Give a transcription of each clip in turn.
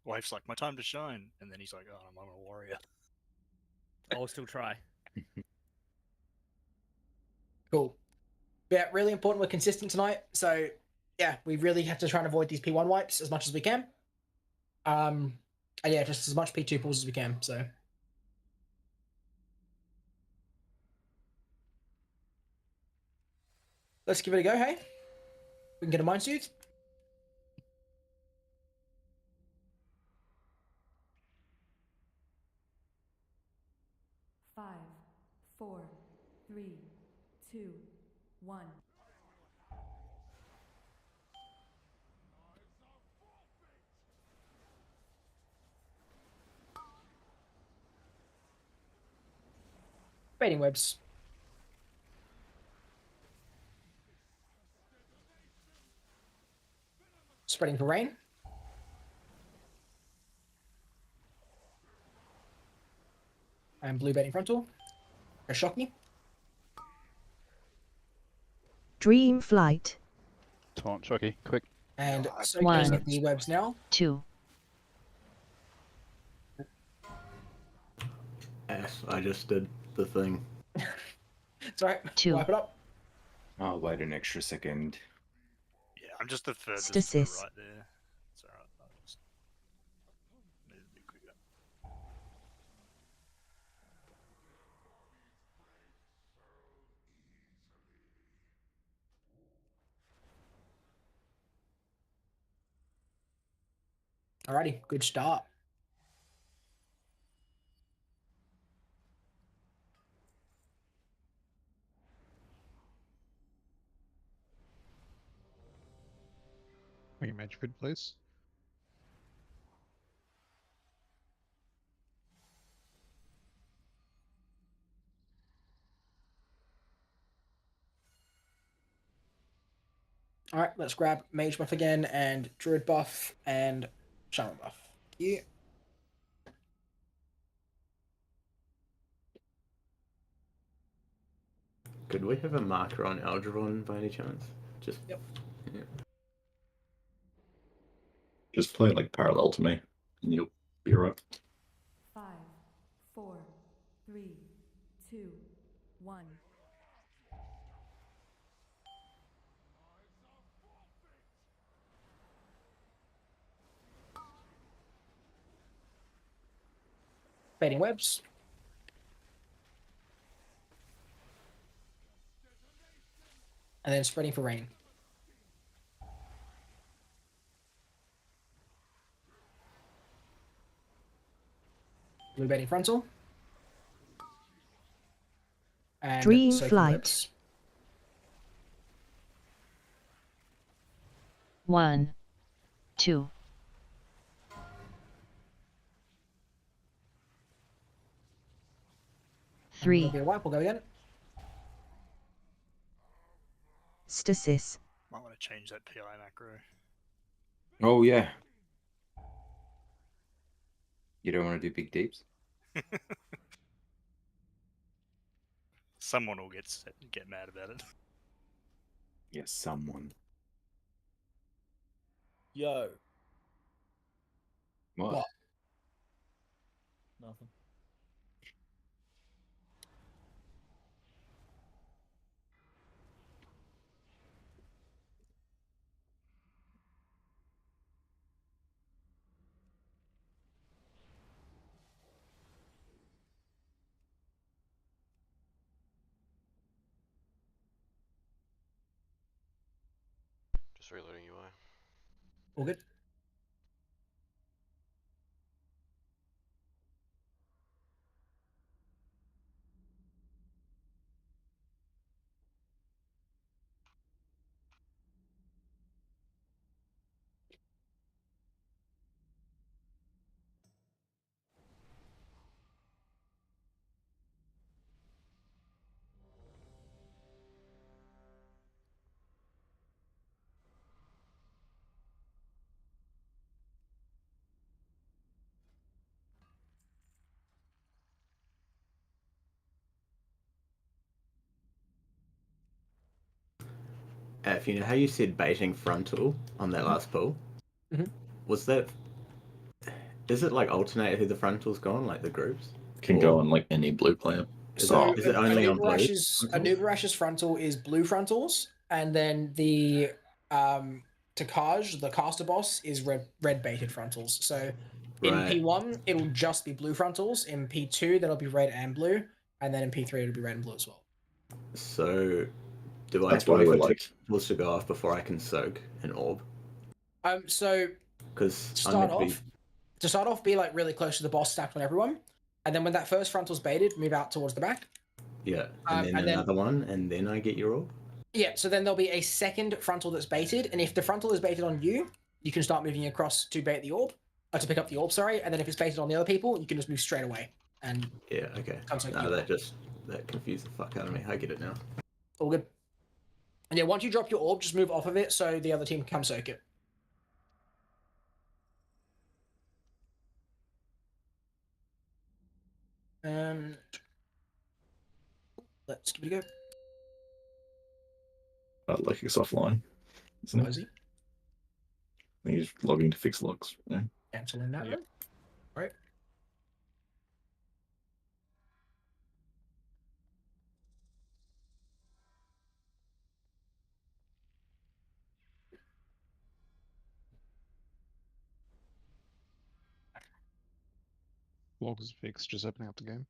wife's like, my time to shine, and then he's like, oh, I'm a warrior. I'll still try. Cool. Yeah, really important we're consistent tonight. So, yeah, we really have to try and avoid these P1 wipes as much as we can. And yeah, just as much P2 pulls as we can, so. Let's give it a go, hey? We can get a mind suit. Five, 4, 3, 2, 1. Baiting webs. Spreading for rain. And blue baiting frontal. A shocky. Dream flight. Taunt, Shocky, quick. And God, soaking one. the webs now. 2. Yes, I just did the thing. It's alright. 2. Wipe it up. I'll wait an extra second. Yeah, I'm just the furthest to Stasis. the right there. It's alright. I'll just move a bit quicker. Alrighty, good start. Make a match grid, please. Alright, let's grab mage buff again and druid buff and shaman buff. Yeah. Could we have a marker on Algernon by any chance? Just Yep. Yeah. Just play like parallel to me, and you'll be right. 5, 4, 3, 2, 1. Baiting webs. And then spreading for rain. Blue baiting frontal. And Dream soaking flight. webs. 1. 2. 3. There'll be a wipe, we'll go again. Stasis. Might want to change that PI macro. Oh, yeah. You don't want to do big deeps? Someone will get mad about it. Yes, someone. Yo. What? What? Nothing. Just reloading UI. All good. If how you said baiting frontal on that last pull, Mhm. was that Is it like alternate who the frontals go on, like the groups? Can go on like any blue player. So Is it only on blue? Anubarash's frontal is blue frontals, and then the Takaj, the caster boss, is red baited frontals. So in Right. P1 it'll just be blue frontals. In P2 that'll be red and blue, and then in P3 it'll be red and blue as well. So, do I That's why wait we're for like- two frontals to go off before I can soak an orb? So Because to start off, be like really close to the boss, stacked on everyone, and then when that first frontal's baited, move out towards the back. Yeah, and then another one, and then I get your orb. Yeah, so then there'll be a second frontal that's baited, and if the frontal is baited on you, you can start moving across to bait the orb, to pick up the orb. Sorry, and then if it's baited on the other people, you can just move straight away. And Yeah, okay. No, that confused the fuck out of me. I get it now. all good. And yeah, once you drop your orb, just move off of it so the other team can come soak it. Let's give it a go. Like he's offline, isn't it? Is he? I think he's logging to fix logs. Yeah. Canceling that. Yep. Right. Logs fixed, just opening up the game.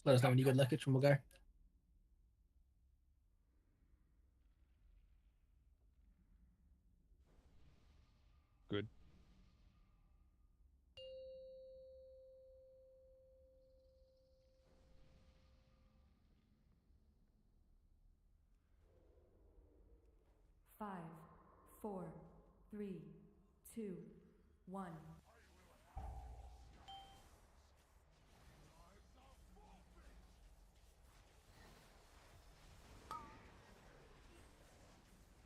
Let us know when you get leakage and we'll go. Good. Five, four, three, two, one.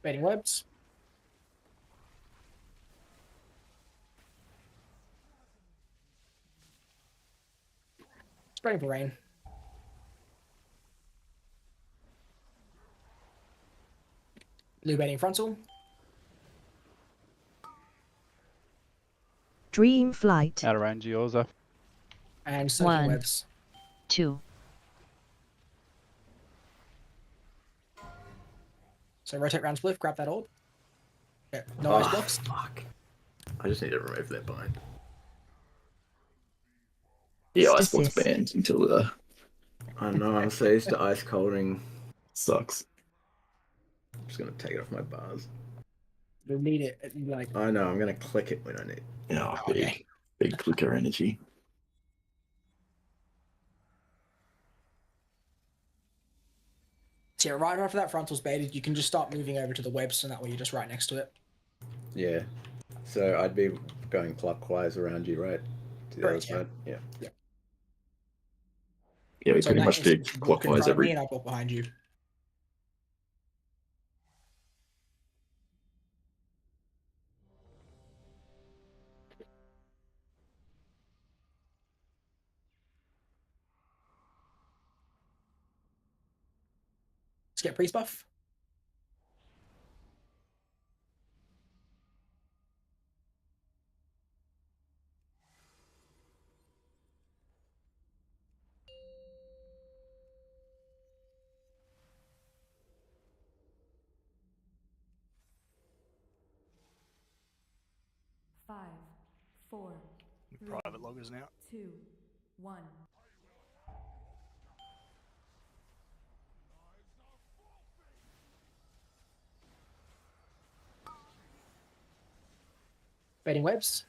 Baiting webs. Spraying for rain. Blue baiting frontal. Dream flight. Out of range, Yoza. And soaking One. webs. 2. So rotate round spliff, grab that orb. Okay, no ice blocks. Fuck. I just need to remove that bind. Yeah, ice block's Stasis. banned until I know, I'm so used to ice colding. sucks. I'm just gonna take it off my bars. You'll need it. Like, I know, I'm gonna click it when I need. Yeah, okay. big clicker energy. So yeah, right after that frontal's baited, you can just start moving over to the webs, and that way you're just right next to it. Yeah. So I'd be going clockwise around you, right? To the Correct, other side? Yeah. Yeah, we So in pretty that much do instance, you walk in clockwise front of me every. and I'll walk behind you. Let's get priest buff. Five, four, three, Private loggers now. 2, 1. Baiting webs.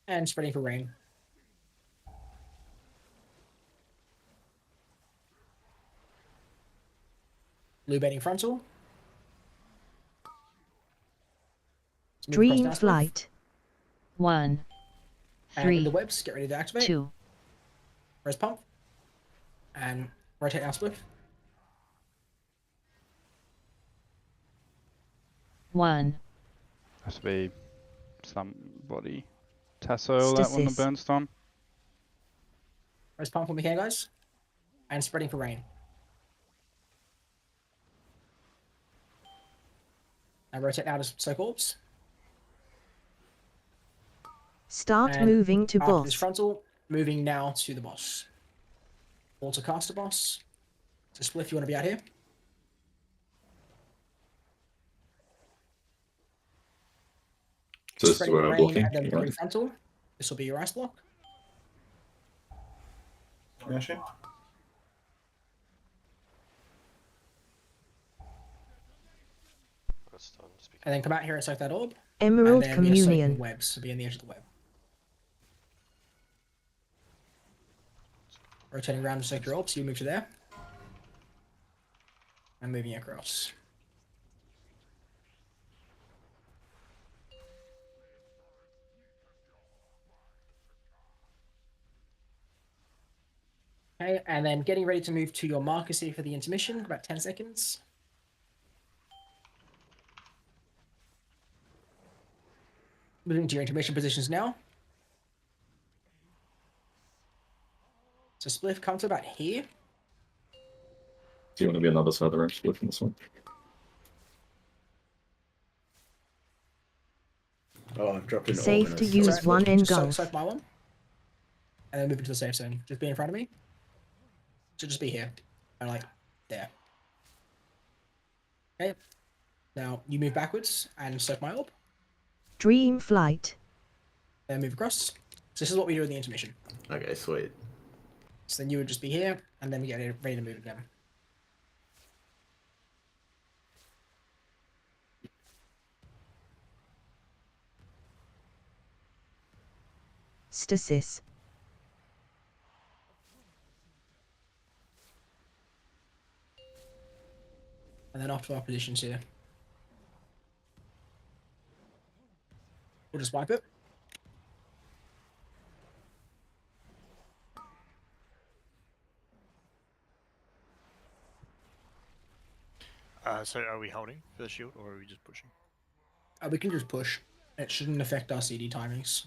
And spreading for rain. Blue baiting frontal. Let's move across Dream now, Spliff. flight. 1, And in 3, the webs, get ready to activate. 2, Press pump. And rotate now, Spliff. 1. Has to be somebody. Tasso, that one, the Stasis. Burnstorm. Press pump when we can, guys. And spreading for rain. And rotate now to soak orbs. Start And moving to after this boss. frontal, moving now to the boss. Alter caster boss. So Spliff, you want to be out here? So this is Spreading where for I'm rain blocking. and then Right. frontal. This will be your ice block. Smashing. That's done. Just be And then come out here and soak that orb. Emerald and then we are soaking Communion. webs, so be on the edge of the web. Rotating around to soak your orb, so you move to there. And moving across. Okay, and then getting ready to move to your markers here for the intermission, about 10 seconds. Moving to your intermission positions now. So Spliff, come to about here. Do you want to be another side of the room split from this one? Oh, I've dropped an Safe orb to and I use saw- one Just engulf. soak my one. And then move into the safe zone. Just be in front of me. So just be here. And like, there. Okay. Now you move backwards and soak my orb. Dream flight. Then move across. So this is what we do in the intermission. Okay, sweet. So then you would just be here, and then we get ready to move again. Stasis. And then off to our positions here. We'll just wipe it. So are we holding for the shield or are we just pushing? We can just push. It shouldn't affect our CD timings.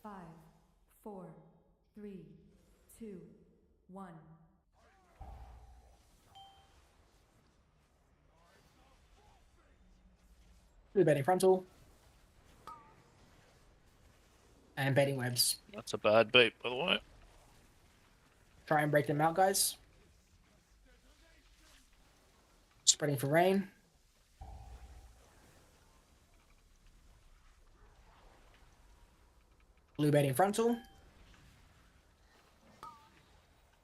Five, four, three, two, one. Blue baiting frontal. And baiting webs. That's a bad beat, by the way. Try and break them out, guys. Spreading for rain. Blue baiting frontal.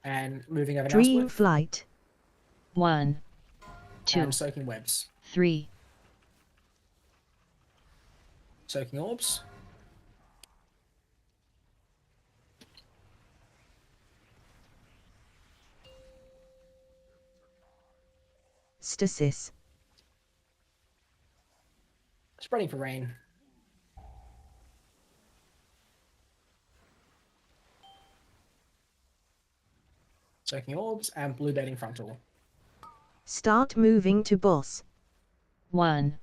And moving over now Dream split. flight. 1, 2, And soaking webs. 3, Soaking orbs. stasis. Spreading for rain. Soaking orbs and blue baiting frontal. Start moving to boss. 1,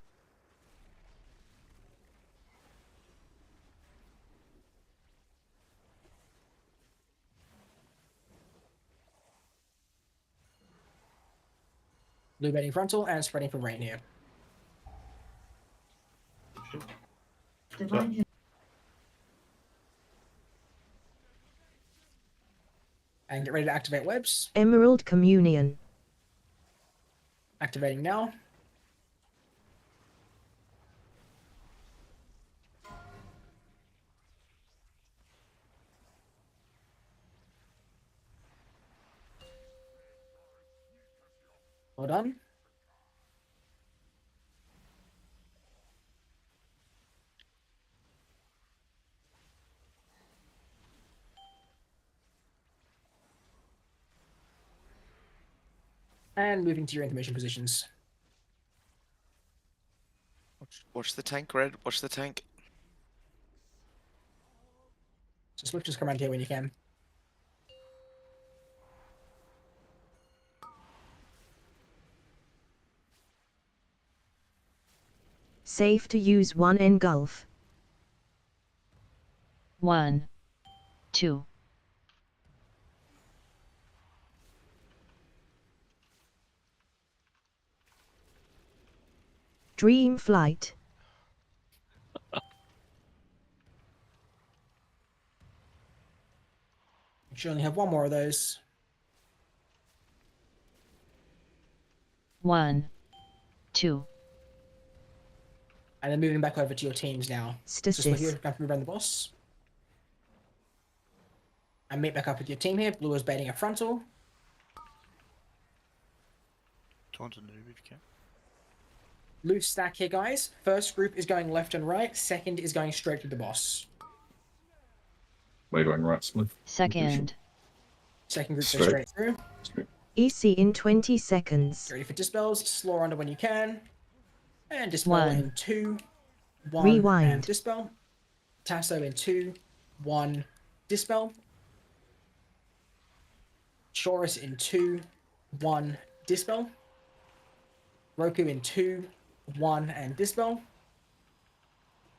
Blue baiting frontal and spreading for rain here. And get ready to activate webs. Emerald Communion. Activating now. Well done. And moving to your intermission positions. Watch the tank, Red. Watch the tank. So Swift, just come around here when you can. Safe to use 1 engulf. 1, 2, Dream flight. You should only have one more of those. 1, 2, And then moving back over to your teams now. So Swift, you're stasis. going to move around the boss. And meet back up with your team here. Blue is baiting a frontal. Taunt and noob if you can. Loose stack here, guys. First group is going left and right. Second is going straight to the boss. We're going right, Smith. Second. Second group goes Straight. straight through. EC in 20 seconds. Get ready for dispels. Slow under when you can. And dispel 1. in 2, 1, Rewind. and dispel. Tasso in 2, 1, dispel. Chorus in 2, 1, dispel. Roku in 2, 1, and dispel.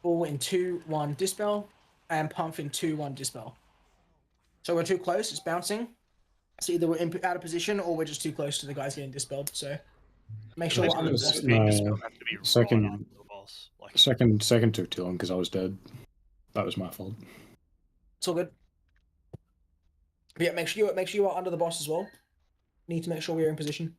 All in 2, 1, dispel. And Pump in 2, 1, dispel. So we're too close, it's bouncing. So either we're out of position or we're just too close to the guys getting dispelled. So make sure Those we're under the guys boss. being No. dispelled have to be Second- right under the boss. Like, Second took too long because I was dead. That was my fault. It's all good. But yeah, make sure you are under the boss as well. Need to make sure we're in position.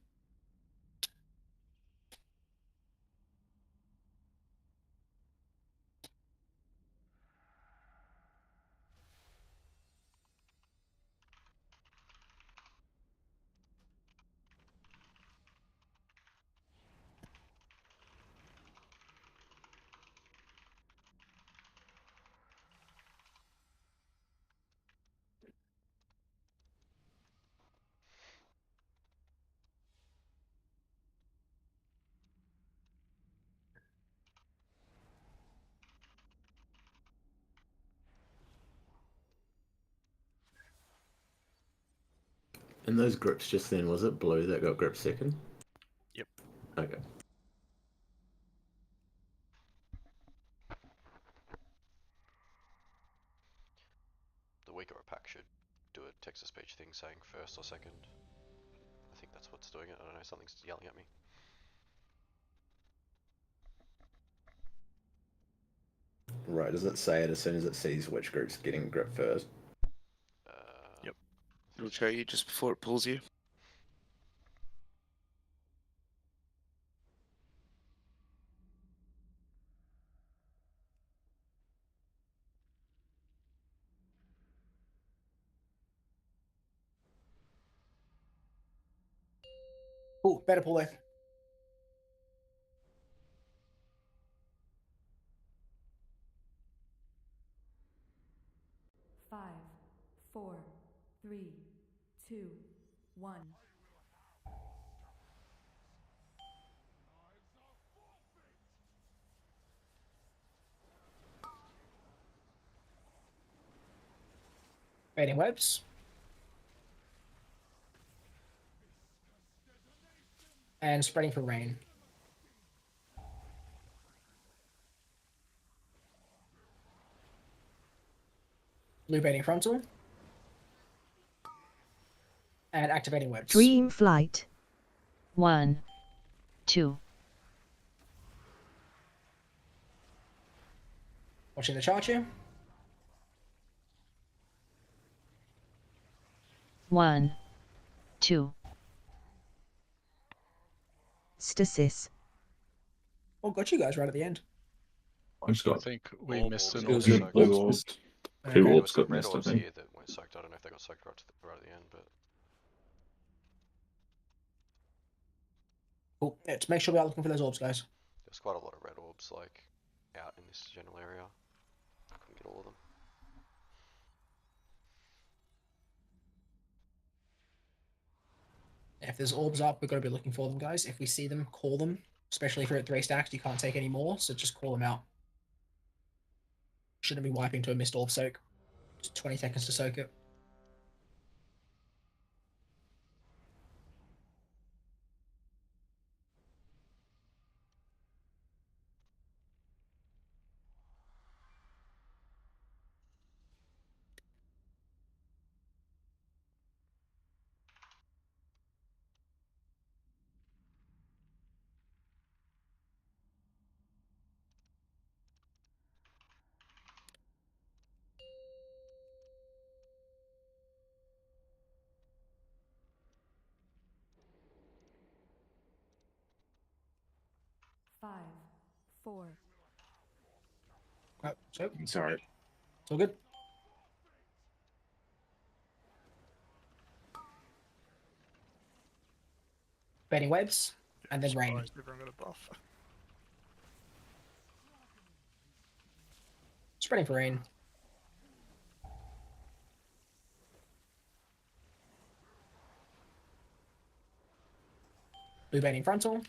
In those grips just then, was it blue that got grip second? Yep. Okay. The weaker a pack should do a text-to-speech thing saying first or second. I think that's what's doing it. I don't know, something's yelling at me. Right, does it say it as soon as it sees which group's getting grip first? Yep. I It'll show you just before it pulls you. Oh, better pull there. Five, four, three, two, one. Baiting webs. And spreading for rain. Blue baiting frontal. And activating webs. Dream flight. 1, 2. Watching the chart here. 1, 2. Stasis. Oh, got you guys right at the end. I just I got think we Orb missed orbs an got orb. two soaked. blue orbs. Okay. Two There orbs was got red missed, I orbs think. here that weren't soaked. I don't know if they got soaked right at the end, but Cool. Yeah, to make sure we are looking for those orbs, guys. there's quite a lot of red orbs like out in this general area. I couldn't get all of them. If there's orbs up, we've got to be looking for them, guys. If we see them, call them. Especially if you're at 3 stacks, you can't take any more, so just call them out. Shouldn't be wiping to a missed orb soak. Just 20 seconds to soak it. Five, four, So, I'm sorry. it's all good. Baiting webs, and then rain. Surprised everyone got a buff. Spreading for rain. Blue baiting frontal.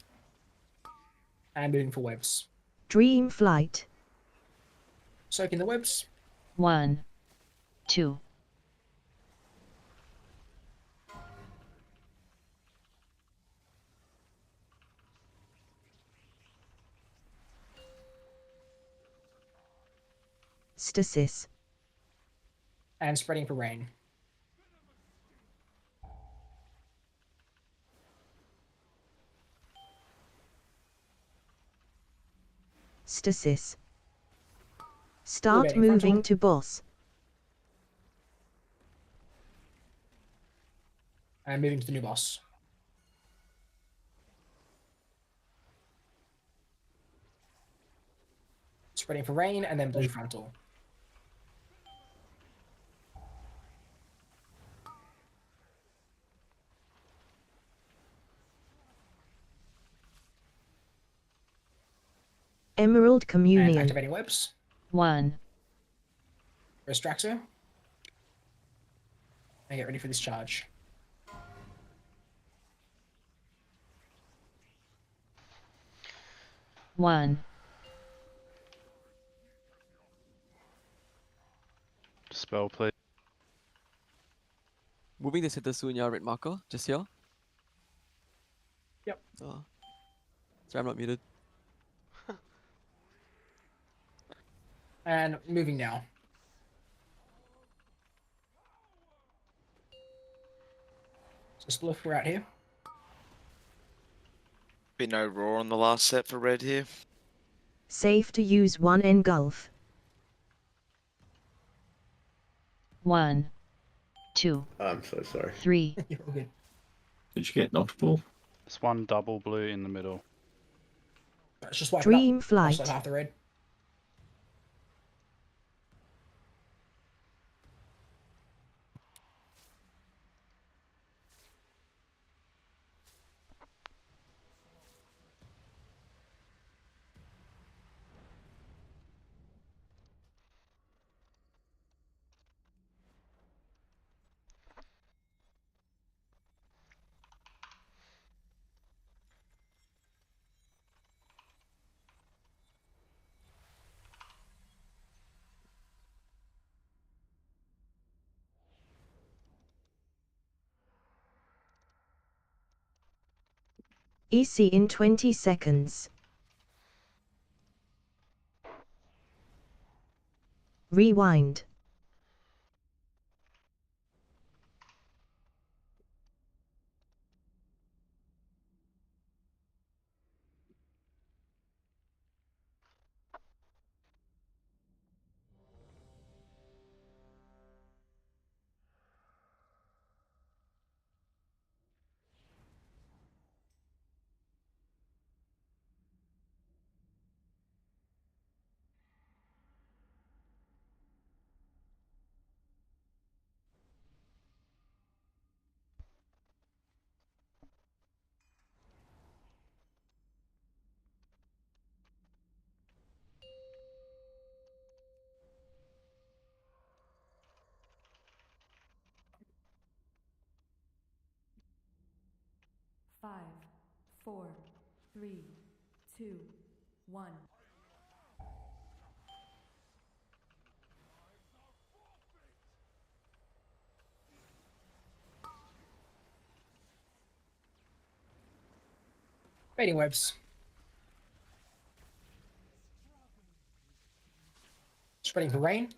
And moving for webs. Dream flight. Soaking the webs. 1, 2. Stasis. And spreading for rain. Stasis. Start Moving frontal. moving to boss. And moving to the new boss. Spreading for rain, and then blue frontal. Emerald And Communion. activating webs. 1, Restraxo. And get ready for this charge. one. Spell, please. Moving the center soon, yeah, red marker, just here. Yep. Sorry, I'm not muted. And moving now. So Spliff, we're out here. Be no roar on the last set for red here. Safe to use 1 engulf. 1, 2, I'm so sorry. 3, You're all good. Did you get notable? There's one double blue in the middle. Let's just wipe Dream it up. Flight. Also half the red. EC in 20 seconds. Rewind. Five, four, three, two, one. Baiting webs. Spreading for rain.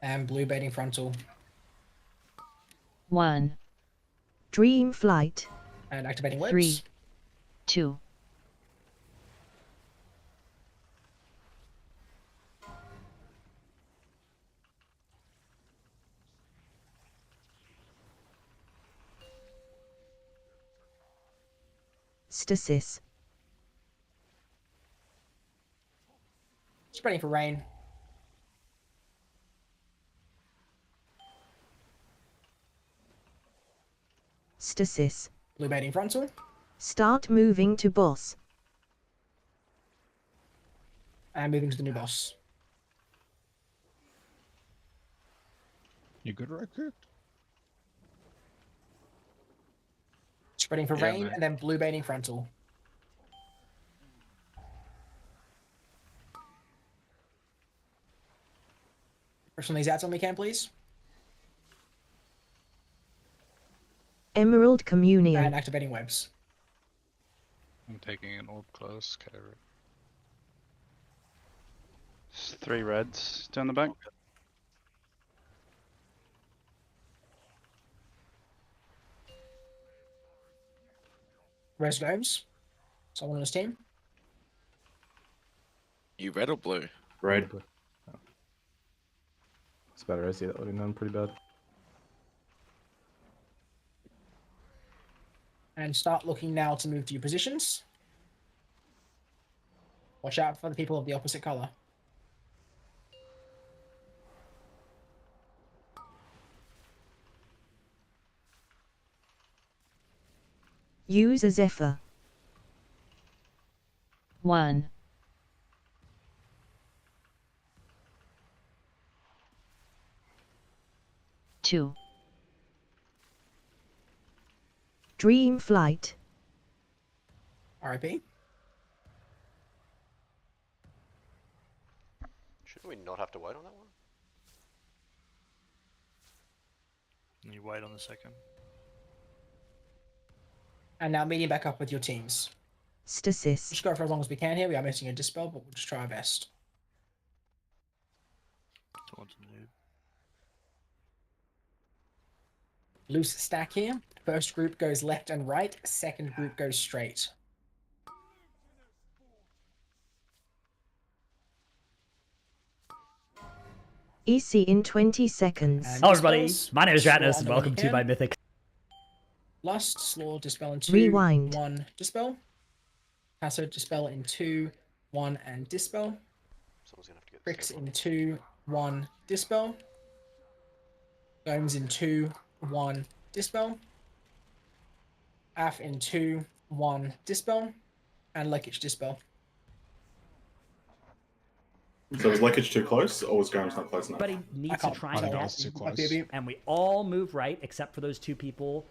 And blue baiting frontal. 1. Dream Flight. And activating 3, webs. 2. Stasis. Spreading for rain. Stasis. Blue baiting frontal. Start moving to boss. And moving to the new boss. You good, Roku? Spreading for Yeah, rain man. and then blue baiting frontal. First one of these outs on me, can please. Emerald Communion. And activating webs. I'm taking an orb close, carrot. There's 3 reds down the back. Res Gomes. Someone on his team. You red or blue? Red. It's better. I see that would have done pretty bad. And start looking now to move to your positions. Watch out for the people of the opposite color. Use a Zephyr. 1. 2. Dream Flight. RIP. Shouldn't we not have to wait on that one? And you wait on the second. And now meeting back up with your teams. Stasis. Just go for as long as we can here. We are missing a dispel, but we'll just try our best. Towards the noob. Loose stack here. First group goes left and right. Second group goes straight. EC in 20 seconds. And Hello everybody, dispels. my name is Slaw Ratnus on and the one welcome you to can. my Mythic. Lust, Slaw, Dispel in 2, Rewind. 1, Dispel. Tasso, Dispel in 2, 1, and Dispel. Someone's gonna have to get Tricks this in 2, 1, Dispel. Gomes in 2, 1, Dispel. Af in 2, 1, Dispel. And Lekich Dispel. So was Lekage too close, or was Gomes not close enough? Everybody needs to try and think it get, was too close. and we all move right except for those two people.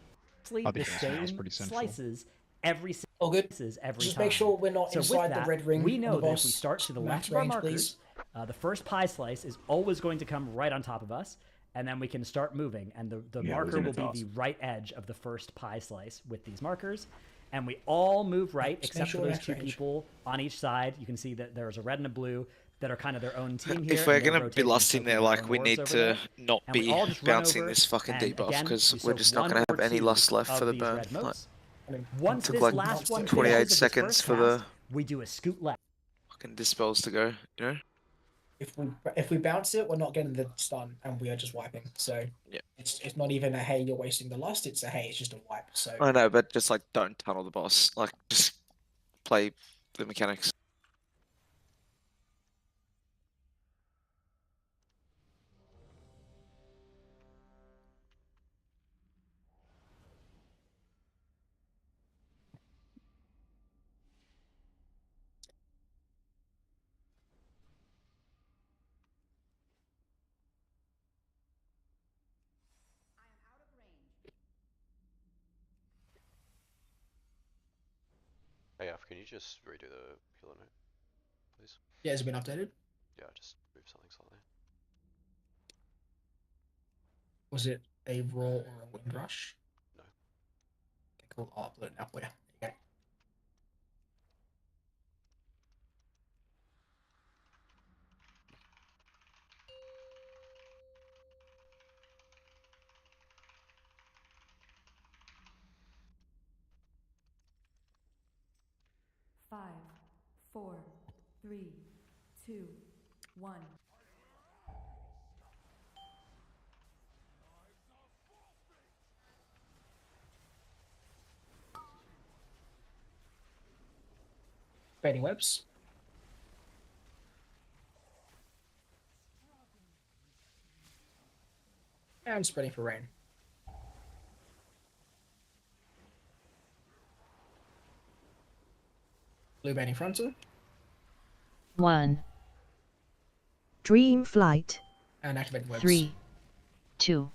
I The think it was same pretty central. slices every All good. every Just time. make sure we're not So with inside that, the red ring. we on know the that if boss we start to the max left of our range, markers, please. the first pie slice is always going to come right on top of us, and then we can start moving, and the Yeah, marker within will a be task. the right edge of the first pie slice with these markers, and we all move right Just make except sure for those max two range. people on each side. You can see that there's a red and a blue that are kind of their own team here. If we're and they're gonna be rotating and lusting poking there, their like own we orbs need over to there. not And we be all just run bouncing over, this fucking and debuff again, because we we're soak just not one gonna or have any two lust left of for the these burn. red Like, motes. Once took this like last one 28 finishes of this seconds first for the cast, we do a scoot left. fucking dispels to go. You know. If we bounce it, we're not getting the stun, and we are just wiping. So Yeah. it's not even a hey, you're wasting the lust. It's a hey, it's just a wipe. So I know, but just like don't tunnel the boss. Like just play the mechanics. Hey, Alf, can you just redo the healer note, please? yeah, has it been updated? Yeah, just move something slightly. Was it a raw or a wind rush? No. Okay, cool. I'll upload it now for you. Okay. Five, 4, 3, 2, 1. Fading webs. And spreading for rain. Blue banding frontal. 1. Dream flight. And activating webs. 3, 2.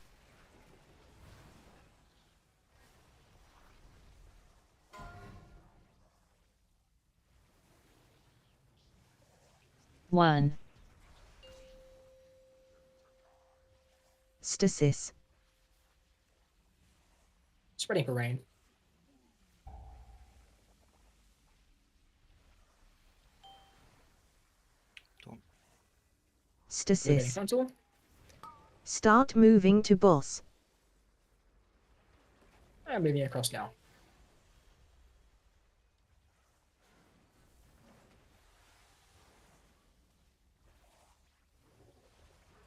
One. Stasis. Spreading for rain. Blue banding Stasis. frontal. Start moving to boss. And moving across now.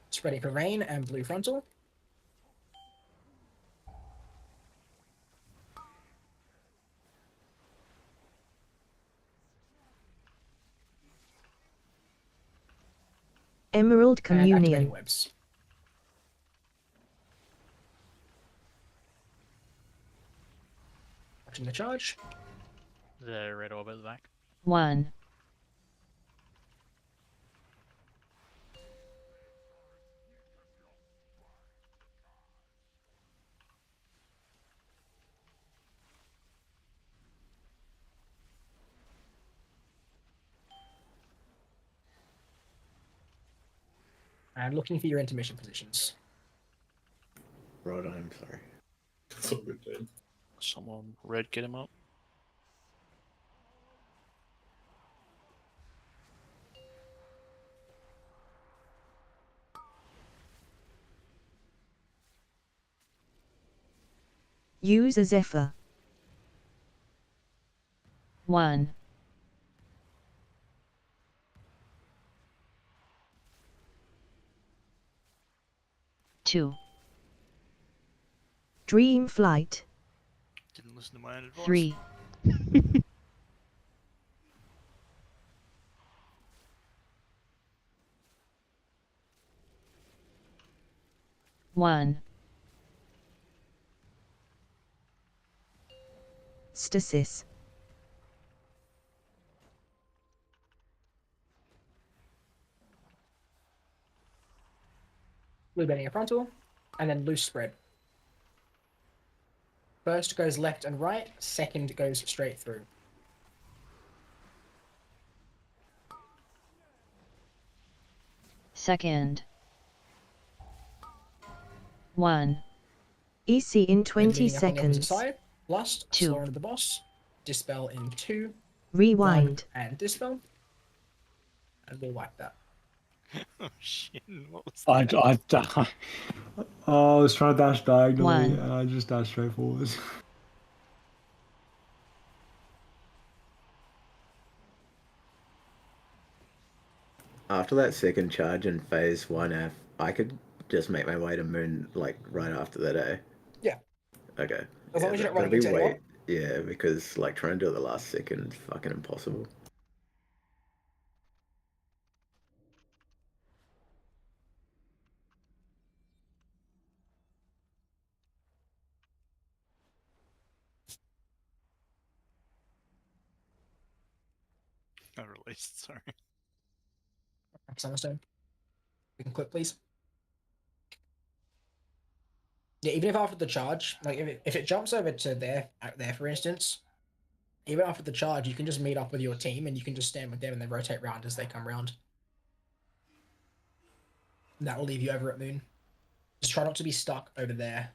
Spreading for rain and blue frontal. Emerald And activating Communion. webs. Watching the charge. The red orb at the back. 1. And looking for your intermission positions. Right, I'm sorry. That's what we're doing. Someone red get him up. Use a Zephyr. 1. 2. Dream flight. Didn't listen to my own advice. 3. 1. Stasis. Blue bending a frontal, and then loose spread. First goes left and right, second goes straight through. Second. 1. EC in 20 Leading up on the opposite seconds. side, lust, 2. slow under the boss, dispel in 2, Rewind. 1, and dispel. And we'll wipe that. Oh shit! What was I that? I was trying to dash diagonally, 1. and I just dashed straight forward. After that second charge in phase 1F, I could just make my way to moon like right after that, eh? Yeah. Okay. As long as you're not running that'll into be anyone. Yeah, because like trying to do it the last second is fucking impossible. I released. Sorry. Summerstone. We can click, please. Yeah, even if after the charge, like if it jumps over to there, out there, for instance, even after the charge, you can just meet up with your team and you can just stand with them and then rotate round as they come round. And that will leave you over at moon. Just try not to be stuck over there.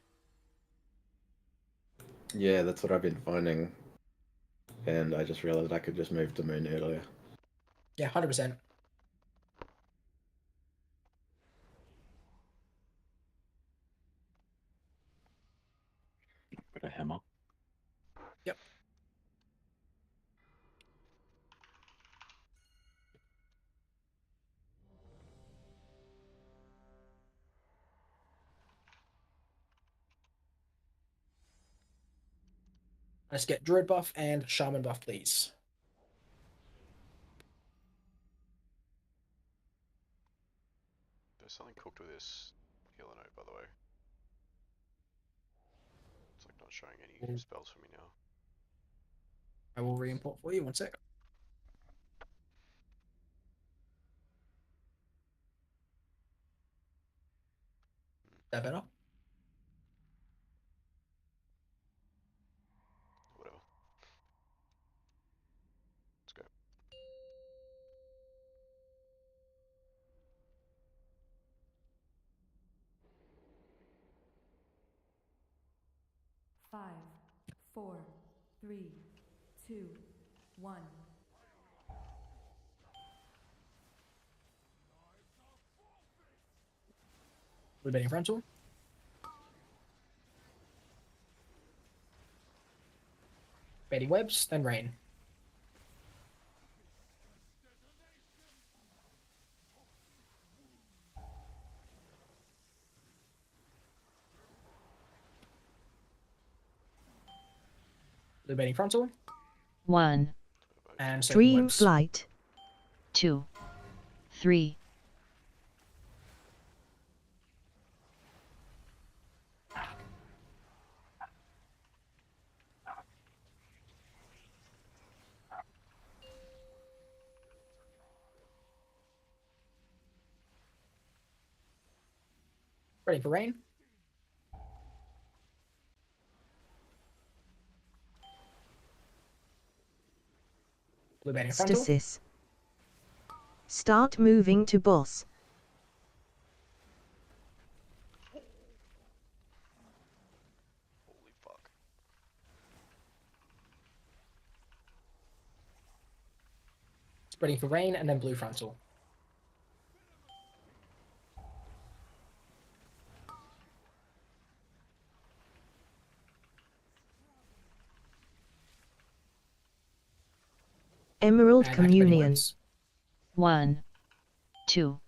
Yeah, that's what I've been finding. And I just realized I could just move to moon earlier. Yeah, 100%. Got a hammer. Yep. Let's get druid buff and shaman buff, please. There's something cooked with this healer note, by the way. It's like not showing any spells for me now. I will re-import for you, 1 sec. That better? Whatever. Let's go. Five, 4, 3, 2, 1. Blue bending frontal. Baiting webs, then rain. Blue bending frontal. 1. And Dream webs. flight. 2. 3. Ready for rain. Blue bending frontal. Stasis. Start moving to boss. Holy fuck. Spreading for rain and then blue frontal. Emerald And activating Communion. webs. 1. 2.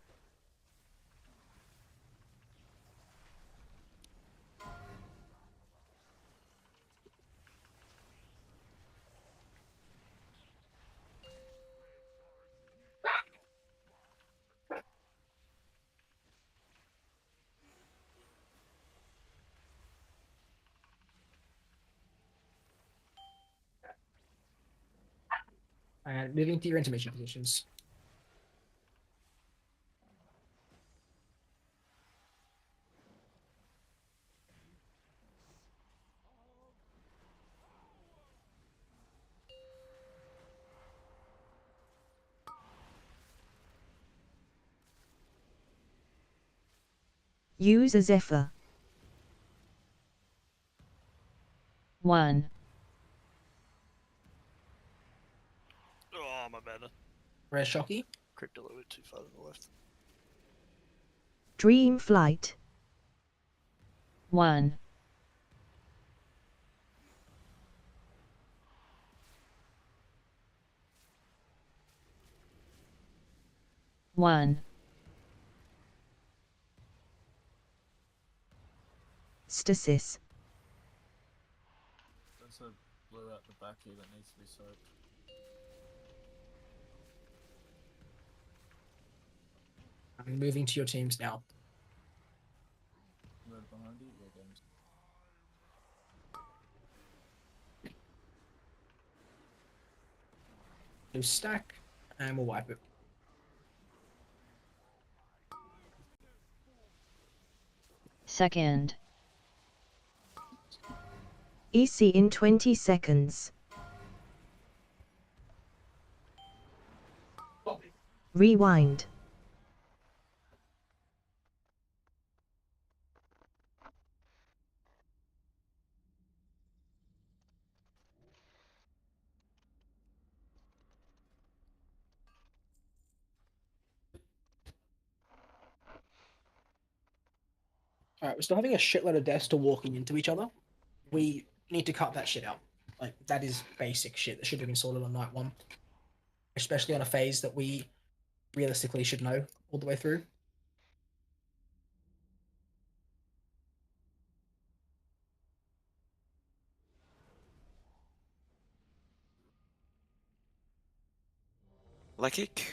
And moving to your intermission positions. Use a Zephyr. 1. Oh, my bad. Red Shocky. Creeped a little bit too far to the left. Dream Flight. 1. 1. Stasis. There's a blue out the back here that needs to be soaked. I'm moving to your teams now. Red behind you, yeah, games. Blue stack, and we'll wipe it. Second. EC in 20 seconds. Rewind. Alright, we're still having a shitload of deaths to walking into each other. We need to cut that shit out. Like, that is basic shit that should have been sorted on night 1. Especially on a phase that we realistically should know all the way through. Leg kick.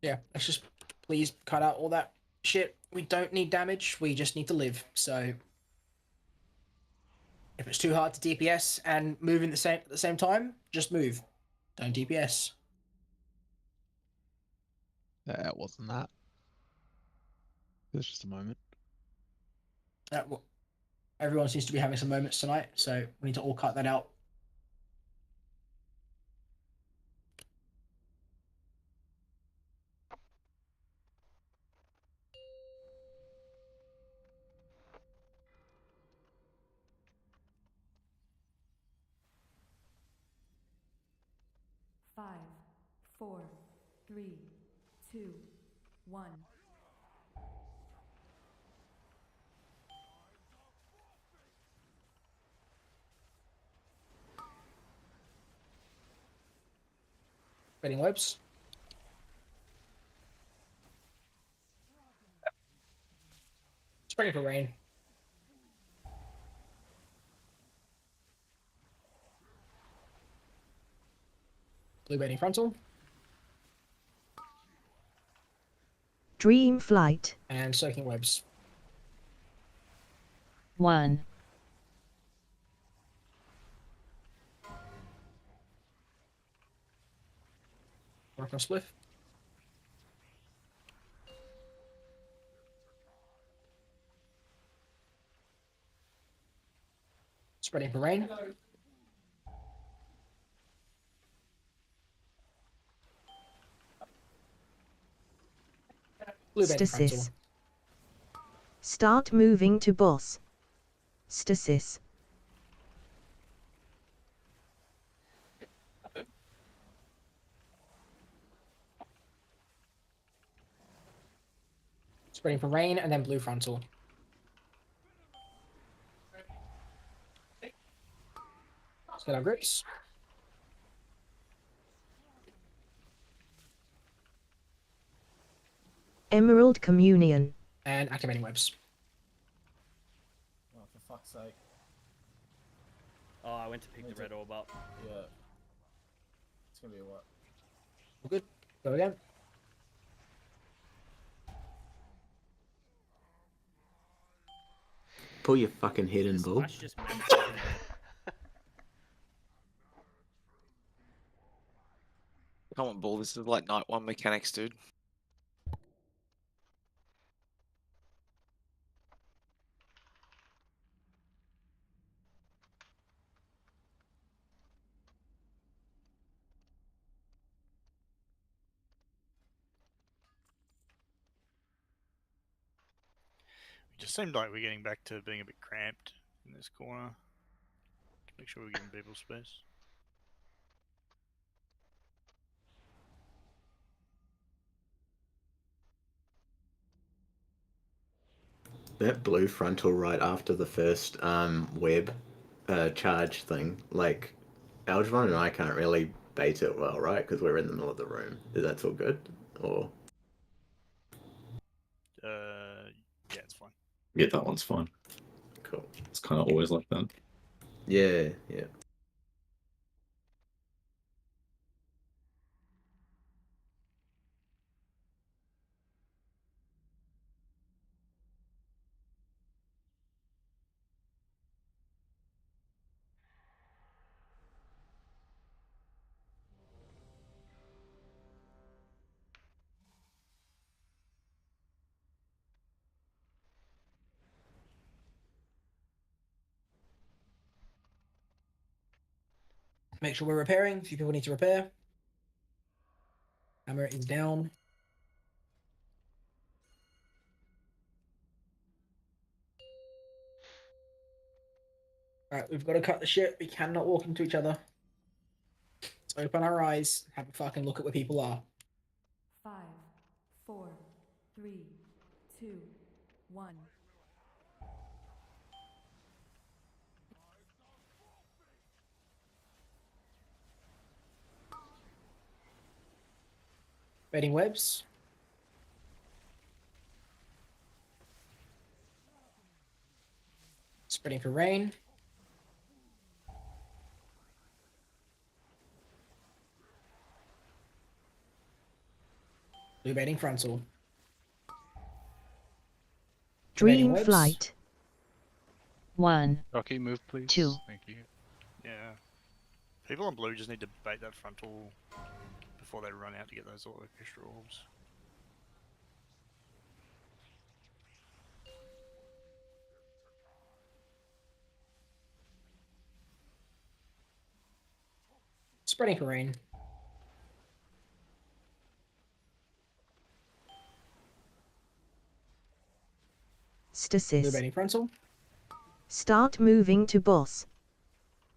Yeah, let's just please cut out all that shit. We don't need damage, we just need to live. So if it's too hard to DPS and move in at the same time, just move. Don't DPS. It wasn't that. It was just a moment. Everyone seems to be having some moments tonight, so we need to all cut that out. Five, four, three, two, one. Betting webs. Spreading for rain. Blue betting frontal. Dream Flight. And soaking webs. 1. Work on spliff. Spreading for rain. Blue betting frontal. Stasis. Start moving to boss. Stasis. Spreading for rain and then blue frontal. Let's get our grips. Emerald Communion. And activating webs. Oh, for fuck's sake. Oh, I went to pick the red orb up. Yeah. It's gonna be a what? We're good. Go again. Pull your fucking head in, bull. Come on, ball. This is like night one mechanics, dude. It just seemed like we're getting back to being a bit cramped in this corner. Make sure we're giving people space. That blue frontal right after the first web charge thing, like Algernon and I can't really bait it well, right? Because we're in the middle of the room. That's all good, or Yeah, it's fine. Yeah, that one's fine. Cool. It's kind of always like that. Yeah, yeah. Make sure we're repairing. A few people need to repair. Hammer is down. Alright, we've got to cut the shit. We cannot walk into each other. Let's open our eyes, have a fucking look at where people are. 5, 4, 3, 2, 1. Bedding webs. Spreading for rain. Blue bedding frontal. Bedding Dream webs. flight. 1, Rocky, move please. 2. Thank you. Yeah. People on blue just need to bait that frontal before they run out to get those extra orbs. Spreading for rain. Blue Stasis. bedding frontal. Start moving to boss.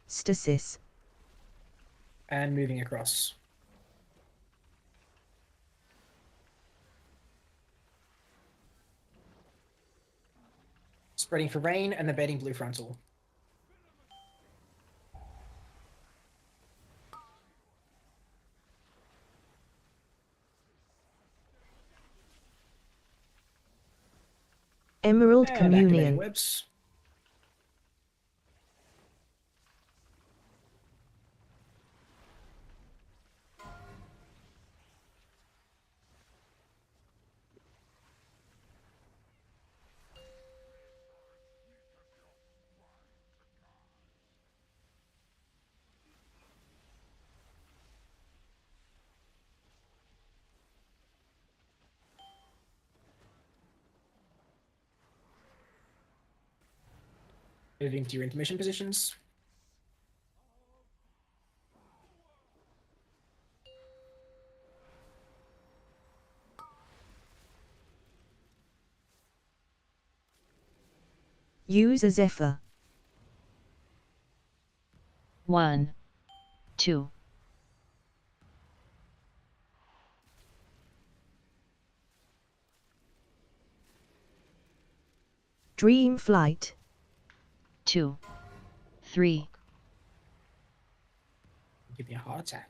Stasis. And moving across. Spreading for rain and the bedding blue frontal. Emerald And activating Communion. webs. Moving to your intermission positions. Use a Zephyr. 1, 2. Dream flight. 2, 3. Give me a heart attack.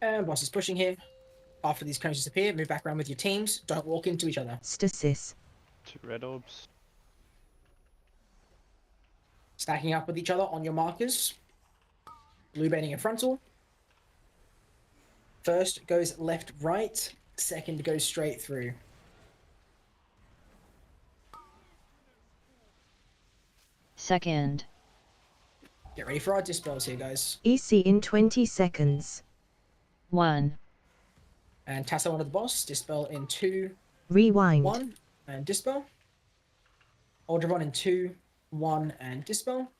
And boss is pushing here. After these cones disappear, move back around with your teams. Don't walk into each other. Stasis. 2 red orbs. Stacking up with each other on your markers. Blue bedding and frontal. First goes left, right. Second goes straight through. Second. Get ready for our dispels here, guys. EC in 20 seconds. 1. And Tasso onto the boss. Dispel in 2, Rewind. 1, and dispel. Aldravon in 2, 1, and dispel.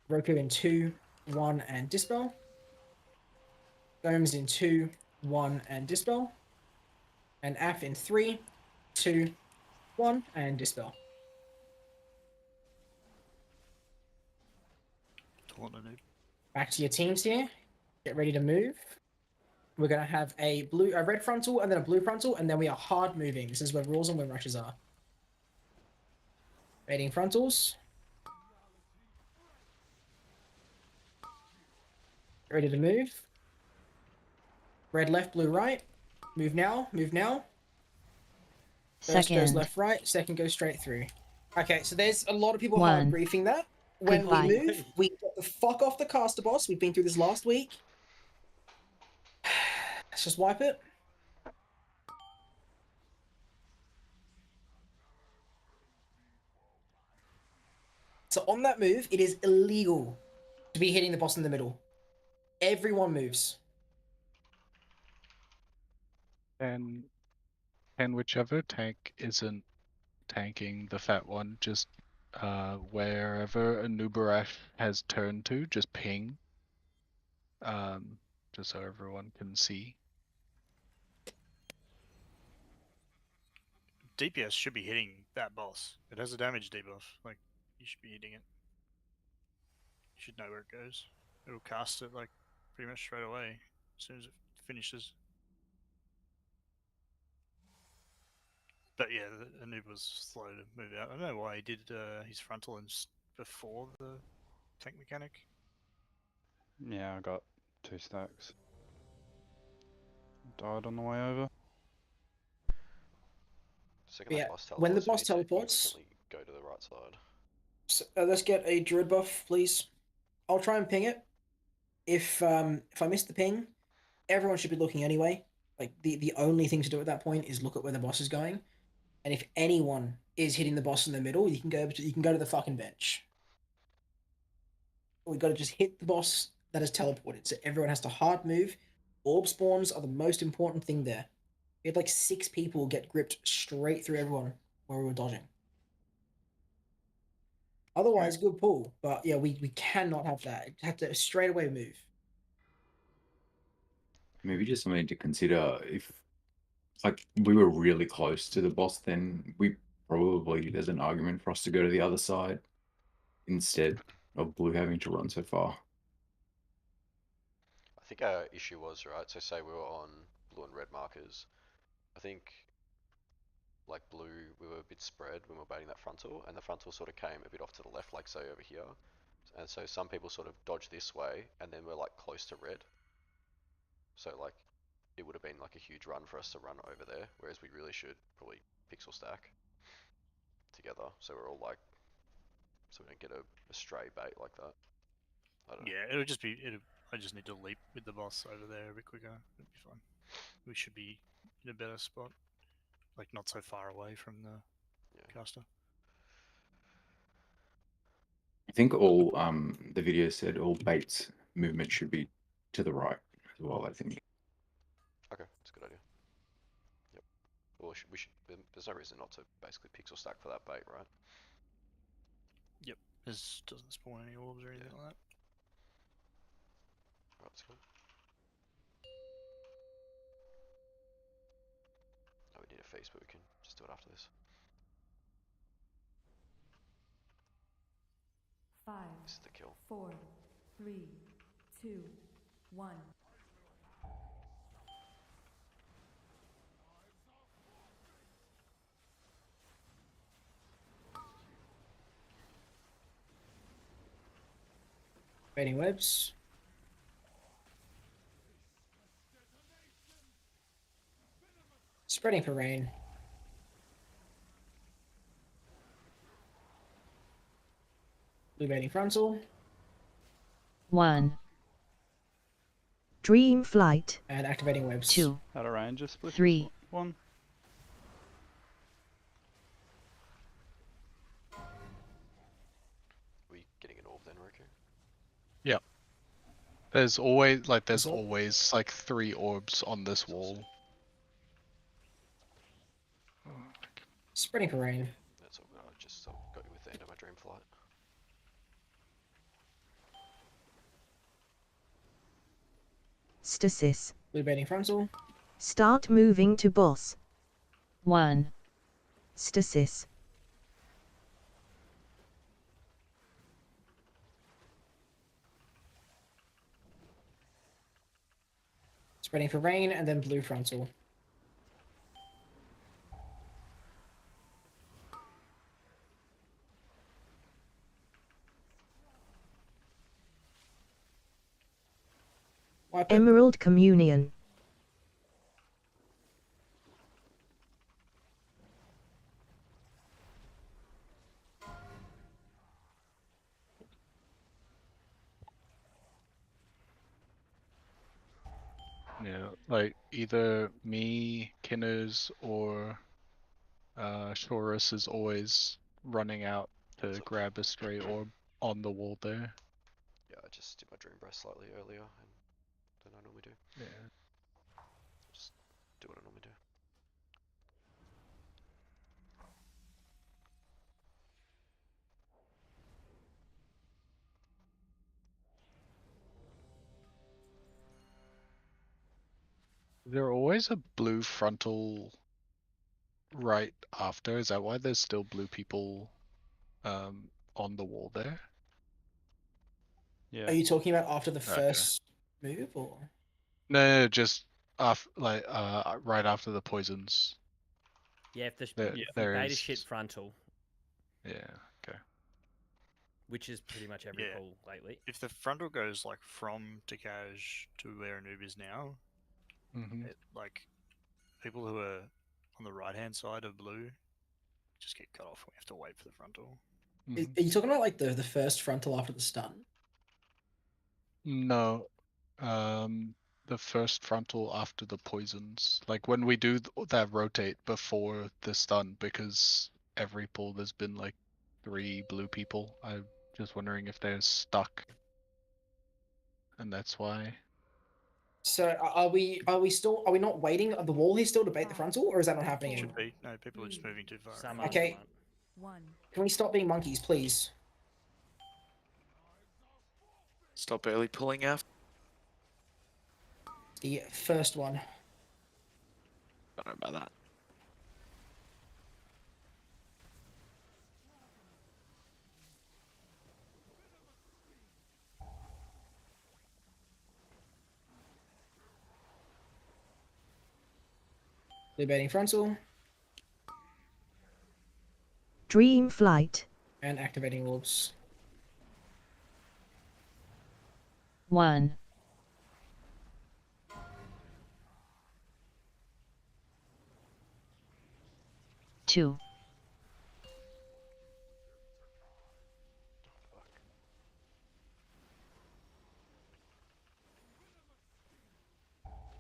Roku in 2, 1, and dispel. Gomes in 2, 1, and dispel. And Af in 3, 2, 1, and dispel. Back to your teams here. Get ready to move. We're going to have a red frontal and then a blue frontal, and then we are hard moving. This is where rules and wind rushes are. Waiting frontals. Get ready to move. Red left, blue right. Move now, move now. First goes Second. left, right. Second goes straight through. Okay, so there's a lot of people 1. hard briefing that. When Goodbye. we move, we get the fuck off the caster boss. We've been through this last week. Let's just wipe it. So on that move, it is illegal to be hitting the boss in the middle. Everyone moves. And whichever tank isn't tanking the fat one, just wherever a Nubarash has turned to, just ping. Just so everyone can see. DPS should be hitting that boss. It has a damage debuff. Like, you should be hitting it. You should know where it goes. It'll cast it, like, pretty much straight away, as soon as it finishes. But yeah, the noob was slow to move out. I don't know why he did his frontal before the tank mechanic. Yeah, I got 2 stacks. Died on the way over. Second Yeah, that boss teleports, when the we boss need to teleports, instantly go to the right side. so, let's get a druid buff, please. I'll try and ping it. If I miss the ping, everyone should be looking anyway. Like the only thing to do at that point is look at where the boss is going. And if anyone is hitting the boss in the middle, you can go to the fucking bench. We've got to just hit the boss that is teleported. So everyone has to hard move. Orb spawns are the most important thing there. We had like 6 people get gripped straight through everyone while we were dodging. Otherwise, good pull. But yeah, we cannot have that. You have to straight away move. Maybe just something to consider. If like we were really close to the boss, then there's an argument for us to go to the other side instead of blue having to run so far. I think our issue was, right, so say we were on blue and red markers. I think, like blue, we were a bit spread when we were baiting that frontal, and the frontal sort of came a bit off to the left, like say over here. And so some people sort of dodged this way, and then we're like close to red. So like, it would have been like a huge run for us to run over there, whereas we really should probably pixel stack together, so we're all like, so we don't get a stray bait like that. I don't know. Yeah, it'll just be. I just need to leap with the boss over there a bit quicker. It'll be fine. We should be in a better spot, like not so far away from the caster. I think all the video said all baits movement should be to the right as well. I think. Okay, that's a good idea. Yep. Well, we should. There's no reason not to basically pixel stack for that bait, right? Yep. This doesn't spawn any orbs or anything like that. Right, that's cool. Oh, we need a feast, but we can just do it after this. 5, This is the kill. 4, 3, 2, 1. Baiting webs. Spreading for rain. Blue baiting frontal. 1. Dream flight. And activating webs. 2. Out of range, just split. 3. 1. We getting an orb then, Roku? There's always like This wall? always like 3 orbs on this wall. Spreading for rain. That's all good. I just got you with the end of my dream flight. Stasis. Blue baiting frontal. Start moving to boss. 1. Stasis. Spreading for rain, and then blue frontal. Wipe it. Emerald Communion. Yeah, like either me, Kinners, or Shorus is always running out to grab a stray orb on the wall there. Yeah, I just did my dream breath slightly earlier than I normally do. Yeah. Just do what I normally do. Is there always a blue frontal right after? Is that why there's still blue people on the wall there? Yeah. Are you talking about after the Okay. first move, or? No, just right after the poisons. Yeah, if the There, if there you bait a is- shit frontal, Yeah. Okay. which is pretty much every Yeah. pull lately. If the frontal goes like from Takaj to where a noob is now, Mm-hmm. like people who are on the right hand side of blue just get cut off. We have to wait for the frontal. Are you talking about like the first frontal after the stun? No, the first frontal after the poisons. Like when we do that rotate before the stun, because every pull there's been like 3 blue people. I'm just wondering if they're stuck, and that's why. So are we not waiting at the wall here still to bait the frontal, or is that not happening Should anymore? be. No, people are just moving too far. Some around. are, Okay. some aren't. Can we stop being monkeys, please? Stop early pulling out. The first one. Don't know about that. Blue baiting frontal Dream Flight. and activating orbs. 1. 2.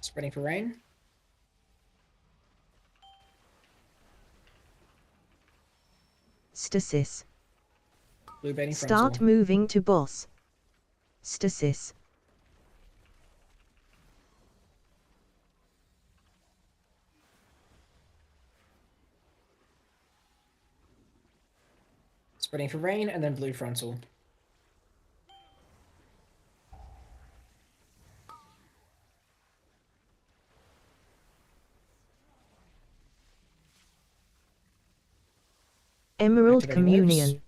Spreading for rain. Stasis. Blue baiting Start frontal. moving to boss. Stasis. Spreading for rain, and then blue frontal. Emerald Activating Communion. orbs.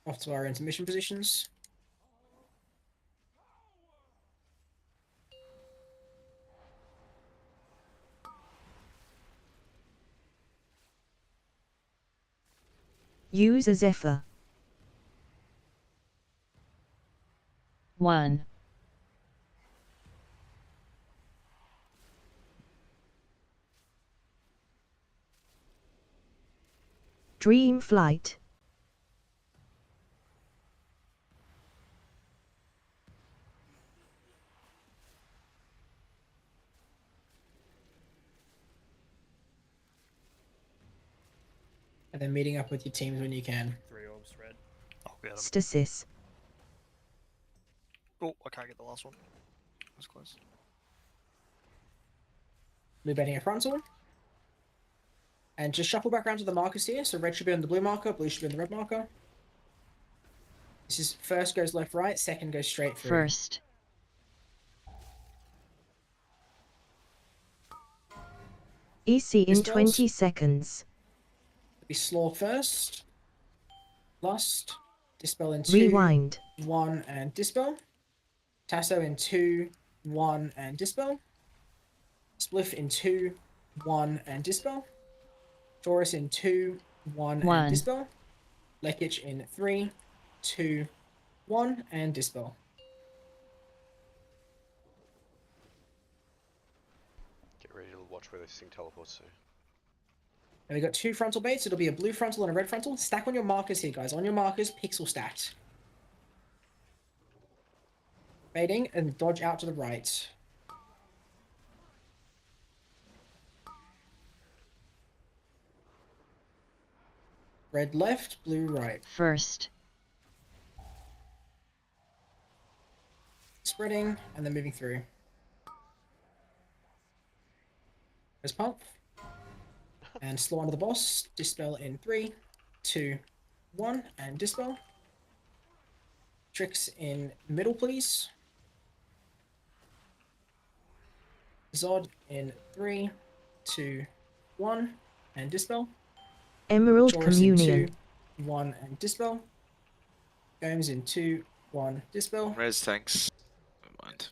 Off to our intermission positions. Use a Zephyr. 1. Dream flight. And then meeting up with your teams when you can. 3 orbs red. Oh, we had 'em. Stasis. Oh, I can't get the last one. That's close. Blue betting a frontal. And just shuffle back around to the markers here. So red should be on the blue marker, blue should be on the red marker. This is first goes left, right, second goes straight through. First. EC in Dispels. 20 seconds. Be slaw first. Lust. Dispel in 2, Rewind. 1, and dispel. Tasso in 2, 1, and dispel. Spliff in 2, 1, and dispel. Taurus in 2, 1, 1. and dispel. Lekich in 3, 2, 1, and dispel. Get ready to watch where this thing teleports to. And we got 2 frontal baits. It'll be a blue frontal and a red frontal. Stack on your markers here, guys. On your markers, pixel stacked. Baiting and dodge out to the right. Red left, blue right. First. Spreading and then moving through. There's pump. And slow onto the boss. Dispel in 3, 2, 1, and dispel. Tricks in middle, please. Zod in 3, 2, 1, and dispel. Emerald Taurus Communion. in 2, 1, and dispel. Gomes in 2, 1, dispel. Res, thanks. Never mind.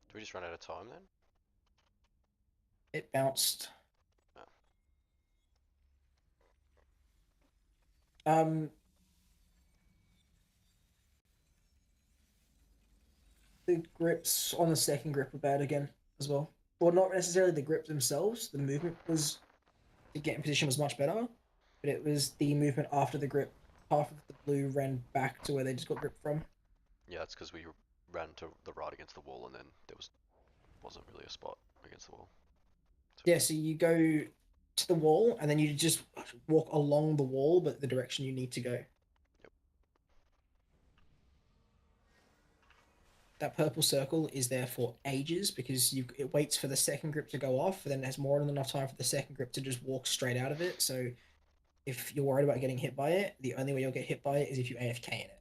Do we just run out of time then? It bounced. The grips on the second grip were bad again as well. Well, not necessarily the grips themselves. The movement was to get in position was much better, but it was the movement after the grip. Half of the blue ran back to where they just got gripped from. Yeah, it's because we ran to the right against the wall, and then there wasn't really a spot against the wall. Yeah, so you go to the wall and then you just walk along the wall, but the direction you need to go. That purple circle is there for ages because it waits for the second grip to go off, and then there's more than enough time for the second grip to just walk straight out of it. So if you're worried about getting hit by it, the only way you'll get hit by it is if you AFK in it.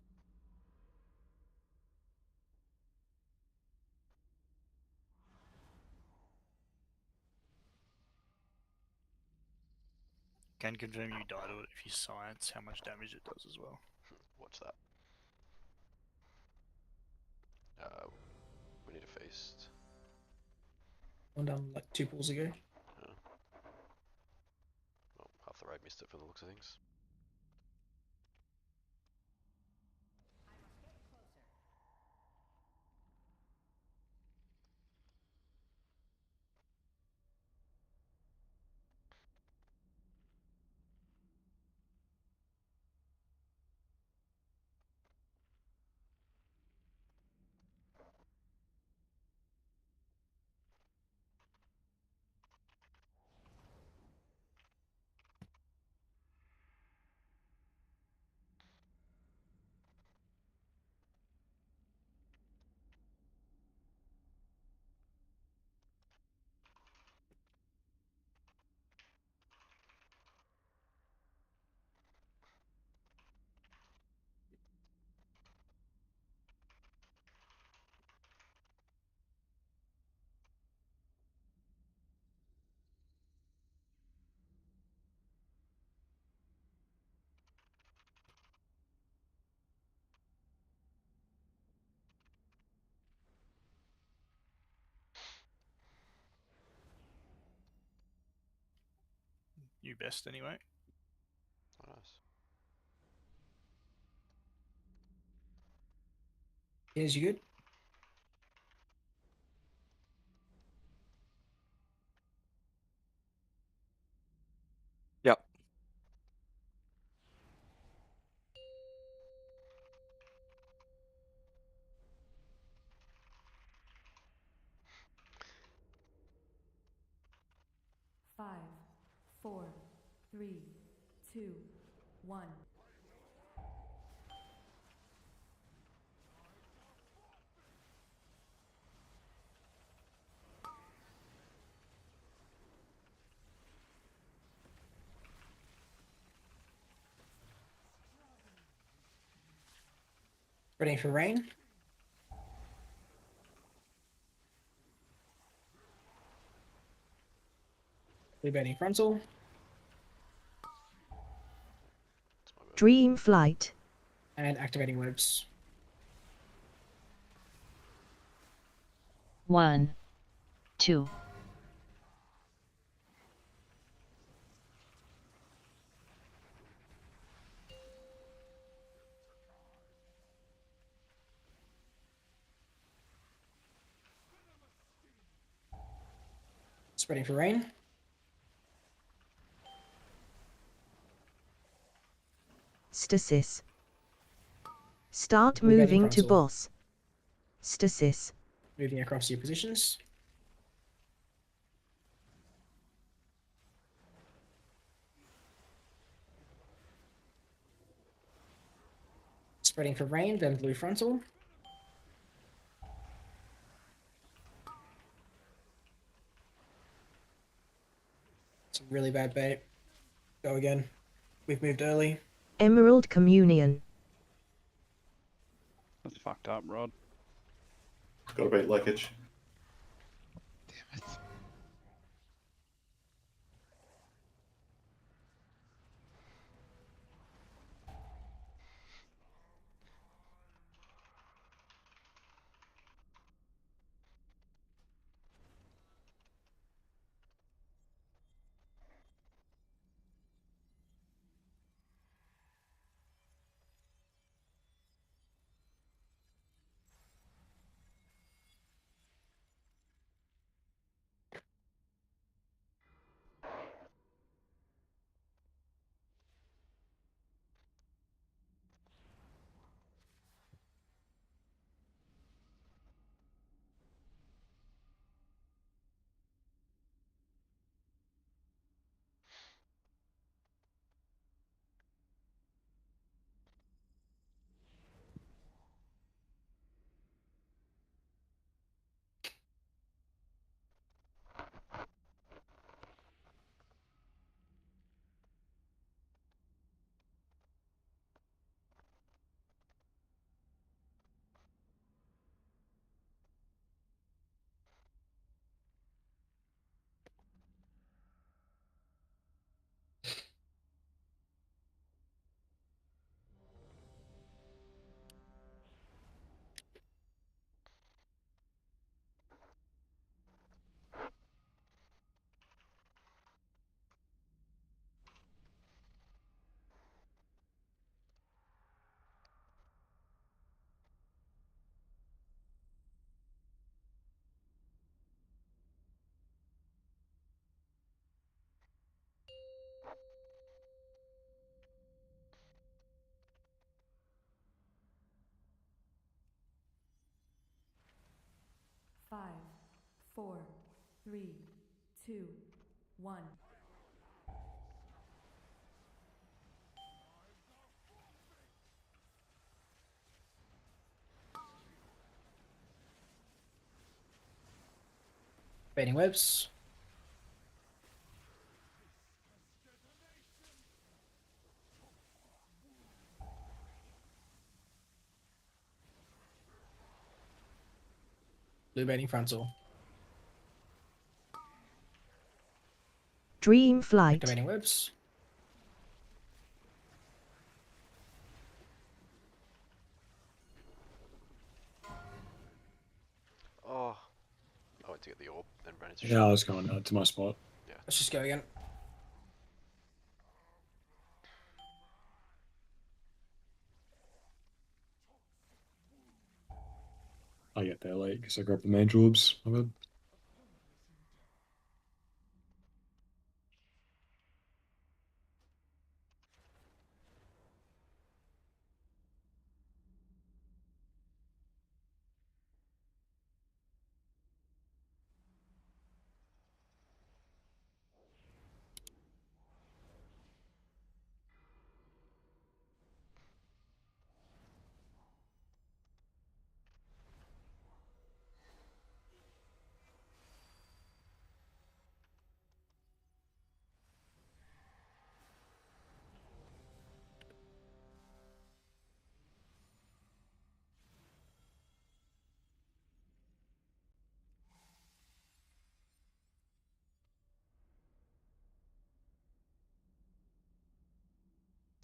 Can confirm you die to it if you science how much damage it does as well. Watch that. We need a feast. One down like 2 pools ago. Yeah. Well, half the raid missed it from the looks of things. You best anyway. Nice. Is you good? Yep. Five, four, three, two, one. Ready for rain. Blue bending frontal. Dream flight. And activating webs. 1, 2. Spreading for rain. Stasis. Start Blue bending moving to frontal. boss. Stasis. Moving across your positions. Spreading for rain, then blue frontal. It's a really bad bait. Go again. We've moved early. Emerald Communion. That's fucked up, Rod. Got a bait leakage. Damn it. Five, four, three, two, one. Baiting webs. Blue baiting frontal. Dream flight. Activating webs. Oh, I went to get the orb and ran into Yeah, I shit. was going to my spot. Yeah. Let's just go again. I get there late because I grabbed the mage orbs. My bad.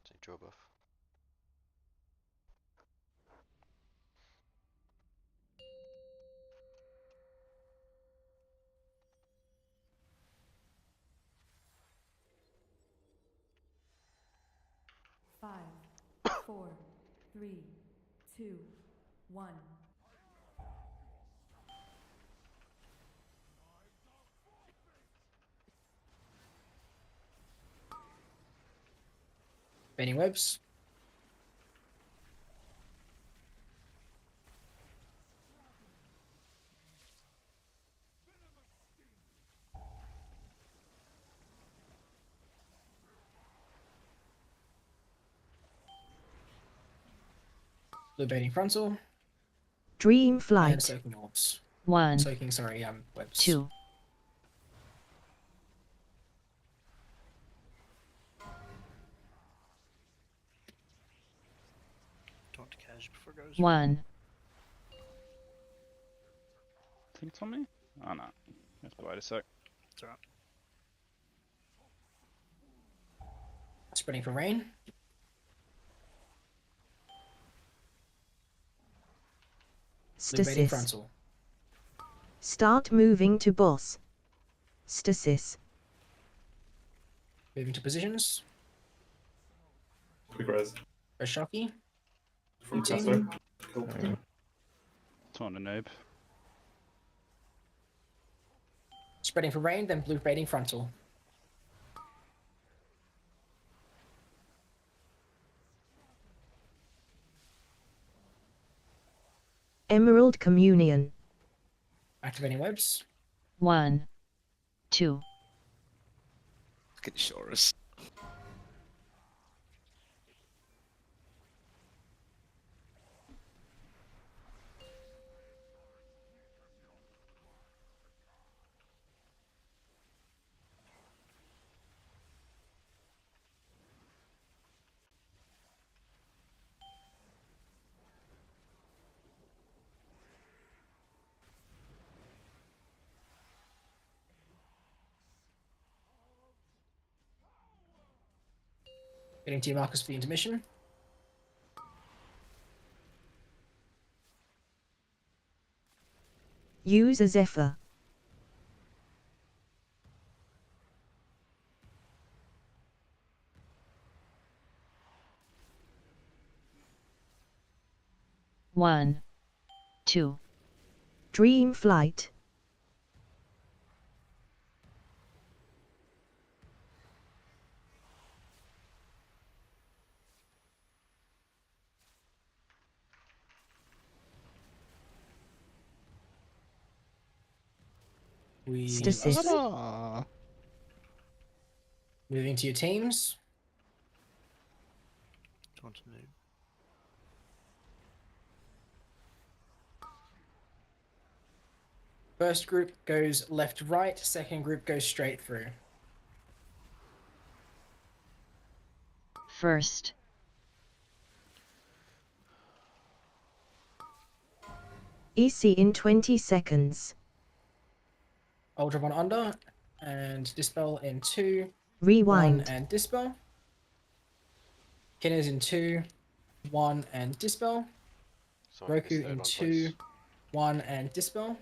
So draw buff. Five, 4, 3, 2, 1. Bending webs. Blue baiting frontal. Dream And flight. soaking orbs. 1, Soaking, sorry, webs. 2. Don't want to cash before it goes. 1. I think it's on me? Oh no. Let's wait a sec. It's alright. Spreading for rain. Blue baiting Stasis. frontal. Start moving to boss. Stasis. Moving to positions. Quick res. Shocky. From Routine. Tasso. Cool. It's on a noob. Spreading for rain, then blue baiting frontal. Emerald Communion. Activating webs. 1, 2. Can you show us? Getting to your markers for the intermission. Use a Zephyr. One, 2. Dream flight. Stasis. Moving to your teams. Don't want to noob. First group goes left, right. Second group goes straight through. First. EC in 20 seconds. Ultra one under. And dispel in 2. Rewind. 1 and dispel. Kinners in 2. 1 and dispel. Someone Roku third in one, 2. please. 1 and dispel.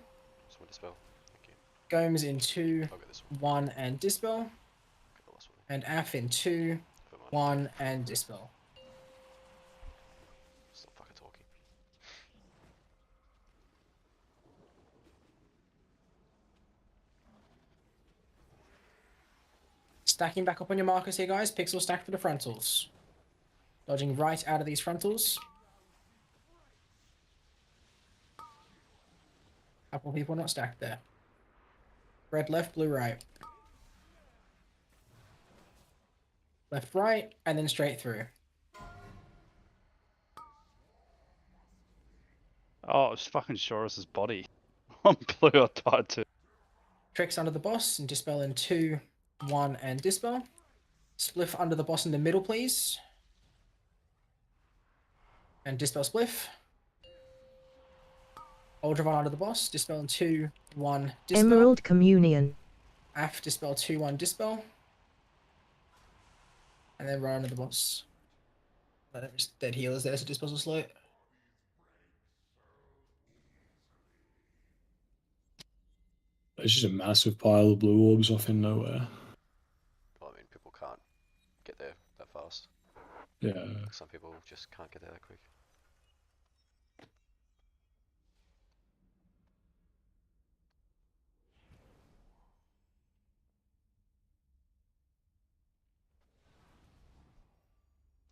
Someone dispel. Thank you. Gomes in 2. I'll get this one. 1 and dispel. Get the last one. And Af in 2. Never mind. 1 and dispel. Stop fucking talking. stacking back up on your markers here, guys. Pixel stack for the frontals. Dodging right out of these frontals. Couple people not stacked there. Red left, blue right. Left right, and then straight through. Oh, it's fucking Shorus's body. On blue, I died to. Tricks under the boss and dispel in 2, 1, and dispel. Spliff under the boss in the middle, please. And dispel spliff. Ultraviolet under the boss, dispel in 2, 1, dispel. Emerald Communion. Af, dispel 2, 1, dispel. And then right under the boss. Just dead healers there, so dispels are slow. It's just a massive pile of blue orbs off in nowhere. I mean, people can't get there that fast. Yeah. Some people just can't get there that quick.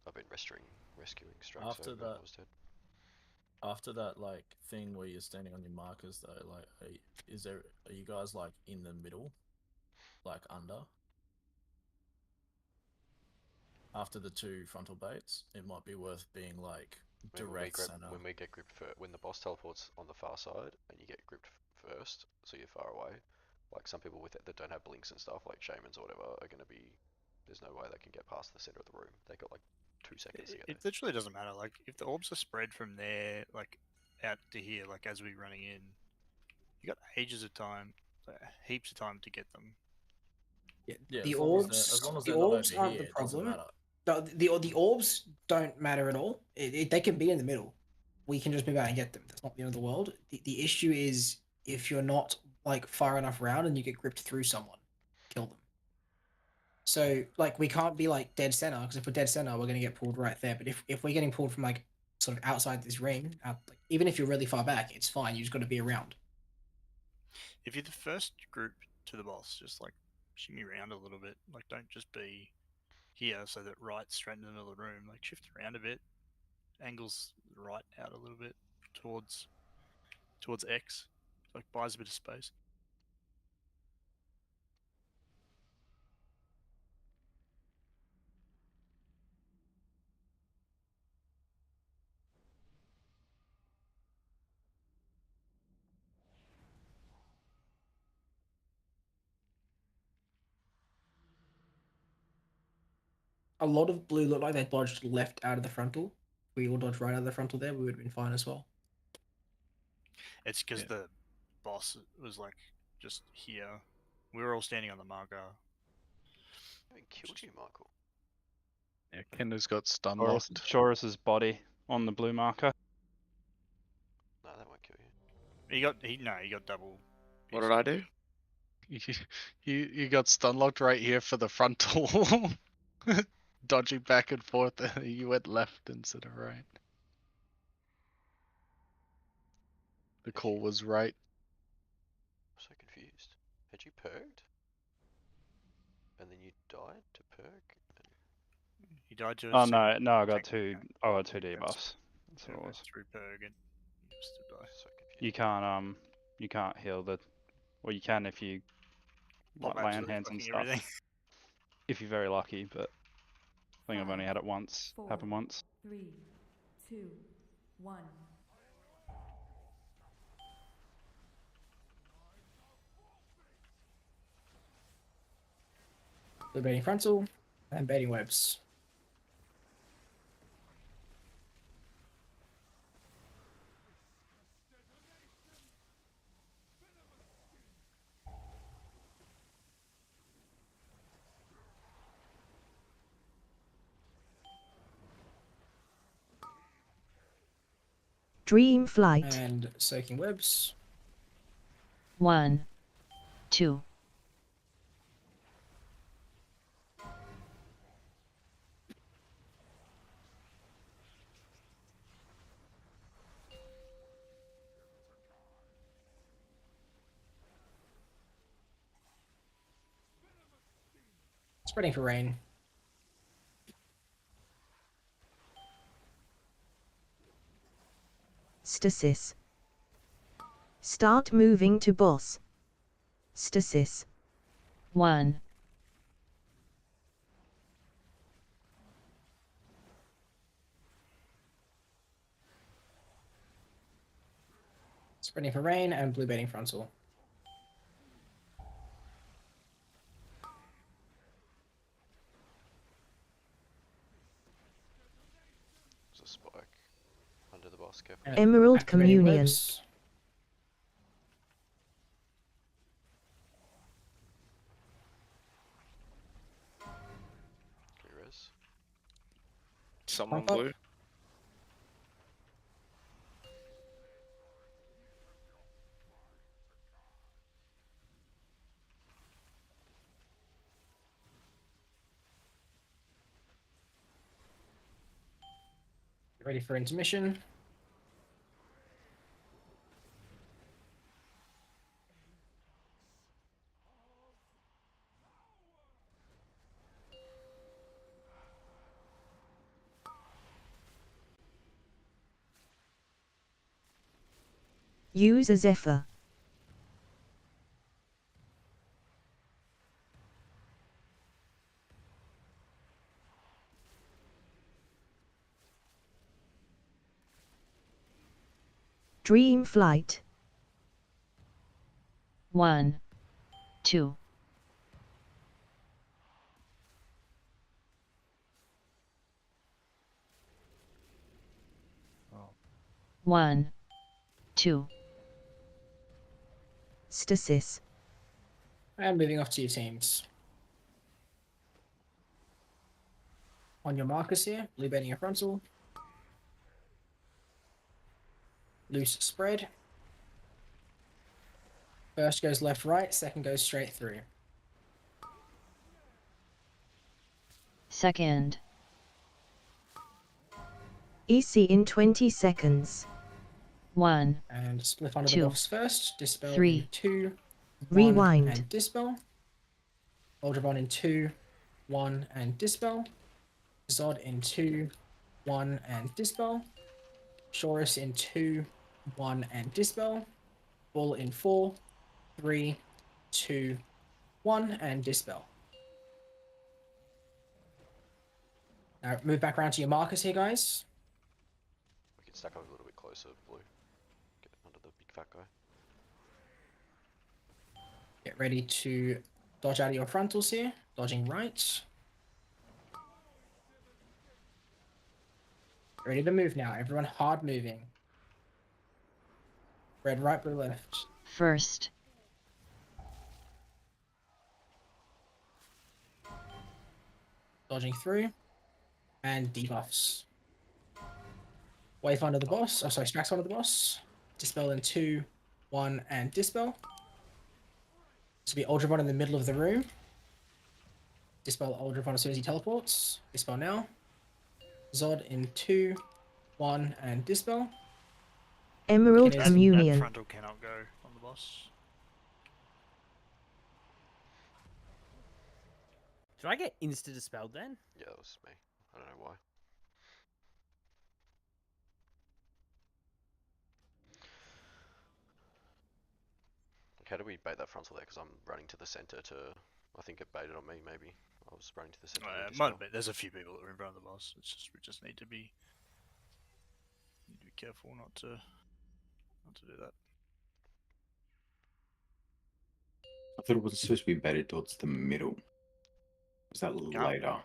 I've been rescuing strikes After over that, and I was dead. After that, like thing where you're standing on your markers, though, like, are you guys like in the middle, like under? After the 2 frontal baits, it might be worth being like direct center. When we get gripped when the boss teleports on the far side and you get gripped first, so you're far away. Like some people with it that don't have blinks and stuff, like shamans or whatever, are gonna be. There's no way they can get past the center of the room. They got like 2 seconds to get there. It literally doesn't matter. Like if the orbs are spread from there, like out to here, like as we're running in, you got ages of time, heaps of time to get them. Yeah, The as long as orbs, they're the not orbs over aren't here, the it doesn't problem. matter. The orbs don't matter at all. They can be in the middle. We can just move out and get them. That's not the end of the world. The issue is if you're not like far enough around and you get gripped through someone, kill them. So like we can't be like dead center because if we're dead center, we're gonna get pulled right there. But if we're getting pulled from like sort of outside this ring, like, even if you're really far back, it's fine. You just got to be around. If you're the first group to the boss, just like shimmy around a little bit. Like don't just be here so that right's straight in the middle of the room. Like shift around a bit, angles right out a little bit towards X. Like buys a bit of space. A lot of blue looked like they dodged left out of the frontal. We all dodged right out of the frontal there. We would have been fine as well. It's because the boss was like just here. We were all standing on the marker. I haven't killed you, Michael. Yeah, Kendo's got stun locked. Shorus's body on the blue marker. No, that won't kill you. He got double. What did I do? You got stun locked right here for the frontal. Dodging back and forth, you went left instead of right. The call was right. I'm so confused. Had you perked? And then you died to perk? He died to. Oh no, I got two. I got 2 debuffs. That's what it was. Through perk and still die. So confused. You can't heal the. Well, you can if you like lay on hands and stuff. Everything. If you're very lucky, but I think I've only had it once. 4, Happen once. 3, 2, 1. The baiting frontal and baiting webs. Dream Flight. And soaking webs. 1, 2. Spreading for rain. Stasis. Start moving to boss. Stasis. 1. Spreading for rain and blue baiting frontal. There's a spike under the boss. Careful. And Emerald activating Communion. webs. Clear res. Someone Pump up. blue. Ready for intermission. Use a Zephyr. Dream Flight. 1. 2. Oh. 1. 2. Stasis. And moving off to your teams. On your markers here, blue baiting a frontal. Loose spread. First goes left, right. Second goes straight through. Second. EC in 20 seconds. 1. And spliff under the 2. box first. Dispel 3. in 2, 1, Rewind. and dispel. Ultravon in 2, 1, and dispel. Zod in 2, 1, and dispel. Shorus in 2, 1, and dispel. Bull in 4, 3, 2, 1, and dispel. Now move back around to your markers here, guys. We can stack up a little bit closer, blue. Get under the big fat guy. Get ready to dodge out of your frontals here. Dodging right. Ready to move now. Everyone hard moving. Red right, blue left. First. Dodging through. And debuffs. Wave under the boss. Oh, sorry, Strax under the boss. Dispel in 2, 1, and dispel. This will be Ultravon in the middle of the room. Dispel Ultravon as soon as he teleports. Dispel now. Zod in 2, 1, and dispel. Emerald That Communion. That frontal cannot go on the boss. Did I get insta dispelled then? Yeah, that was me. I don't know why. Like, how do we bait that frontal there? Because I'm running to the center to. I think it baited on me. Maybe I was running to the center. To Might dispel. be. There's a few people that are in front of the boss. It's just we just need to be careful not to do that. I thought it was supposed to be baited towards the middle. Was that Can't later?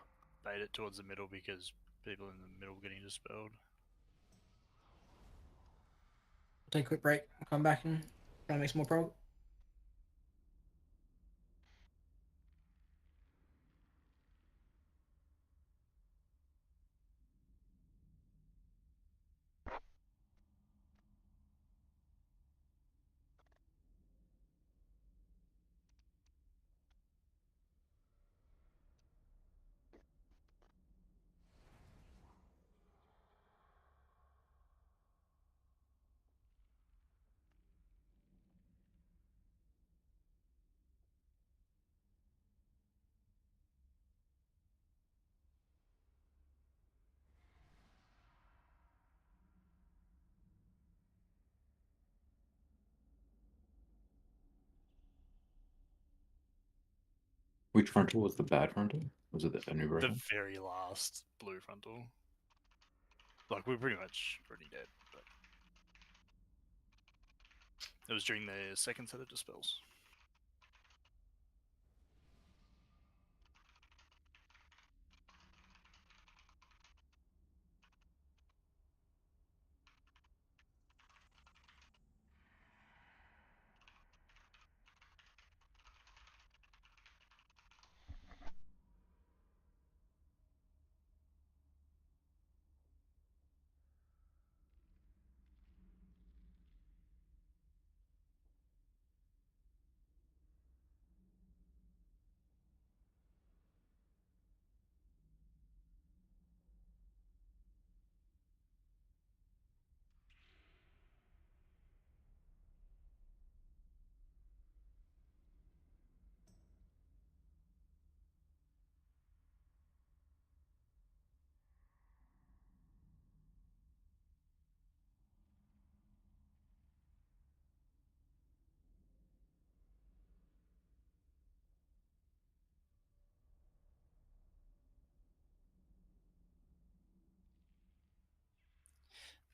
bait it towards the middle because people in the middle getting dispelled. Take a quick break. Come back and try and make some more prog. Which frontal was the bad frontal? Was it a new The version? very last blue frontal. Like, we're pretty much already dead, but it was during the second set of dispels.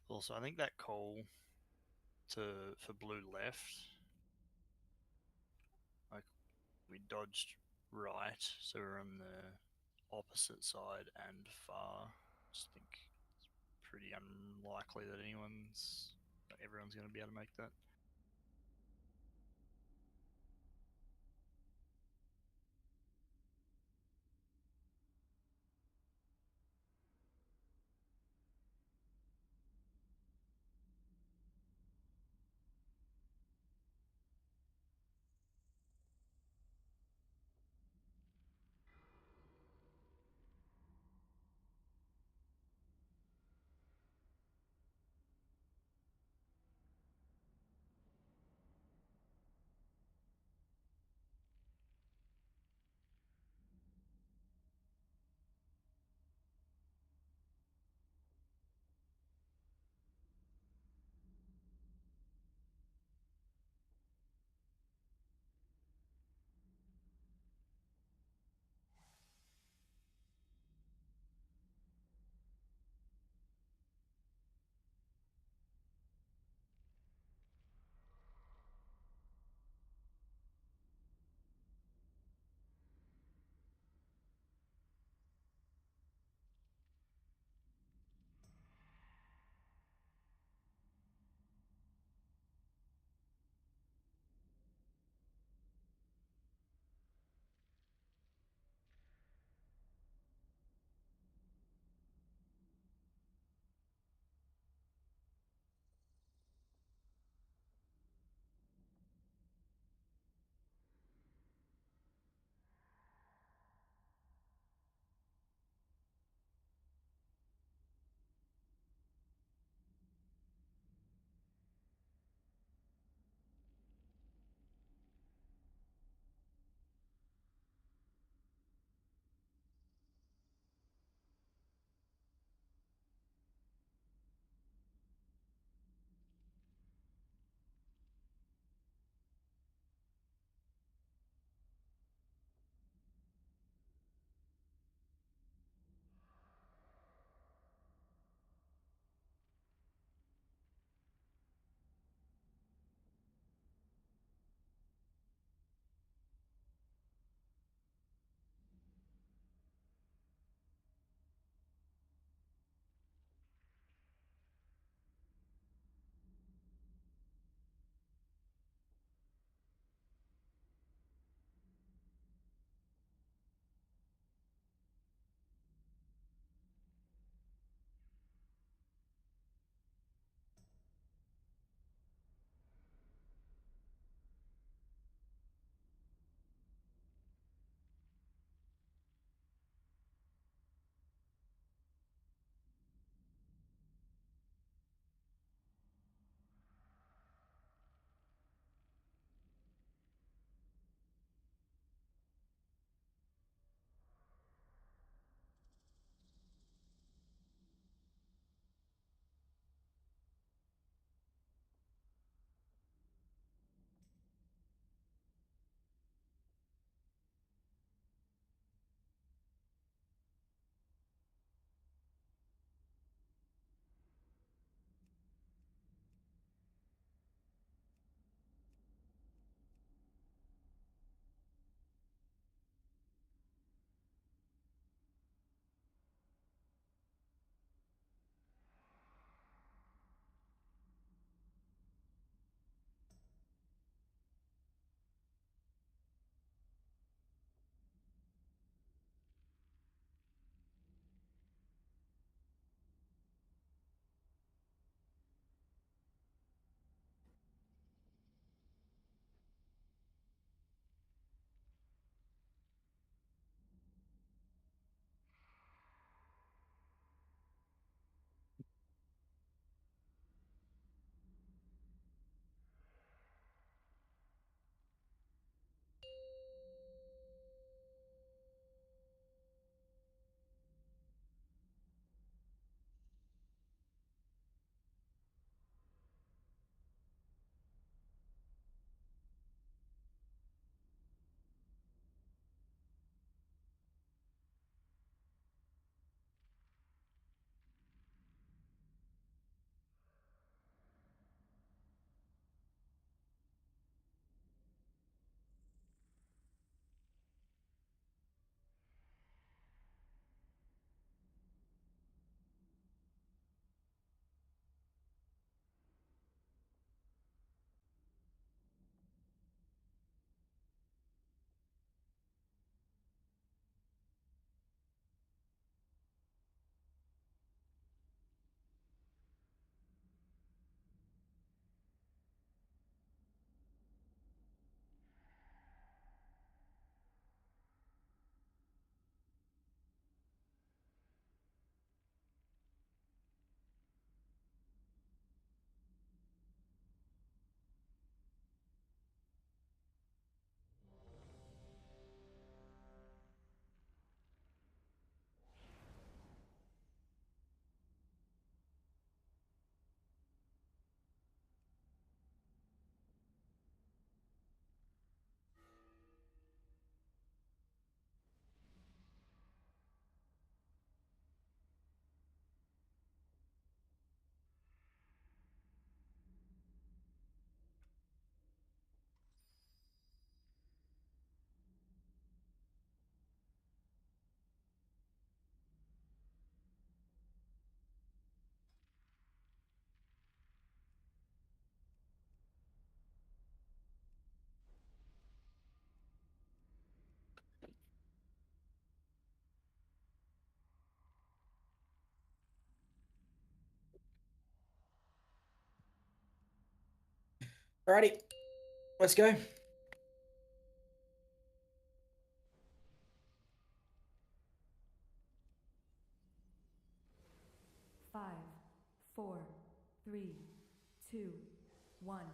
Also, I think that call for blue left, like, we dodged right, so we're on the opposite side and far. Just think it's pretty unlikely that everyone's going to be able to make that. Alrighty, let's go. Five, four, three, two, one.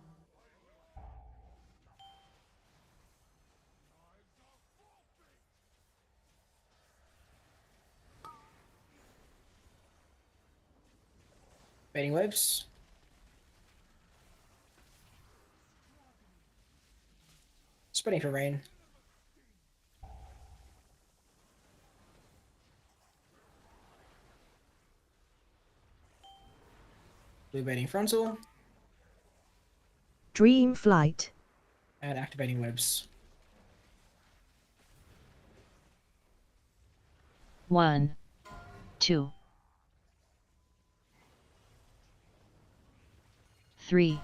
Baiting webs. Spreading for rain. Blue baiting frontal. Dream flight. And activating webs. 1, 2, 3,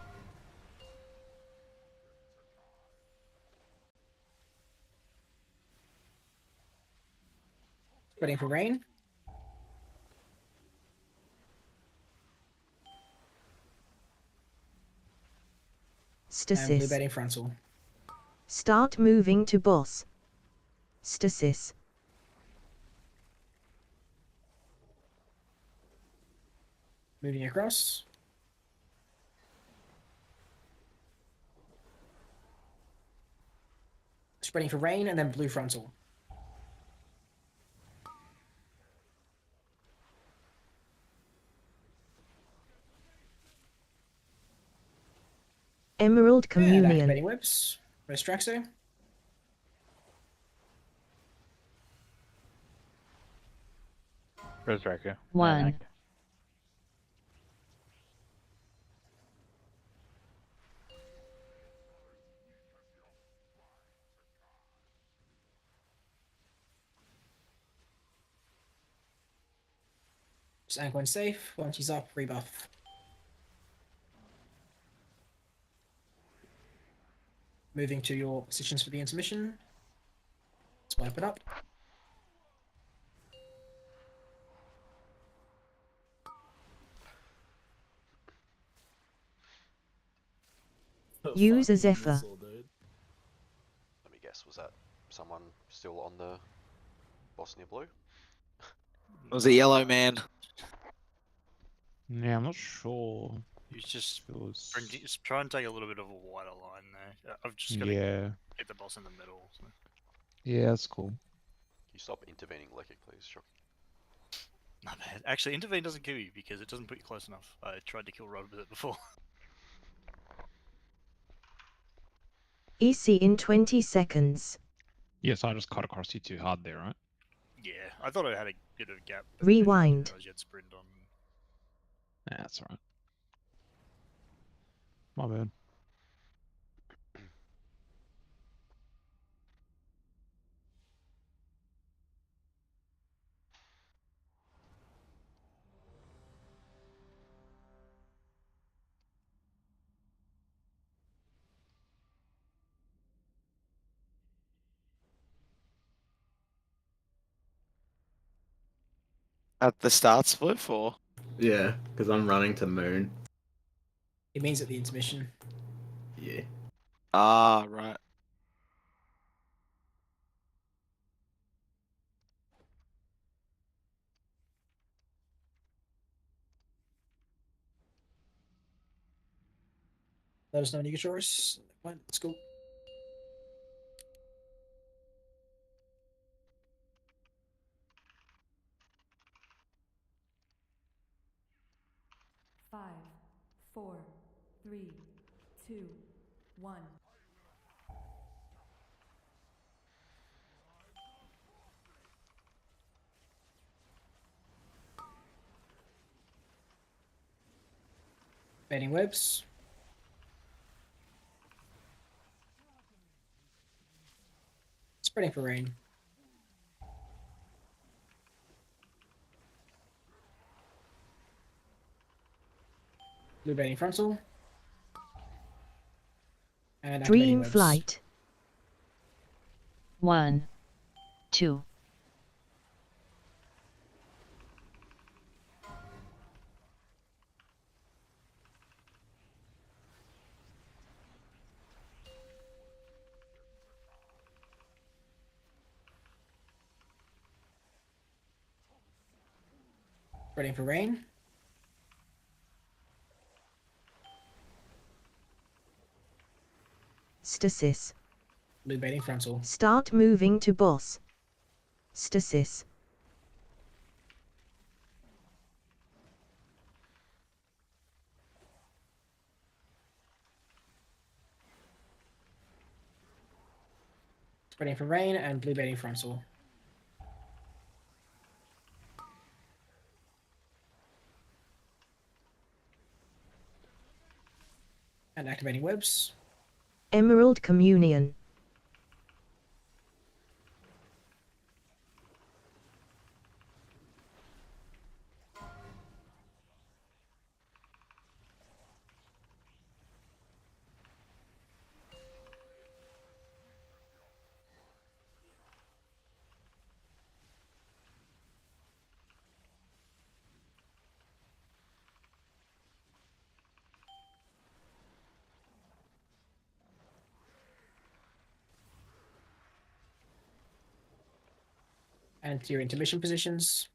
Spreading for rain. And blue stasis. baiting frontal. Start moving to boss. Stasis. Moving across. Spreading for rain and then blue frontal. Emerald And Communion. activating webs. Where's Traxo? Resurrector. 1. Just anchor when safe. Once he's up, rebuff. Moving to your positions for the intermission. Let's wipe it up. Use a Fucking Zephyr. missile, dude. Let me guess, was that someone still on the boss near blue? It was a yellow man. Yeah, I'm not sure. You just It was... just try and take a little bit of a wider line there. I've just got to Yeah. hit the boss in the middle. So. Yeah, that's cool. Can you stop intervening, Lekik, please? Sure. Not bad. Actually, intervene doesn't kill you because it doesn't put you close enough. I tried to kill Rod with it before. EC in 20 seconds. Yes, I just cut across you too hard there, right? Yeah, I thought I had a bit of a gap. But Rewind. I didn't realize you had sprint on. Yeah, that's alright. My bad. At the start split, or? Yeah, because I'm running to moon. It means at the intermission. Yeah. Ah, right. Let us know when you get yours. Let's go. Five, four, three, two, one. Baiting webs. Spreading for rain. Blue baiting frontal. And activating Dream webs. flight. 1, 2. Spreading for rain. Stasis. Blue baiting frontal. Start moving to boss. Stasis. Spreading for rain and blue baiting frontal. And activating webs. Emerald Communion. And to your intermission positions.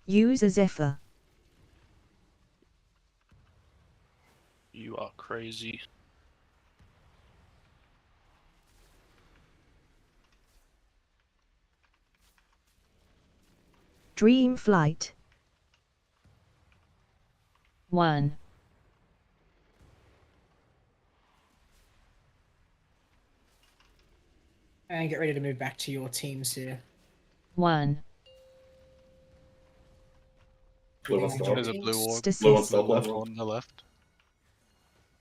Use a Zephyr. You are crazy. Dream Flight. 1. And get ready to move back to your teams here. 1. Blue one stop. There's a blue orb. Stasis. Blue one stop Left left. on the left.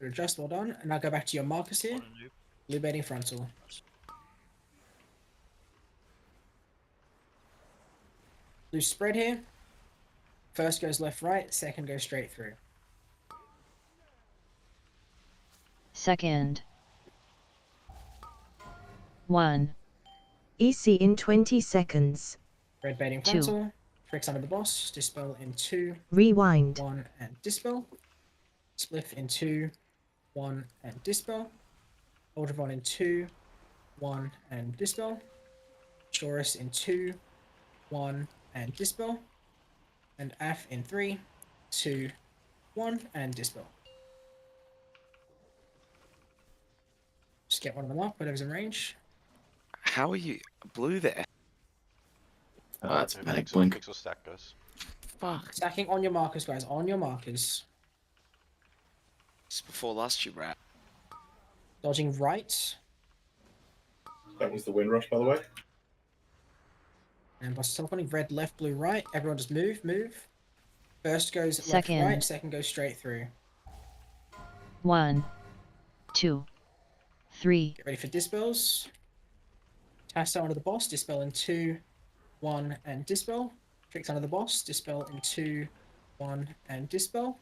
Adjust, well done. And now go back to your markers here. Blue baiting frontal. Blue spread here. First goes left, right. Second goes straight through. Second. 1. EC in 20 seconds. Red baiting 2. frontal. Tricks under the boss. Dispel in 2. Rewind. 1 and dispel. Spliff in 2. 1 and dispel. Ultravon in 2. 1 and dispel. Chorus in 2. 1 and dispel. And AF in 3. 2. 1 and dispel. Just get one of them up, whatever's in range. How are you blue there? Oh, that's Who panic pixel, blink. pixel stack goes. Fuck. Stacking on your markers, guys. On your markers. It's before last year, rat. Dodging right. That was the wind rush, by the way. And by teleporting red, left, blue, right. Everyone just move, move. First goes Second. left, right. Second goes straight through. 1. 2. 3. Get ready for dispels. Tasso under the boss. Dispel in 2. 1 and dispel. Tricks under the boss. Dispel in 2. 1 and dispel.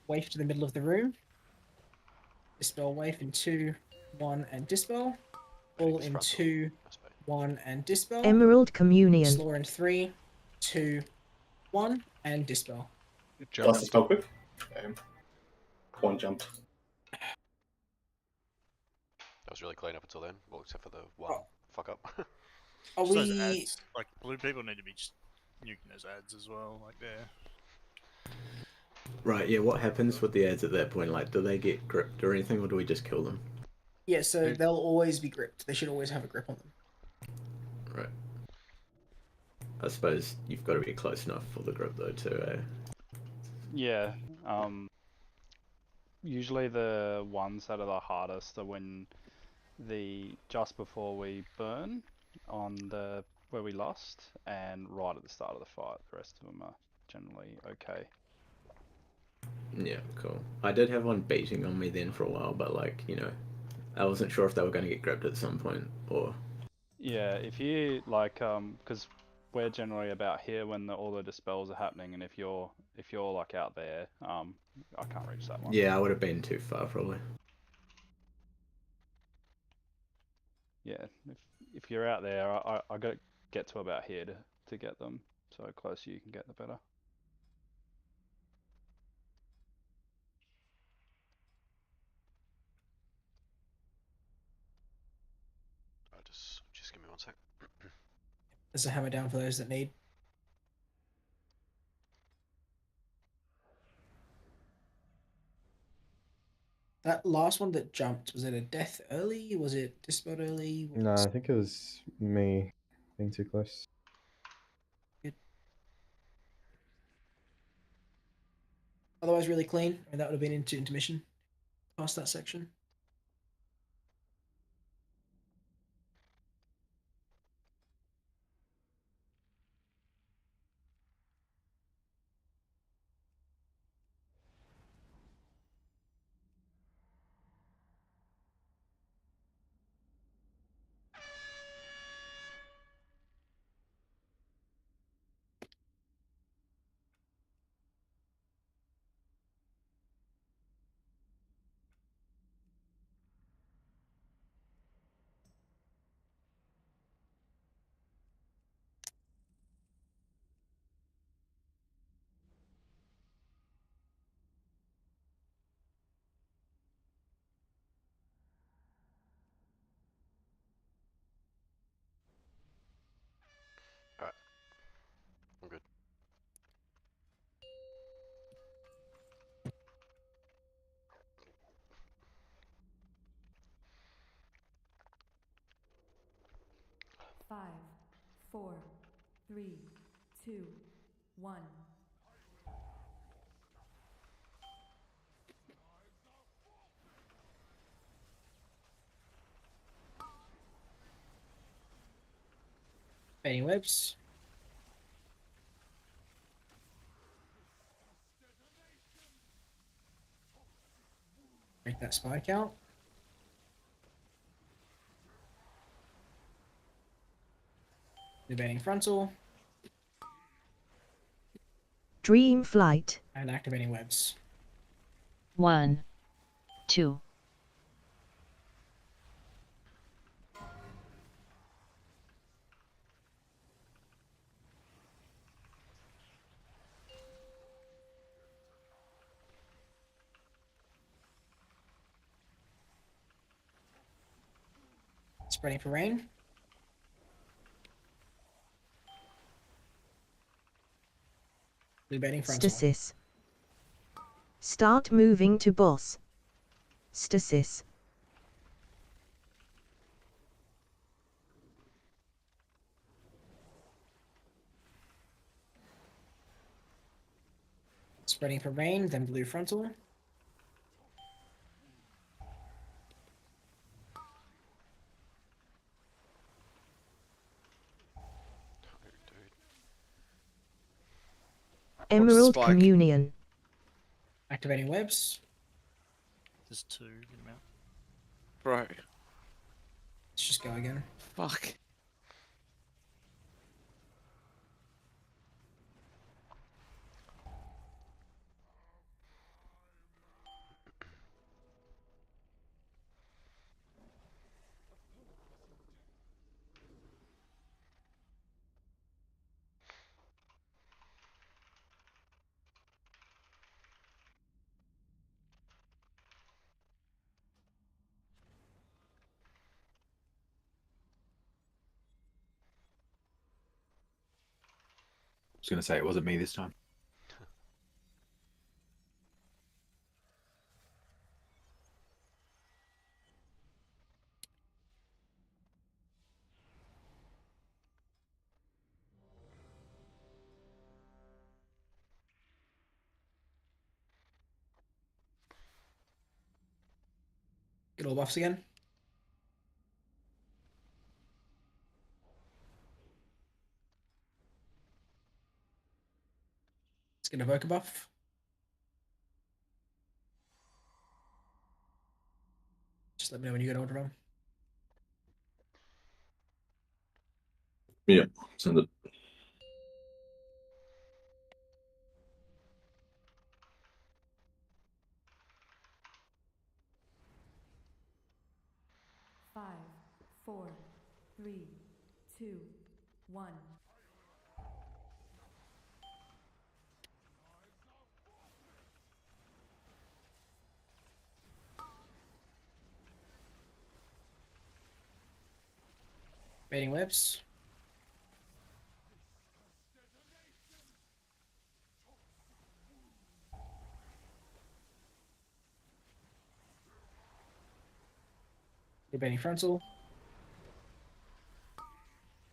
Waif to the middle of the room. Dispel waif in 2. 1 and dispel. All in 2. 1 and dispel. Emerald Communion. Slaw in 3. 2. 1 and dispel. Blast the spell quick. One jump. That was really clean up until then. Well, except for the one fuck up. Are Just those we? ads, like blue people need to be just nuking those ads as well. Like they're Right, yeah, what happens with the ads at that point? Like, do they get gripped or anything, or do we just kill them? Yeah, so they'll always be gripped. They should always have a grip on them. Right. I suppose you've got to be close enough for the grip, though, too, eh? Yeah. Usually the ones that are the hardest are when just before we burn on the where we lost, and right at the start of the fight. The rest of them are generally okay. Yeah, cool. I did have one beating on me then for a while, but like, you know, I wasn't sure if they were going to get gripped at some point, or... Yeah, if you like, because we're generally about here when all the dispels are happening, and if you're like out there, I can't reach that one. Yeah, I would have been too far, probably. Yeah, if you're out there, I got to get to about here to get them. So closer you can get, the better. Just give me one sec. There's a hammer down for those that need. That last one that jumped, was it a death early? Was it dispelled early? What No, was I think it was me being too close. it? Otherwise, really clean. I mean, that would have been into intermission past that section. Alright. I'm good. Five, four, three, two, one. Baiting webs. Break that spike out. Debating frontal Dream flight. and activating webs. 1, 2. Spreading for rain. Debating frontal. Stasis. Start moving to boss. Stasis. Spreading for rain, then blue frontal. Emerald spike. Communion. Activating webs. There's two. Get 'em out. Bro. Let's just go again. Fuck. I was going to say it wasn't me this time. Get all buffs again. Let's get evoke a buff. Just let me know when you get order them. Yeah, send it. Five, four, three, two, one. Baiting webs. Baiting frontal.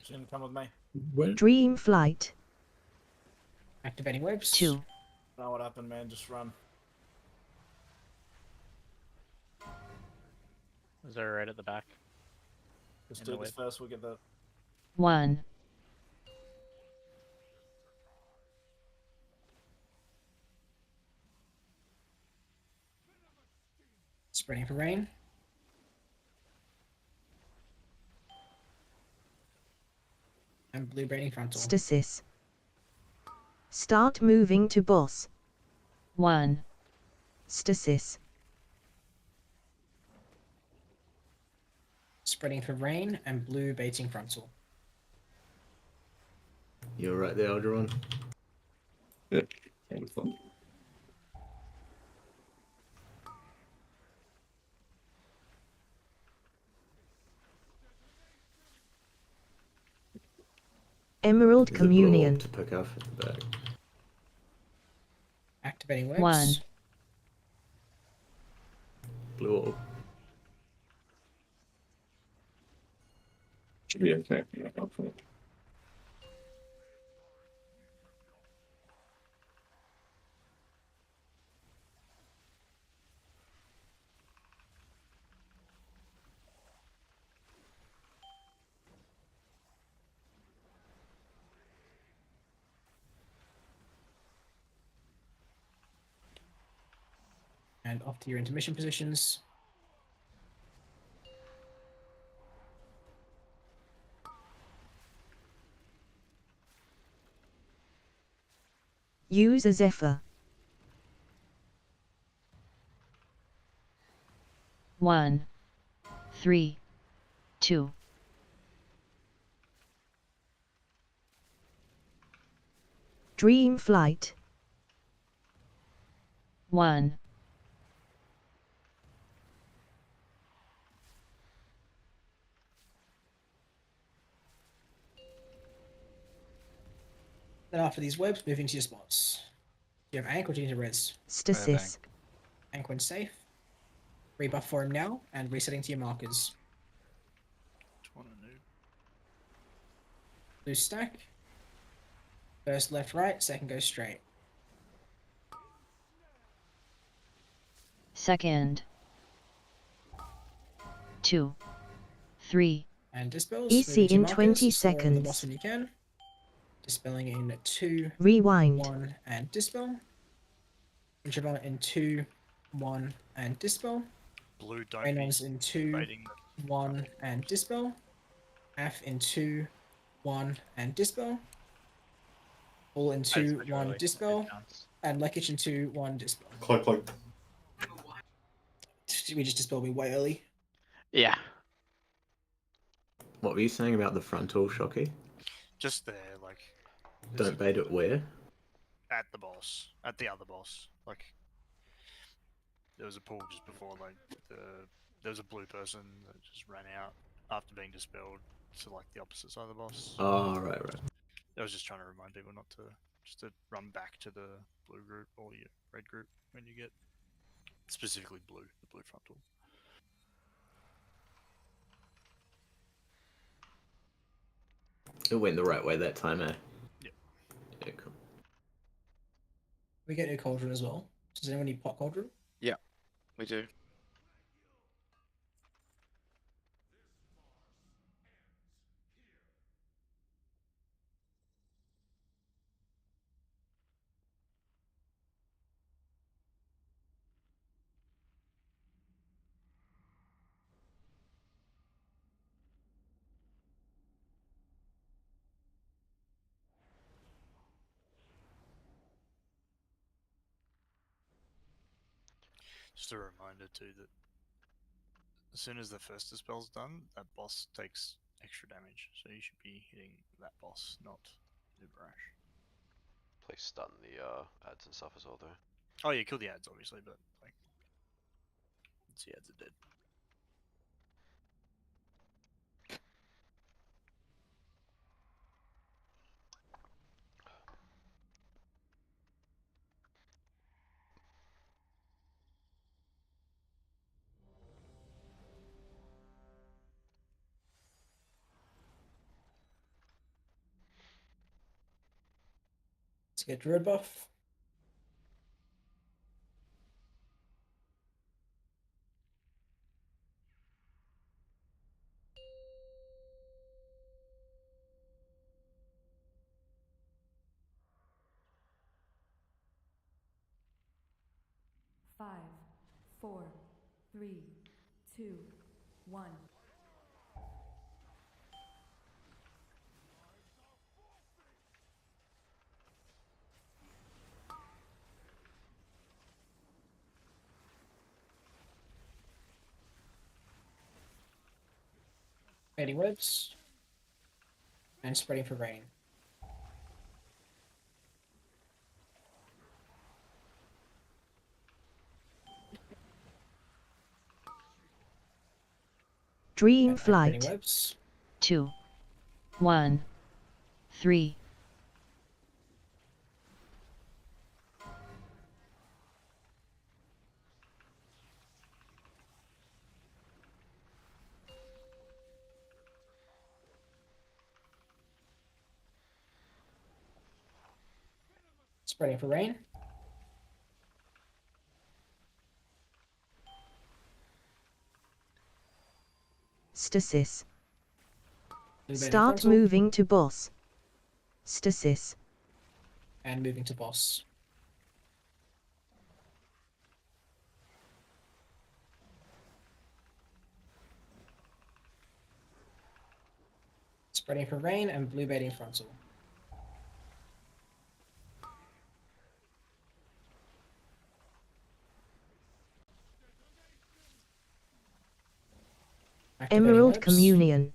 She's gonna come with me. Dream flight. Activating webs. 2. Know what happened, man? Just run. Is there right at the back? Let's In do the this web. first. We'll get the 1. Spreading for rain. And blue baiting frontal. Stasis. Start moving to boss. 1. Stasis. Spreading for rain and blue baiting frontal. You're right there, Algernon. Yeah. Same with them. Emerald There's a blue Communion. orb to pick up at the back. Activating webs. 1. Blue orb. Should be okay. Yeah, hopefully. And off to your intermission positions. Use a Zephyr. 1. 3. 2. Dream flight. 1. Then after these webs, move into your spots. Do you have Ank or do you need to res? Stasis. Ank when safe. Rebuff for him now and resetting to your markers. Blue stack. First left, right, second go straight. Second. 2. 3. And dispels. EC Move into your in markers, 20 slow over the boss seconds. when you can. Dispelling in 2, Rewind. 1, and dispel. Introvert in 2, 1, and dispel. Blue don't Rainons be in 2, baiting 1, and dispel. Af in 2, 1, and dispel. All in 2, 1, dispel. And Lekich in 2, 1, dispel. Cloak. We just dispelled me way early. Yeah. What were you saying about the frontal, Shocky? just there, like Don't bait it where? at the boss, at the other boss. Like there was a pool just before, like there was a blue person that just ran out after being dispelled to like the opposite side of the boss. Oh, right. I was just trying to remind people not to just to run back to the blue group or your red group when you get specifically blue, the blue frontal. It went the right way that time, eh? Yep. Yeah, cool. We get new cauldron as well. Does anyone need pot cauldron? Yeah, we do. Just a reminder too that as soon as the first dispel's done, that boss takes extra damage. So you should be hitting that boss, not Uberash. Please stun the ads and stuff as well, though. Oh yeah, kill the ads obviously, but like, once the ads are dead. Let's get Druid buff. Five, four, three, two, one. Creating webs. And spreading for rain. Dream And activating flight. webs. 2, 1, 3. Spreading for rain. Stasis. Blue baiting Start frontal. moving to boss. Stasis. And moving to boss. Spreading for rain and blue baiting frontal. Activating Emerald webs. Communion.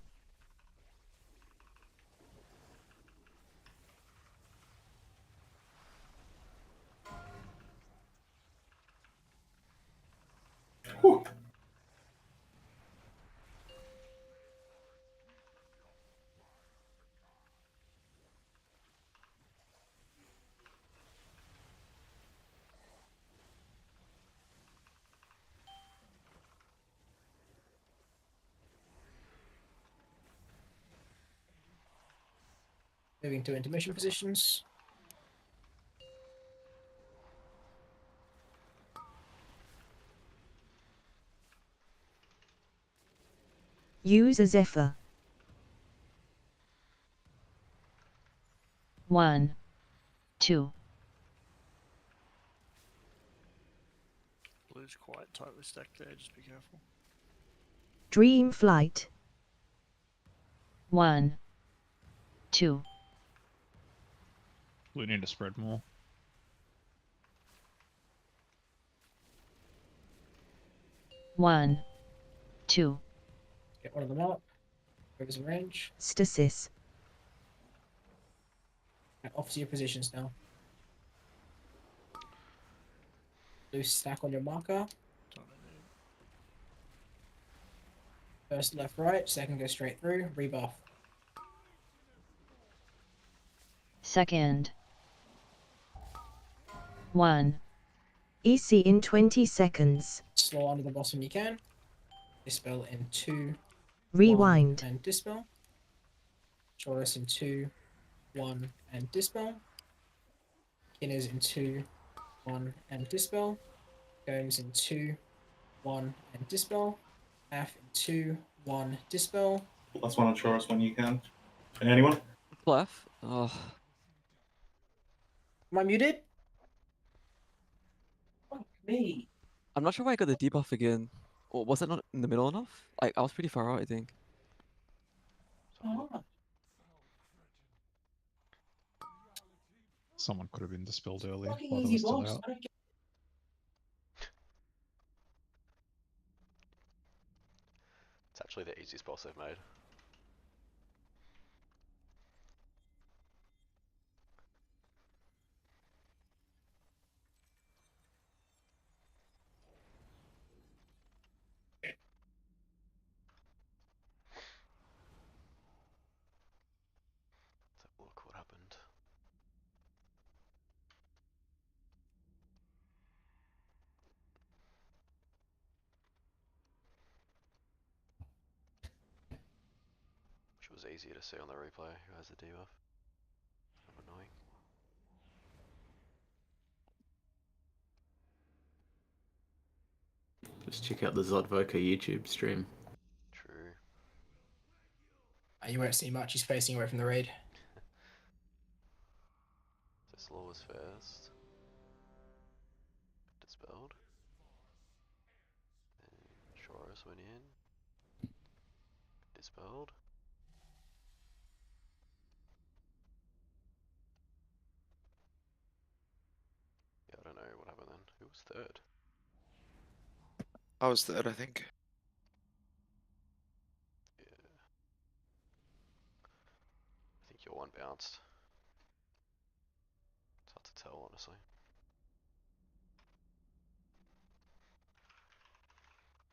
Moving to intermission positions. Use a Zephyr. 1, 2. Blue's quite tightly stacked there, just be careful. Dream flight. 1, 2. We need to spread more. One, 2. Get one of them up. Whoever's in range. Stasis. And off to your positions now. Loose stack on your marker. First left right, second go straight through, rebuff. Second. 1. EC in 20 seconds. Slow under the boss when you can. Dispel in 2. Rewind. 1, and dispel. Chorus in 2, 1, and dispel. Inners in 2, 1, and dispel. Goings in 2, 1, and dispel. F in 2, 1, dispel. Last one on Chorus when you can. Anyone? Left. Oh. Am I muted? Fuck me. I'm not sure why I got the debuff again. Or was it not in the middle enough? Like, I was pretty far out, I think. Oh. Someone could have been dispelled earlier Fucking while they easy were still boss. out. I don't get. It's actually the easiest boss they've made. Let's have a look what happened. Which was easier to see on the replay, who has the debuff. Kind of annoying. Just check out the Zodvoca YouTube stream. True. You won't see much. He's facing away from the raid. So Slaw was first. Dispelled. And Shoros went in. Dispelled. Yeah, I don't know what happened then. Who was third? I was third, I think. Yeah. I think your one bounced. It's hard to tell, honestly.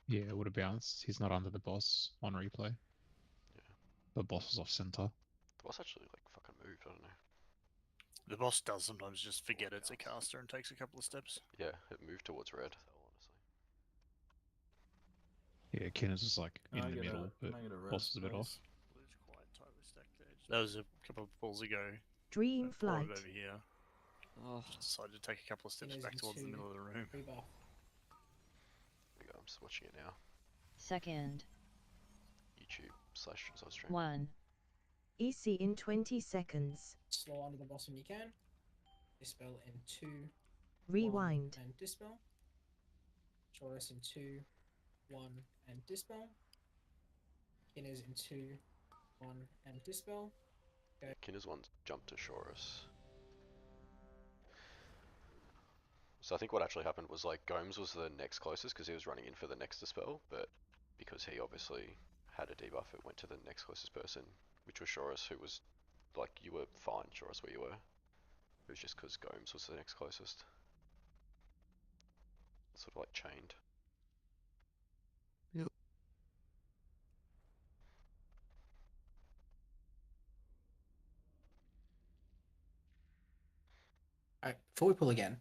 Yeah, it would have bounced. He's not under the boss on replay. Yeah. The boss was off center. The boss actually like fucking moved, I don't know. The boss does sometimes just forget it's a caster and takes a couple of steps. Yeah, it moved towards red. Yeah, Kenneth was like Can in I the get middle, a, but can I get a boss rest, was a bit off. please? Blue's quite tightly stacked there. That was a couple of pulls ago. Dream Ported flight. over here. Oh, Just decided to take a couple of steps Kinos back towards the into middle of the room. rebuff. There we go, I'm just watching it now. Second. YouTube/Zodstream. 1. EC in 20 seconds. Slow under the boss when you can. Dispel in 2. Rewind. 1, and dispel. Choros in 2, 1, and dispel. Kinners in 2, 1, and dispel. Okay. Kinner's one jumped to Shoros. So I think what actually happened was like Gomes was the next closest because he was running in for the next dispel, but because he obviously had a debuff, it went to the next closest person, which was Shoros, who was like, you were fine, Shoros, where you were. It was just because Gomes was the next closest. Sort of like chained. yep. Alright, before we pull again,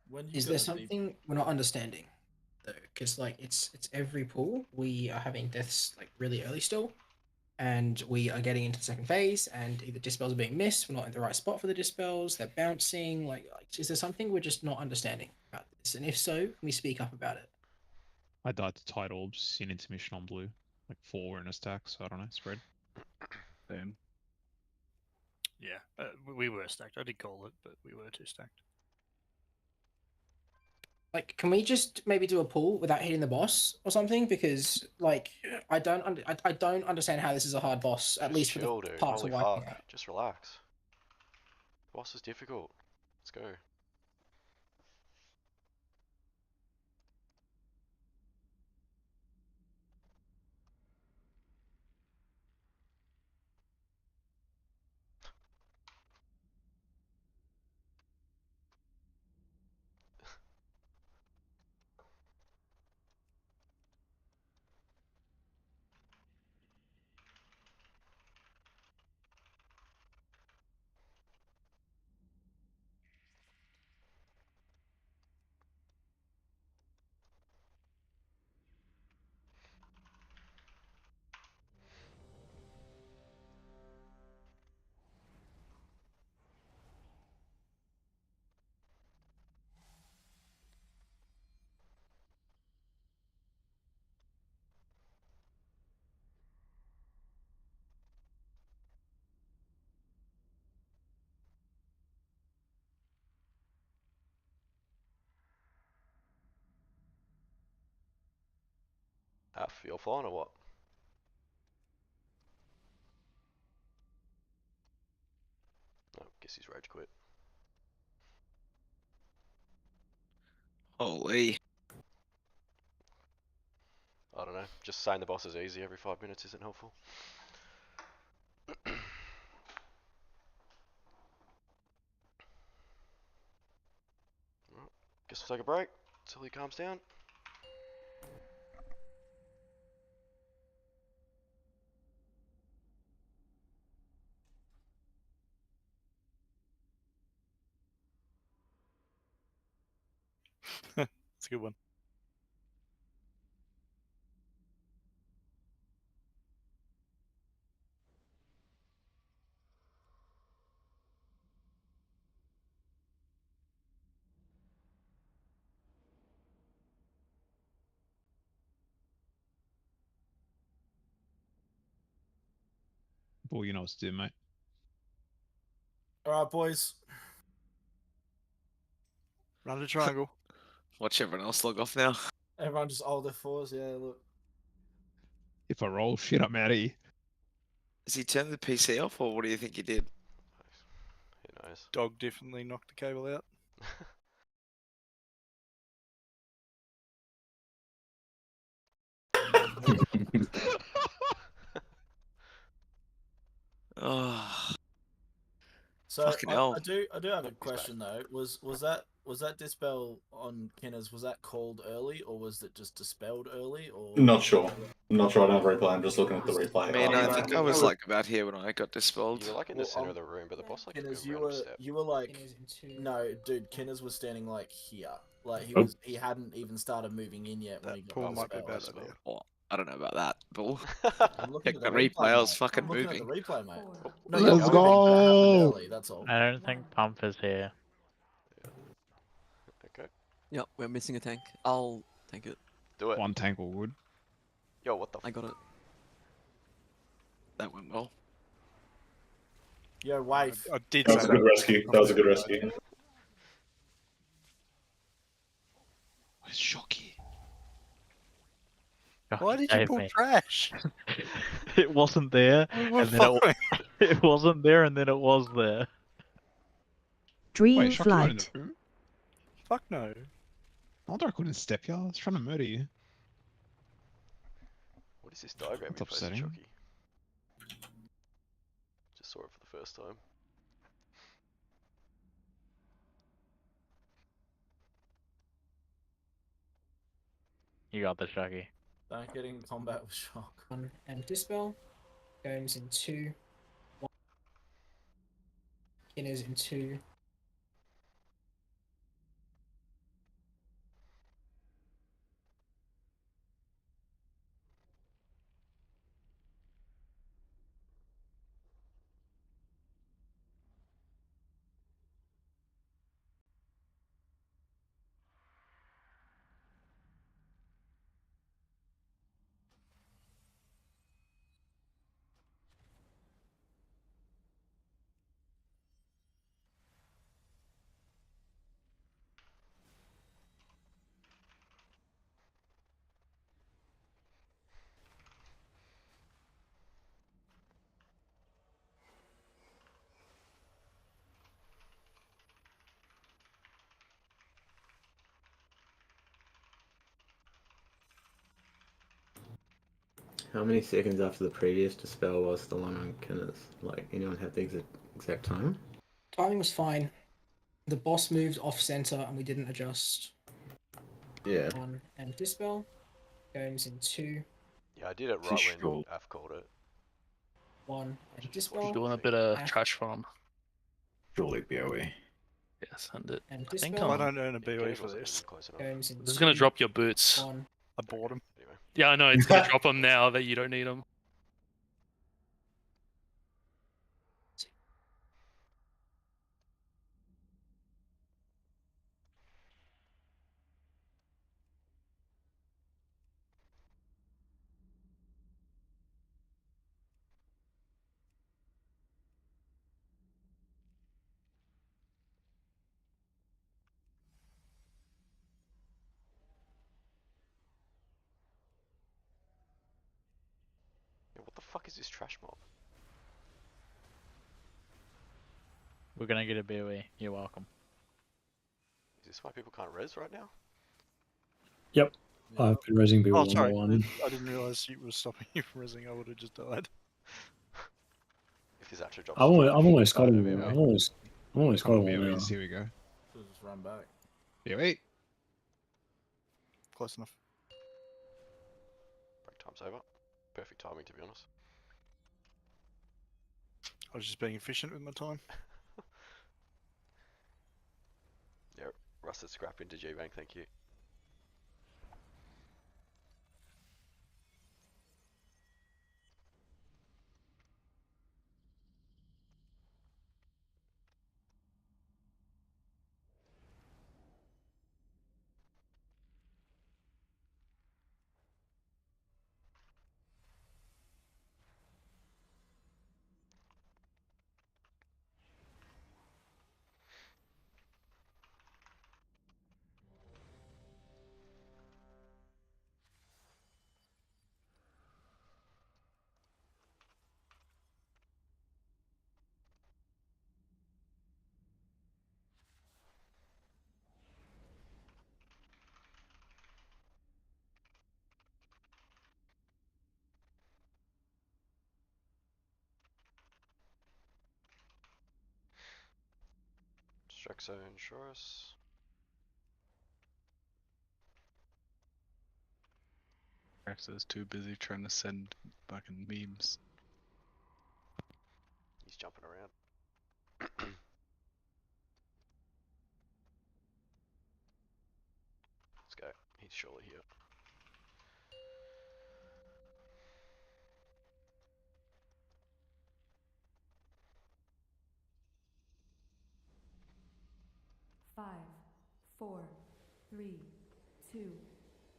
When you is got there a deep, something we're not understanding? Though, because like it's every pull we are having deaths like really early still, and we are getting into the second phase, and either dispels are being missed, we're not in the right spot for the dispels, they're bouncing. Like is there something we're just not understanding about this? And if so, can we speak up about it? I died to Tide Orbs in intermission on blue. Like 4 were in a stack, so I don't know, spread. Same. Yeah, we were stacked. I did call it, but we were too stacked. Like, can we just maybe do a pull without hitting the boss or something? Because like I don't understand how this is a hard boss, at Just least for chill, the dude. parts Holy we're wiping fuck. out. Just relax. Boss is difficult. Let's go. Half, you're fine or what? Oh, guess he's rage quit. Holy. I don't know. Just saying the boss is easy every 5 minutes isn't helpful. Well, guess we'll take a break until he calms down. It's a good one. Bull, you know what to do, mate. All right, boys. Run the triangle. Watch everyone else log off now. Everyone just hold their fours. Yeah, look. If I roll shit, I'm out of here. Has he turned the PC off, or what do you think he did? Who knows? Dog definitely knocked the cable out. Oh, So fucking hell. I do have a question though. Was that dispel on Kinners? Was that called early, or was it just dispelled early? Or Not sure. I'm not sure. I don't have replay. I'm just looking at the replay. Man, I think I was like about here when I got dispelled. You were like in the center of the room, but the boss like took Kinners, a random step. you were like, no, dude. Kinners was standing like here, like Oh. he hadn't even started moving in yet when he got Paul the might be a spell. bad idea. Oh, I don't know about that, Bull. I'm looking Check at the replay. I was mate. fucking I'm looking moving. at the replay, mate. Oh, No, let's you're go. moving, but it happened go. early. That's all. I don't think Pump is here. Okay. Yep, we're missing a tank. I'll tank it. Do it. One tank will wood. Yo, what the? I got it. That went well. Yo, wife. I did That was say a good rescue. That was a good rescue. Where's Shocky? Why did you pull trash? It wasn't there, We were and then it, fine. it wasn't there, and then it was there. Dream Wait, Shocky went in flight. the room? Fuck no. I wonder I couldn't step you. I was trying to murder you. What is this diagram That's you posted, upsetting. Chucky? Just saw it for the first time. You got the Chucky. Don't get in combat with shock. And dispel goes in 2, 1. Kinners in 2. How many seconds after the previous dispel was the one on Kinners? Like, anyone have the exact time? Timing was fine. The boss moved off center and we didn't adjust. Yeah. 1 and dispel goes in 2, Yeah, I did it For right when sure. Af called it. 1 and dispel. Doing a bit of trash farm. Surely BOE. Yeah, send it. And I think dispel I don't earn a BOE Kinners for wasn't this. even close enough. goes in This is gonna 2, drop your boots. 1. I bought him. Anyway. Yeah, I know it's gonna drop them now that you don't need them. Yeah, what the fuck is this trash mob? We're gonna get a BOE. You're welcome. Is this why people can't res right now? Yep. I've been raising people Oh, one by sorry. one. I didn't realise you were stopping you from resing. I would have just died. If this actually drops. I've almost got Oh, them yeah, all. yeah. I've almost got them all now. BOEs, here we go. Just run back. BOE. Close enough. Break time's over. Perfect timing, to be honest. I was just being efficient with my time. Yeah, rusted scrap into G-Bank, thank you. Rexo and Shorus. Rexo's too busy trying to send fucking memes. He's jumping around. Let's go. He's surely here. Five, four, three, two,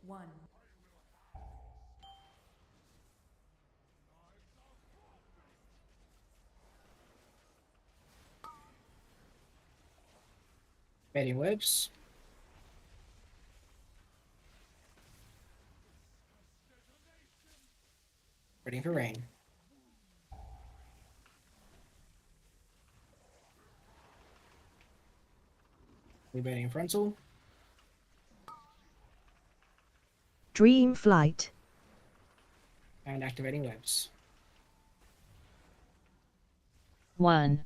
one. Baiting webs. Waiting for rain. Rebaiting frontal. Dream flight. And activating webs. 1.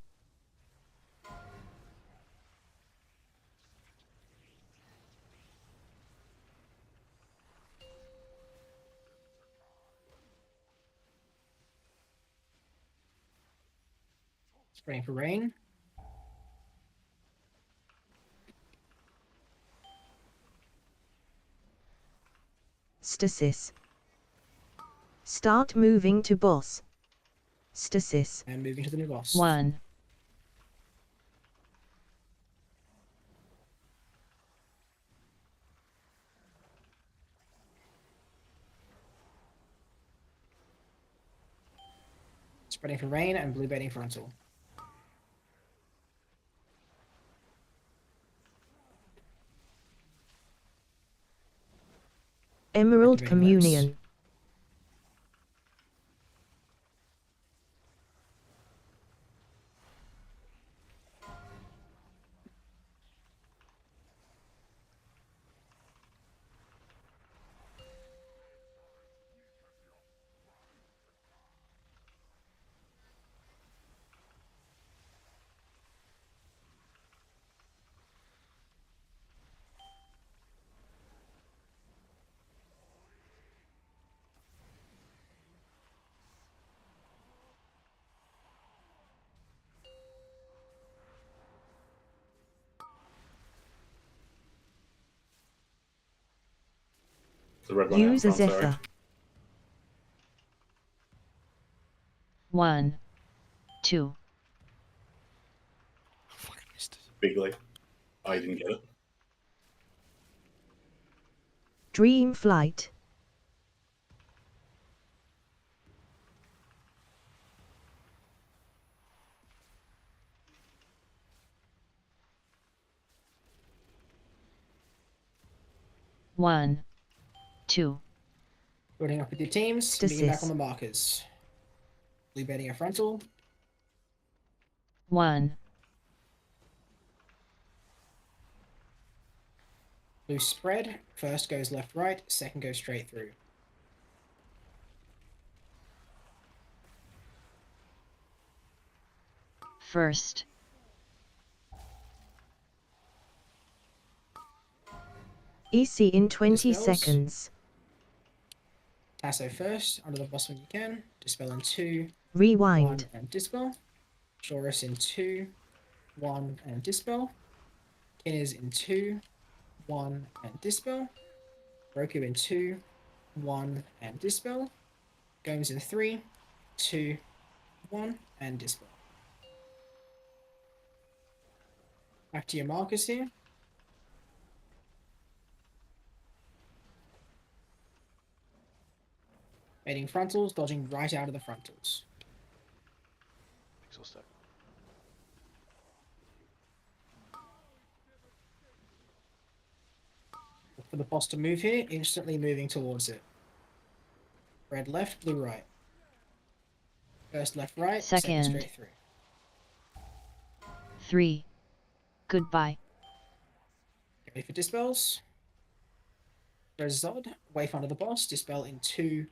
Spraying for rain. Stasis. Start moving to boss. Stasis. And moving to the new boss. 1. Spreading for rain and blue baiting frontal. Emerald Activating webs. Communion. The red one out Use a front, sorry. Zephyr. 1. 2. Fucking missed it. Bigly. Oh, you didn't get it? Dream flight. One, 2. Building up with your teams. Meeting back on Stasis. the markers. Blue baiting a frontal. 1. Blue spread. First goes left right. Second goes straight through. First. EC in 20 Dispels. seconds. Tasso first. Under the boss when you can. Dispel in 2. Rewind. 1 and dispel. Shorus in 2. 1 and dispel. Kin is in 2. 1 and dispel. Roku in 2. 1 and dispel. Gomes in 3. 2. 1 and dispel. Back to your markers here. Baiting frontals, dodging right out of the frontals. Pixel stack. Look for the boss to move here, instantly moving towards it. Red left, blue right. First left right, second Second. straight through. 3. Goodbye. Get ready for dispels. Zod, wave under the boss, dispel in 2,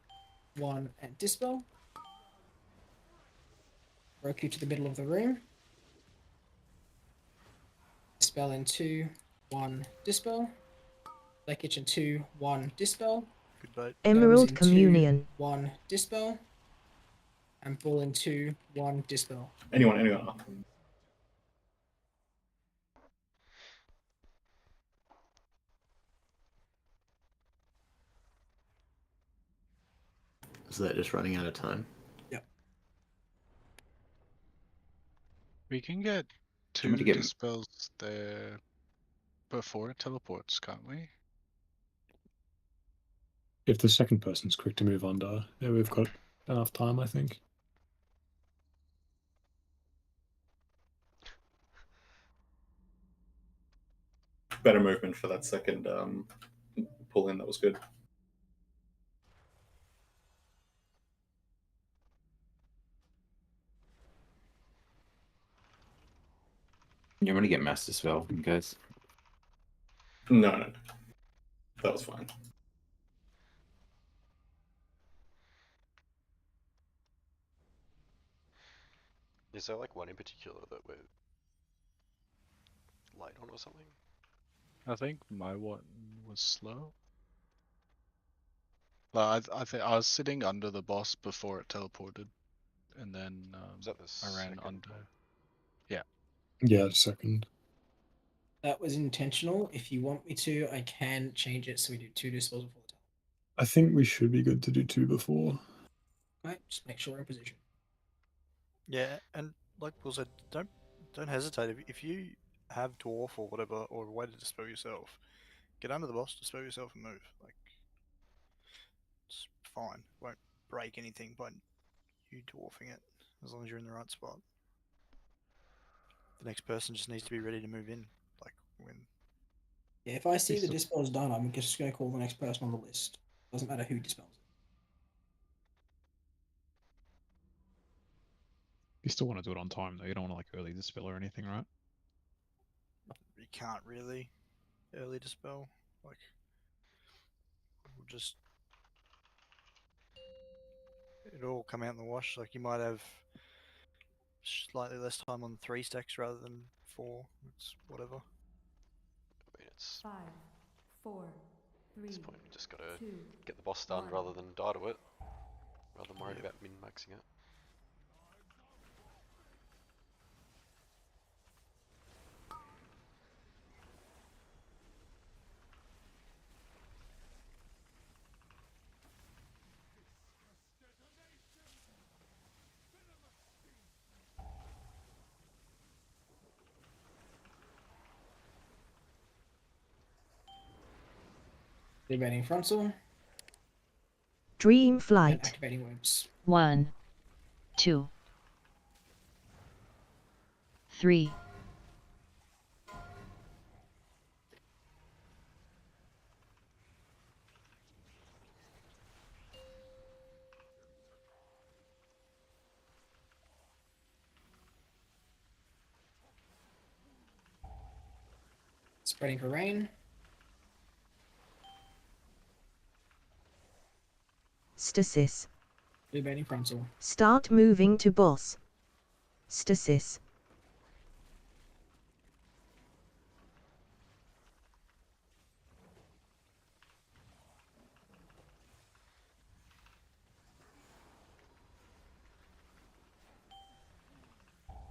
1 and dispel. Roku to the middle of the room. Dispel. Dispel in 2, 1, Dispel. Play Kitchen 2, 1, Dispel. Good bait. Emerald in 2, Communion. 1, Dispel. And Bull in 2, 1, Dispel. Anyone. Is that just running out of time? Yep. We can get Do you want 2 me to get- dispels there before it teleports, can't we? If the second person's quick to move under, yeah, we've got enough time, I think. Better movement for that second pull in. That was good. You want me to get Master Spell in case? No. That was fine. Is there like one in particular that we're light on or something? I think my one was slow. Well, I think I was sitting under the boss before it teleported, and then Was that the I ran second under. one? Yeah. Yeah, second. That was intentional. If you want me to, I can change it so we do 2 Dispels before the I think we should be good to do 2 before. Right, just make sure we're in position. Yeah, and like Paul said, don't hesitate. If you have dwarf or whatever, or a way to dispel yourself, get under the boss, dispel yourself, and move. Like, it's fine. Won't break anything by you dwarfing it, as long as you're in the right spot. The next person just needs to be ready to move in. Like when. Yeah, if I see the Dispel's done, I'm just going to call the next person on the list. Doesn't matter who dispels it. You still want to do it on time, though. You don't want to like early dispel or anything, right? You can't really early dispel. Like, we'll just. It'll all come out in the wash. Like, you might have slightly less time on 3 stacks rather than 4. It's whatever. I mean, it's 5, 4, 3. at this point we just gotta 2, get the boss done 1. rather than die to it. Rather than worry about min-maxing it. Activating frontal. Dream And Flight. activating webs. 1, 2, 3. Spreading for rain. Stasis. Activating frontal. Start moving to boss. Stasis.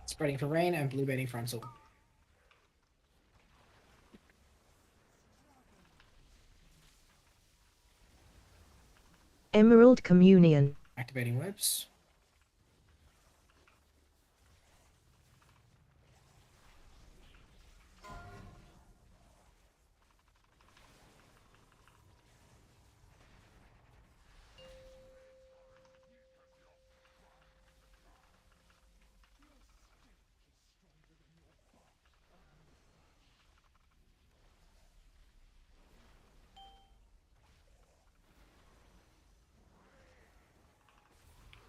Spreading for rain and blue baiting frontal. Emerald Communion. Activating webs.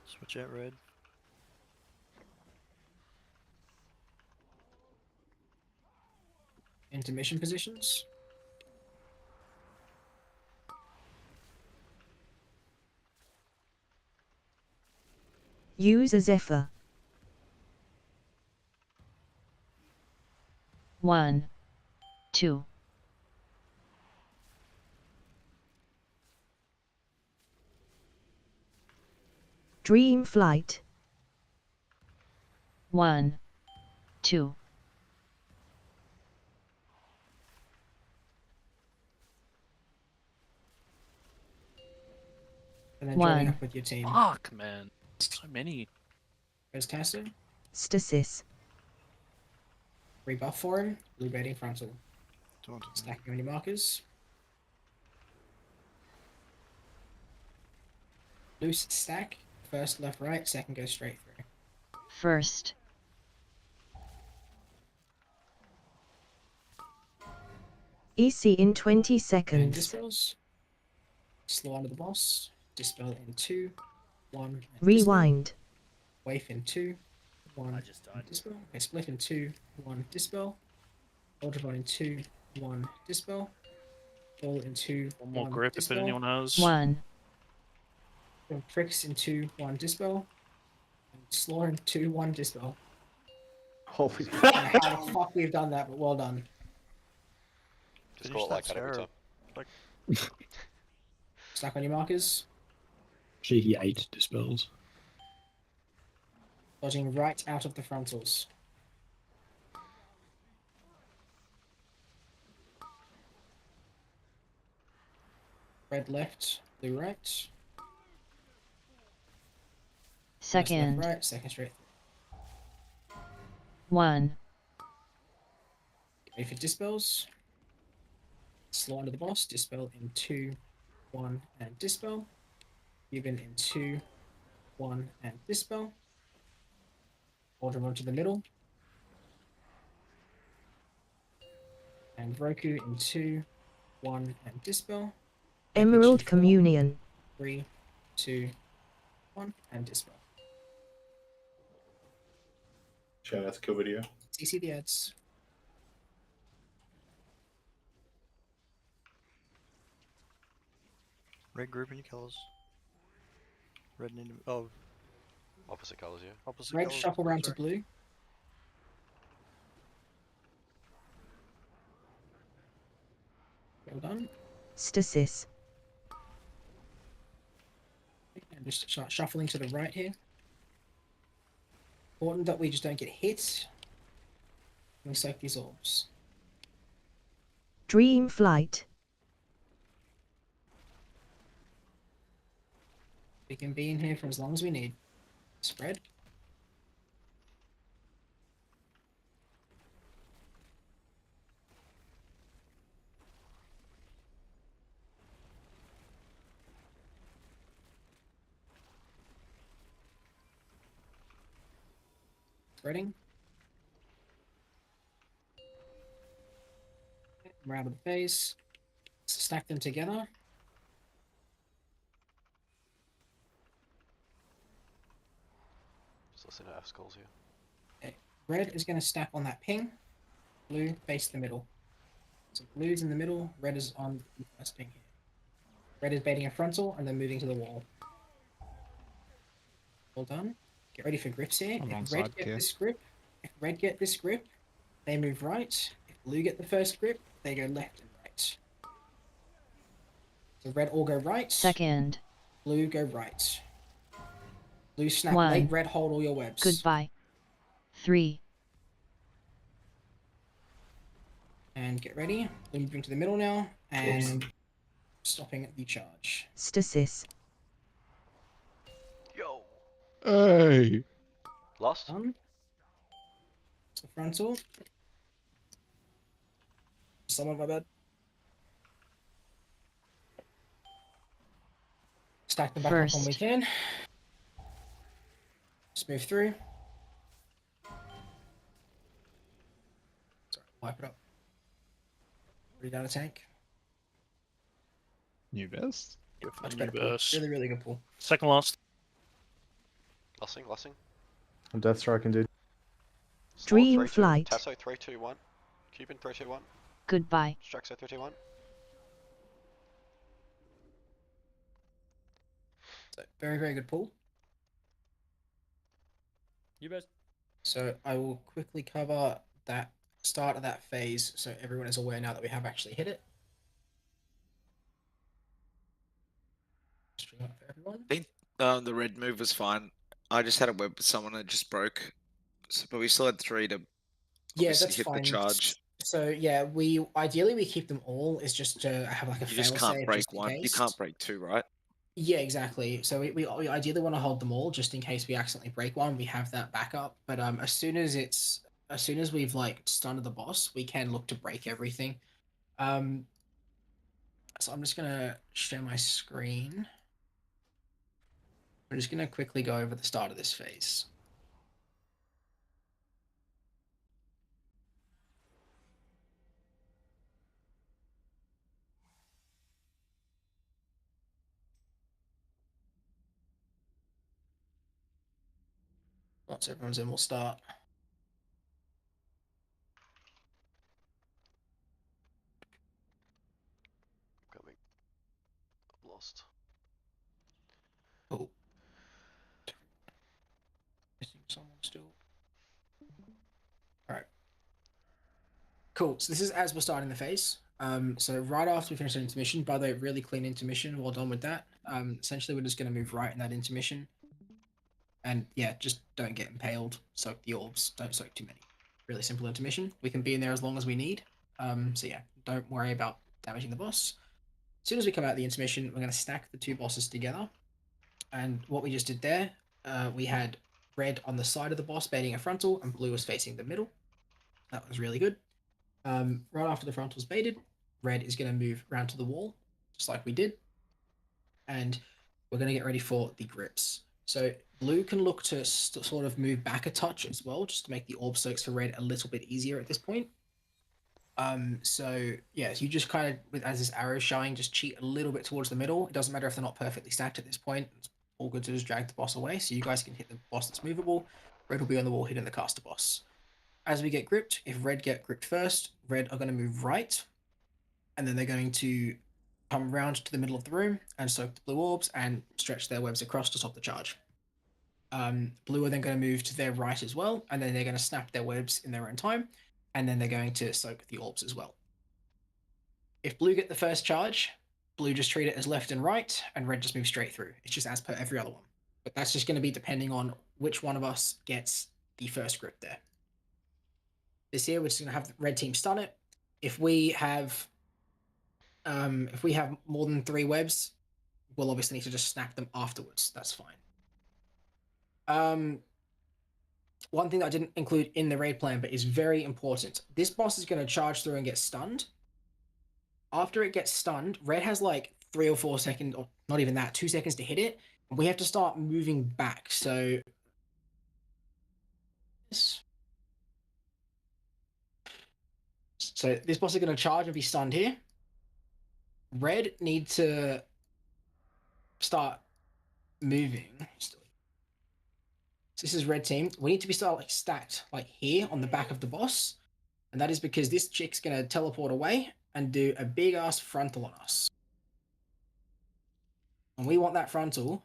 Switch out red. Intermission positions. Use a Zephyr. 1, 2. Dream Flight. 1, 2. And then joining One. up with your team. Fuck, man. So many. Where's Caster? Stasis. Rebuff for him. Blue baiting frontal. Don't Stacking on your markers. Loose stack. First left right, second go straight through. First. EC in 20 And seconds. dispels. Slow under the boss. Dispel in 2, 1. And Rewind. Dispel. Waif in 2, 1. I just died. Dispel. Okay, split in 2, 1. Dispel. Ultraviolet in 2, 1. Dispel. Fall in 2, One more 1. grip Dispel. if anyone has. 1. Pricks in 2, 1. Dispel. And Slaw in 2, 1. Dispel. Holy I don't know how the fuck we've done that, but well done. Just call it like that every time. Like, Stack on your markers. Cheeky 8 dispels. Dodging right out of the frontals. Red left, blue right. First Second. left right, second straight. 1. Ready for dispels. Slow under the boss. Dispel in 2, 1, and dispel. Even in 2, 1, and dispel. Order onto the middle. And Roku in 2, 1, and dispel. Emerald Communion. 3, 2, 1, and dispel. Shout out to Kill Video. CC the ads. red group and kills. Red and oh, Opposite colours, yeah. opposite Red colours, shuffle round to sorry. blue. Well done. Stasis. And just start shuffling to the right here. Important that we just don't get hit. We soak these orbs. Dream Flight. We can be in here for as long as we need. Spread. Spreading. Around the base. Stack them together. Just listen to F's calls here. Okay. Red is going to stack on that ping. Blue face the middle. So blue's in the middle. Red is on the first ping here. Red is baiting a frontal and then moving to the wall. Well done. Get ready for grips here. I'm If onside, red get Keir. this grip, if red get this grip, they move right. If blue get the first grip, they go left and right. So red all go right. Second. Blue go right. Blue snap 1. late, red hold all your webs. Goodbye. 3. And get ready. Blue moving to the middle now and stopping the charge. Stasis. Yo! Hey. Lost? Done. It's the frontal. Someone, my bad. Stack them back up when we First. can. Just move through. Sorry, wipe it up. Already down a tank. New best? Go for Much the better new pull. burst. Really, really good pull. Second last. Lossing. I'm Death Striking, dude. Slow, Dream 3, 2. Flight. Tasso 3, 2, 1. Cuban 3, 2, 1. Goodbye. Straxo 3, 2, 1. So, very, very good pull. You best. So I will quickly cover that start of that phase, so everyone is aware now that we have actually hit it. String up for everyone. I think the red move was fine. I just had a web with someone that just broke, but we still had 3 to Yeah, obviously that's hit fine. the charge. So yeah, we ideally keep them all. Is just to have like a You just fail can't save break just in one. case. You can't break 2, right? Yeah, exactly. So we ideally want to hold them all just in case we accidentally break one. We have that backup. But as soon as we've like stunned the boss, we can look to break everything. So I'm just gonna share my screen. I'm just gonna quickly go over the start of this phase. Once everyone's in, we'll start. Coming. I'm lost. Oh. Missing someone still. Alright. Cool. So this is as we're starting the phase. So right after we finish the intermission, by the way, really clean intermission. Well done with that. Essentially we're just gonna move right in that intermission. And yeah, just don't get impaled. Soak the orbs. Don't soak too many. Really simple intermission. We can be in there as long as we need. So yeah, don't worry about damaging the boss. As soon as we come out of the intermission, we're going to stack the 2 bosses together. And what we just did there, we had red on the side of the boss baiting a frontal, and blue was facing the middle. That was really good. Right after the frontal's baited, red is going to move around to the wall, just like we did. And we're going to get ready for the grips. So blue can look to sort of move back a touch as well, just to make the orb soaks for red a little bit easier at this point. So yeah, so you just kind of, with as this arrow showing, just cheat a little bit towards the middle. It doesn't matter if they're not perfectly stacked at this point. It's all good to just drag the boss away, so you guys can hit the boss that's movable. Red will be on the wall hitting the caster boss. As we get gripped, if red get gripped first, red are going to move right, and then they're going to come round to the middle of the room and soak the blue orbs and stretch their webs across to stop the charge. Blue are then going to move to their right as well, and then they're going to snap their webs in their own time, and then they're going to soak the orbs as well. If blue get the first charge, blue just treat it as left and right, and red just moves straight through. It's just as per every other one. But that's just going to be depending on which one of us gets the first grip there. This here, we're just going to have the red team stun it. If we have more than 3 webs, we'll obviously need to just snap them afterwards. That's fine. One thing that I didn't include in the raid plan, but is very important. This boss is going to charge through and get stunned. After it gets stunned, red has like 3 or 4 seconds, or not even that, 2 seconds to hit it. We have to start moving back. So this boss is going to charge and be stunned here. Red need to start moving. So this is red team. We need to be stacked like here on the back of the boss. And that is because this chick's going to teleport away and do a big ass frontal on us. And we want that frontal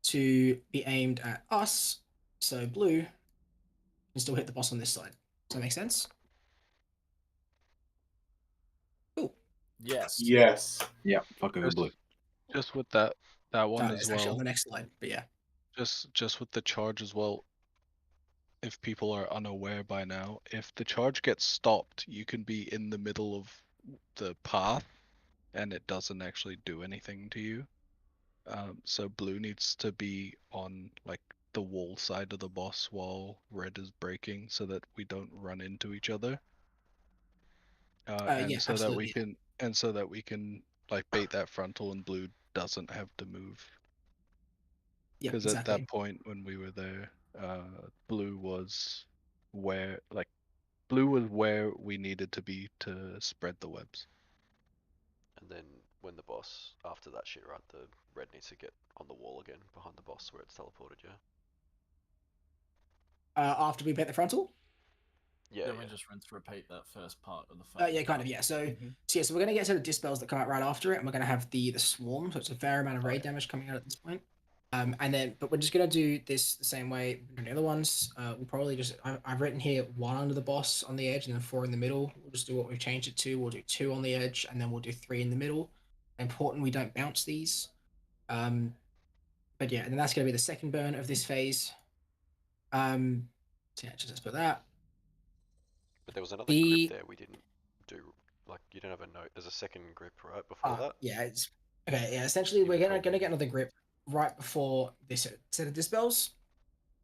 to be aimed at us, so blue can still hit the boss on this side. Does that make sense? Cool. Yes. Yes. Yeah, fuck over blue. Just with that one as It's actually on well. the next slide, but yeah. Just with the charge as well. If people are unaware by now, if the charge gets stopped, you can be in the middle of the path, and it doesn't actually do anything to you. So blue needs to be on like the wall side of the boss while red is breaking, so that we don't run into each other. Yeah, so that we absolutely. can like bait that frontal, and blue doesn't have to move. Yeah, Because exactly. at that point when we were there, blue was where we needed to be to spread the webs. And then when the boss, after that shit, right, the red needs to get on the wall again behind the boss where it's teleported, yeah? After we bait the frontal? Yeah, Then we just rinse repeat that first part of the phase. Yeah, kind of, yeah. So we're going to get to the dispels that come out right after it, and we're going to have the swarm, so it's a fair amount of raid damage coming out at this point. And then, but we're just gonna do this the same way in the other ones. We'll probably just, I've written here 1 under the boss on the edge and then 4 in the middle. We'll just do what we've changed it to. We'll do 2 on the edge and then we'll do 3 in the middle. Important we don't bounce these. But yeah, and then that's gonna be the second burn of this phase. So yeah, just put that. But there was another grip there we didn't do. Like you don't have a note. There's a second grip right before that. Yeah, it's okay. Yeah, essentially we're gonna get another grip right before this set of dispels.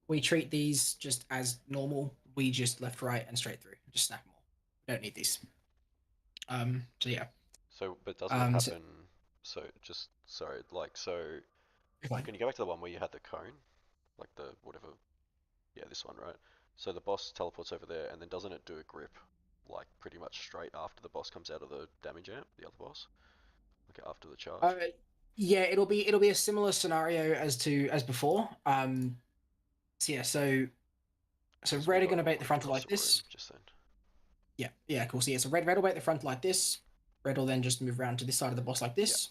We treat these just as normal. We just left, right, and straight through. Just snap them all. We don't need these. So yeah. So, but doesn't it happen? So just sorry, like so. Can you go back to the one where you had the cone, like the whatever? Yeah, this one, right? So the boss teleports over there, and then doesn't it do a grip, like pretty much straight after the boss comes out of the damage amp, the other boss, like after the charge? Yeah, it'll be a similar scenario as before. So yeah, so red are going to bait the frontal like this. Just then. Yeah, cool. So yeah, so red will bait the front like this. Red will then just move around to this side of the boss like this.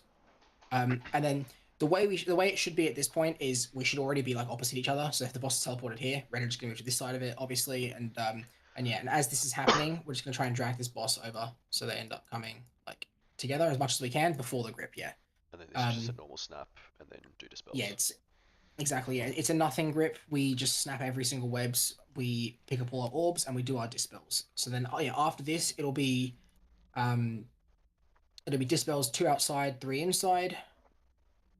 And then the way it should be at this point is we should already be like opposite each other. So if the boss is teleported here, red are just going to move to this side of it, obviously, and yeah, and as this is happening, we're just going to try and drag this boss over so they end up coming like together as much as we can before the grip. Yeah. And then this is just a normal snap, and then do dispels. Yeah, it's exactly, yeah. It's a nothing grip. We just snap every single webs. We pick up all our orbs and we do our dispels. So then, yeah, after this, it'll be dispels 2 outside, 3 inside.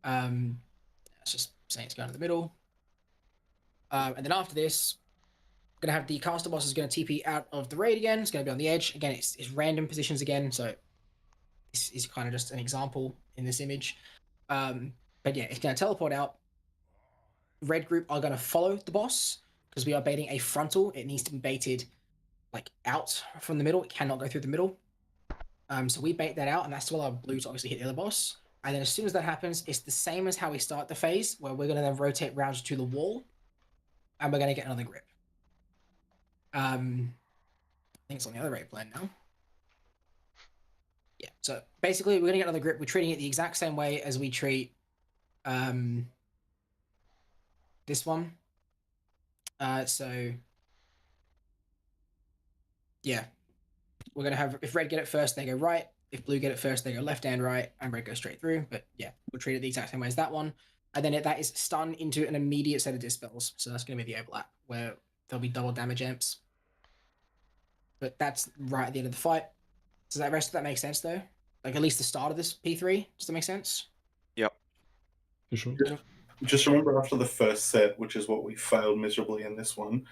That's just saying it's going to the middle. And then after this, we're gonna have the caster boss is gonna TP out of the raid again. It's gonna be on the edge again. It's random positions again. So this is kind of just an example in this image. But yeah, it's gonna teleport out. Red group are gonna follow the boss because we are baiting a frontal. It needs to be baited like out from the middle. It cannot go through the middle. So we bait that out, and that's to allow blue to obviously hit the other boss. And then as soon as that happens, it's the same as how we start the phase, where we're gonna then rotate round to the wall, and we're gonna get another grip. I think it's on the other raid plan now. Yeah, so basically we're gonna get another grip. We're treating it the exact same way as we treat this one. So yeah, we're gonna have, if red get it first, they go right. If blue get it first, they go left and right, and red goes straight through. But yeah, we'll treat it the exact same way as that one. And then that is stun into an immediate set of dispels. So that's gonna be the overlap where there'll be double damage amps. But that's right at the end of the fight. Does that rest of that make sense though? Like at least the start of this P3, does that make sense? Yep. For sure. Just remember after the first set, which is what we failed miserably in this one,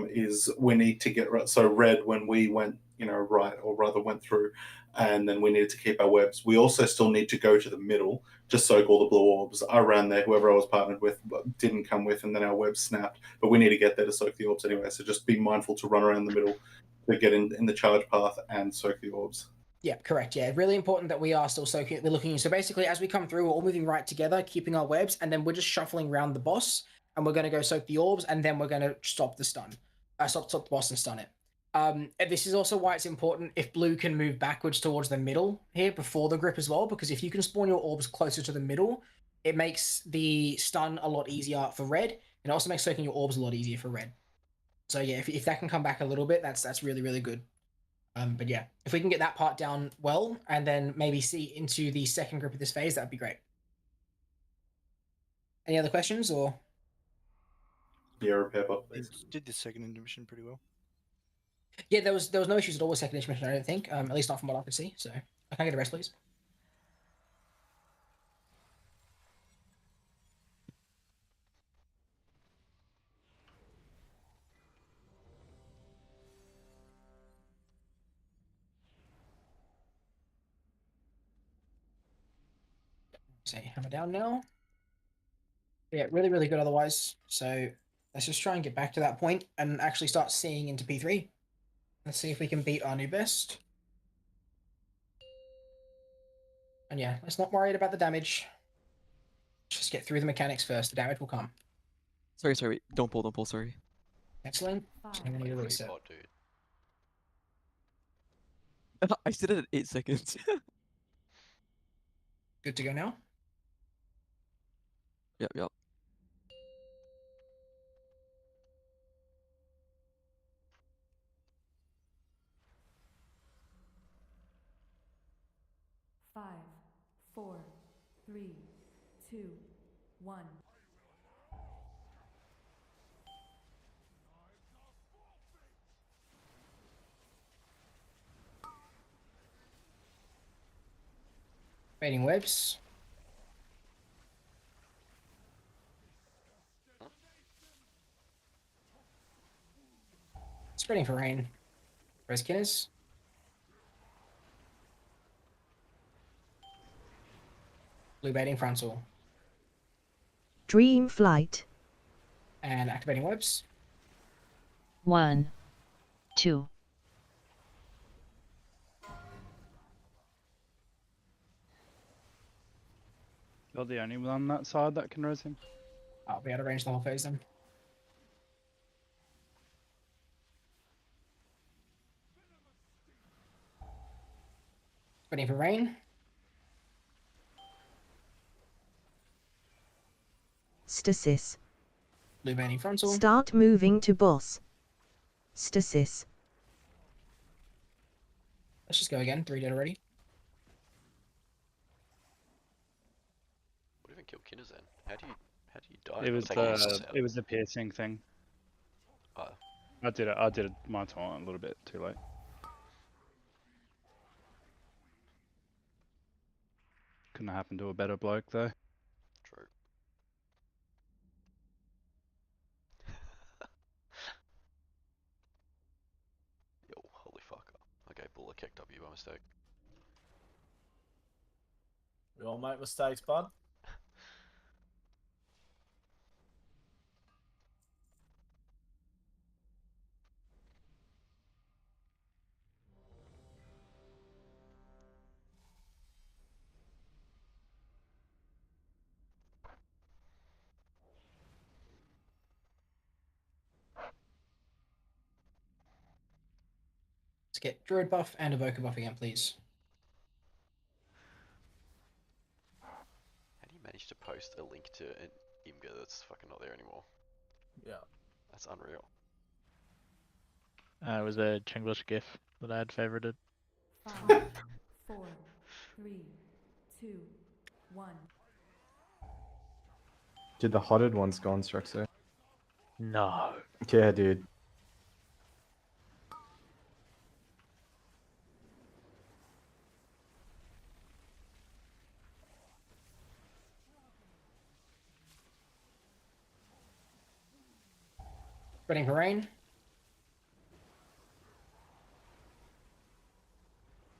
is we need to get so red when we went, right, or rather went through, and then we needed to keep our webs. We also still need to go to the middle, just soak all the blue orbs. I ran there, whoever I was partnered with didn't come with, and then our webs snapped. But we need to get there to soak the orbs anyway, so just be mindful to run around the middle to get in the charge path and soak the orbs. Yeah, correct. Yeah, really important that we are still soaking. We're looking. So basically, as we come through, we're all moving right together, keeping our webs, and then we're just shuffling around the boss, and we're going to go soak the orbs, and then we're going to stop the stun. Stop the boss and stun it. And this is also why it's important if blue can move backwards towards the middle here before the grip as well, because if you can spawn your orbs closer to the middle, it makes the stun a lot easier for red, and it also makes soaking your orbs a lot easier for red. So yeah, if that can come back a little bit, that's really, really good. But yeah, if we can get that part down well, and then maybe see into the second grip of this phase, that'd be great. Any other questions or? Yeah, repair bot, please. Did the second intermission pretty well. Yeah, there was no issues at all with second intermission, I don't think. At least not from what I could see. So I can get a rest, please. Say hammer down now. Yeah, really, really good otherwise. So let's just try and get back to that point and actually start seeing into P3. Let's see if we can beat our new best. And yeah, let's not worry about the damage. Just get through the mechanics first. The damage will come. Sorry. Don't pull, sorry. Excellent. I'm gonna need a reset. Bot, dude. I did it at 8 seconds. Good to go now? Yep. 5, 4, 3, 2, 1. Baiting webs. Spreading for rain. Res Kinners. Blue baiting frontal. Dream flight. And activating webs. 1, 2. You're the only one on that side that can res him. I'll be out of range the whole phase then. Spreading for rain. Stasis. Blue baiting frontal. Start moving to boss. Stasis. Let's just go again. 3 dead already. What even killed Kinners then? How do you die? It was Take all this out? the piercing thing. Oh. I did it my time a little bit too late. Couldn't have happened to a better bloke though. True. Yo, holy fuck. Okay, Buller kicked W by mistake. We all make mistakes, bud. Let's get Druid buff and Evoker buff again, please. How do you manage to post a link to an Imgur that's fucking not there anymore? Yeah. That's unreal. It was a Chinglish GIF that I had favorited. 5, 4, 3, 2, 1. Did the hotted ones go on Struxo? No. Yeah, dude. Spreading for rain.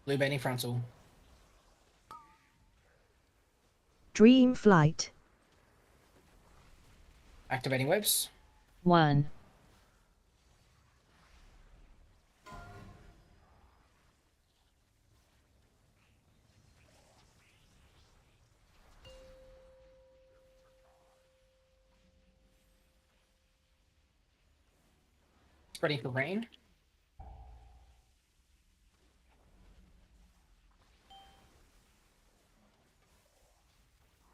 Blue baiting frontal. Dream flight. Activating webs. 1. Spreading for rain.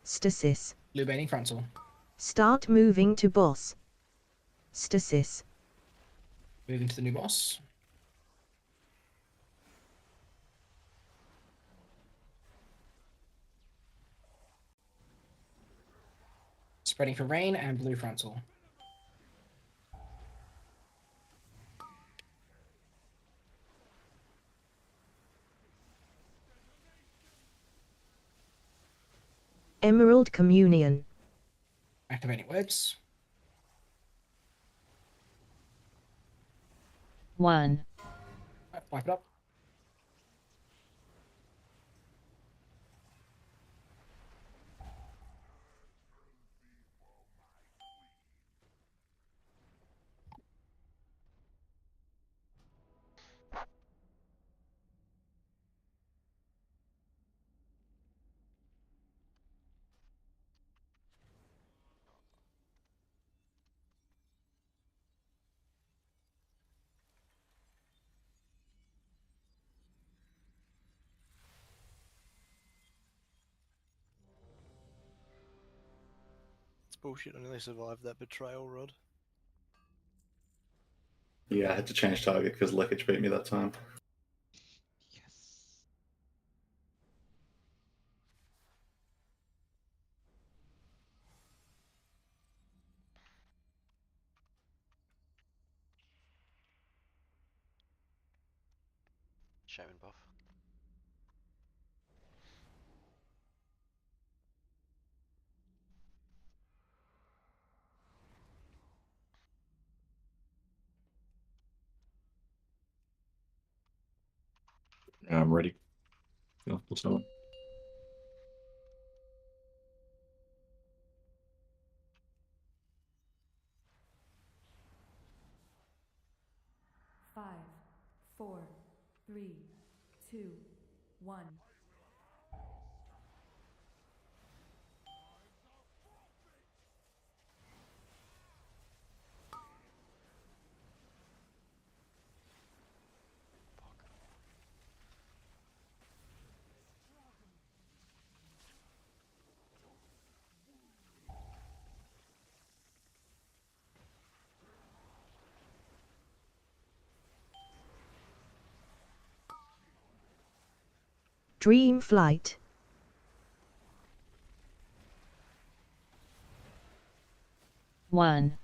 Stasis. Blue baiting frontal. Start moving to boss. Stasis. Moving to the new boss. Spreading for rain and blue frontal. Emerald Communion. Activating webs. 1. Wipe it up. It's bullshit. I nearly survived that betrayal, Rod. Yeah, I had to change target because Leckage beat me that time. Shaman buff. I'm ready. Yeah, we'll start. Five, four, three, two, one. Dream flight. One.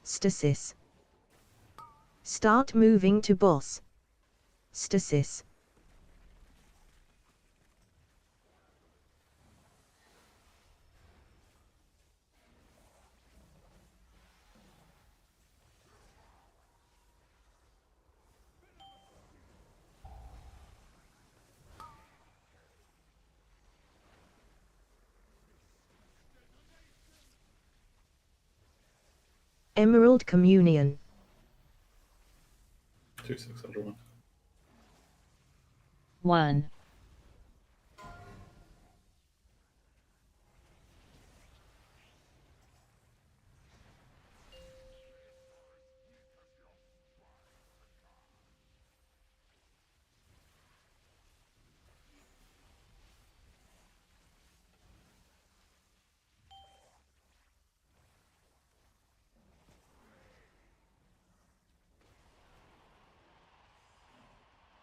Stasis. Start moving to boss. Stasis. Emerald Communion. 2601. 1.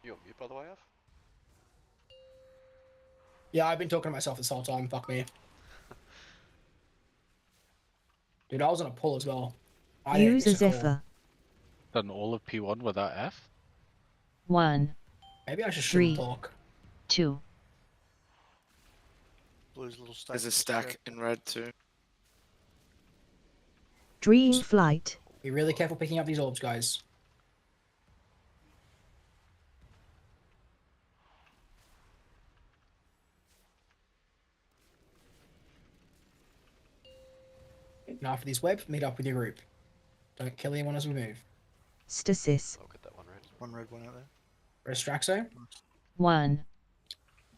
You on mute, by the way, Av? Yeah, I've been talking to myself this whole time. Fuck me. Dude, I was on a pull as well. I didn't Use miss a a call. Zephyr. Done all of P1 without F? 1. Maybe I shouldn't 3. talk. 2. Blue's little stack. There's a stack in red too. Dream flight. Be really careful picking up these orbs, guys. Now for these webs, meet up with your group. Don't kill anyone as we move. Stasis. I'll get that one red. One red, one out there. Press Straxo. 1.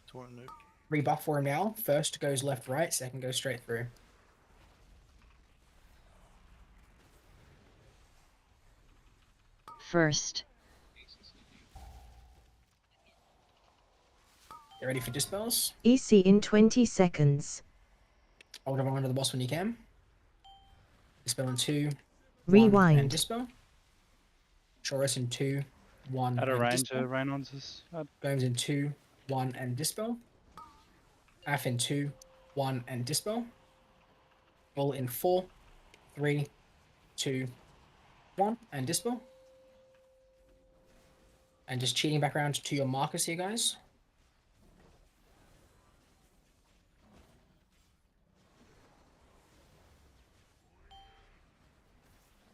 Torrent nuke. Rebuff for him now. First goes left, right. Second goes straight through. First. Get ready for dispels. EC in 20 seconds. Hold everyone under the boss when you can. Dispel in 2, 1, Rewind. and dispel. Chorus in 2, 1, Out of and range, dispel. Raynons is. Gomes in 2, 1, and dispel. Af in 2, 1, and dispel. Bull in 4, 3, 2, 1, and dispel. And just cheating back around to your markers here, guys.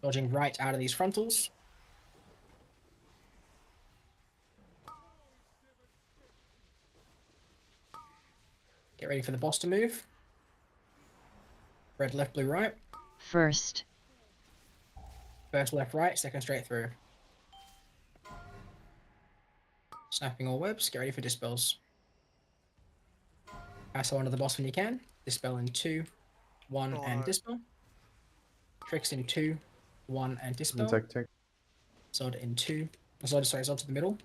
Dodging right out of these frontals. Get ready for the boss to move. Red left, blue right. First. First left right, second straight through. Snapping all webs, get ready for dispels. Pass on to the boss when you can. Dispel in 2, 1, and dispel. Tricks in 2, 1, and dispel. Tech. Zod in 2. Zod to the middle.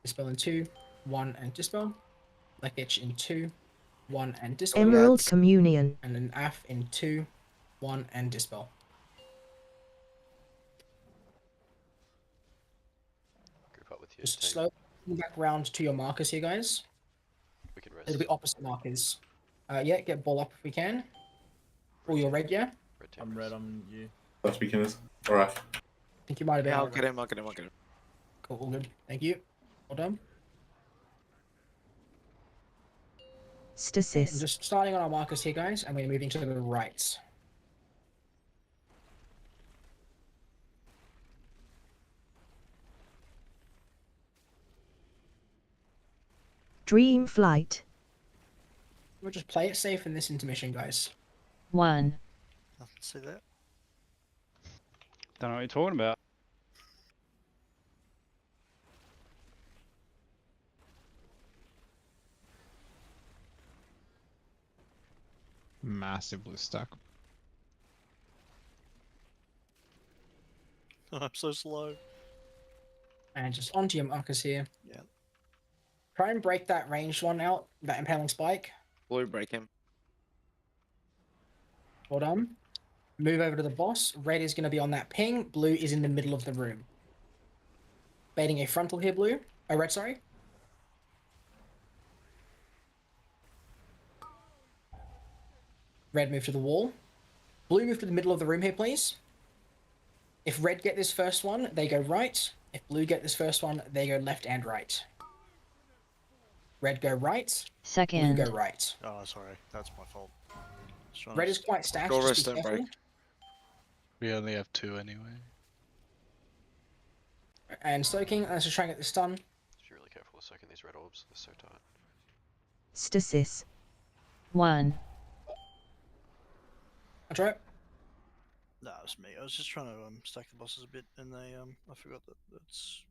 Dispel in 2, 1, and dispel. Black Itch in 2, 1, and dispel. Emerald Communion. And an AF in 2, 1, and dispel. Group up with your Just team. slow back round to your markers here, guys. We can rest. It'll be opposite markers. Yeah, get ball up if we can. Or your red, yeah? I'm red on you. Last beginners. Alright. I think you might have been. Yeah, I'll red. get him. I'll get him. I'll get him. Cool, all good. Thank you. Well done. I'm Stasis. just starting on our markers here, guys, and we're moving to the right. Dream Flight. We'll just play it safe in this intermission, guys. 1. Nothing to see that. Don't know what you're talking about. Massive blue stack. I'm so slow. And just onto your markers here. Yeah. Try and break that ranged one out, that impaling spike. Blue, break him. Well done. Move over to the boss. Red is going to be on that ping. Blue is in the middle of the room. Baiting a frontal here, blue. Oh, red, sorry. Red, move to the wall. Blue, move to the middle of the room here, please. If red get this first one, they go right. If blue get this first one, they go left and right. Red go right. Second. Blue go right. Oh, sorry. That's my fault. Red is quite stacked. Go Just rest, be don't careful. break. We only have 2 anyway. And soaking. Let's just try and get the stun. Just be really careful with soaking these red orbs. They're so tight. Stasis. 1. That's right. Nah, it was me. I was just trying to stack the bosses a bit, and they I forgot that that's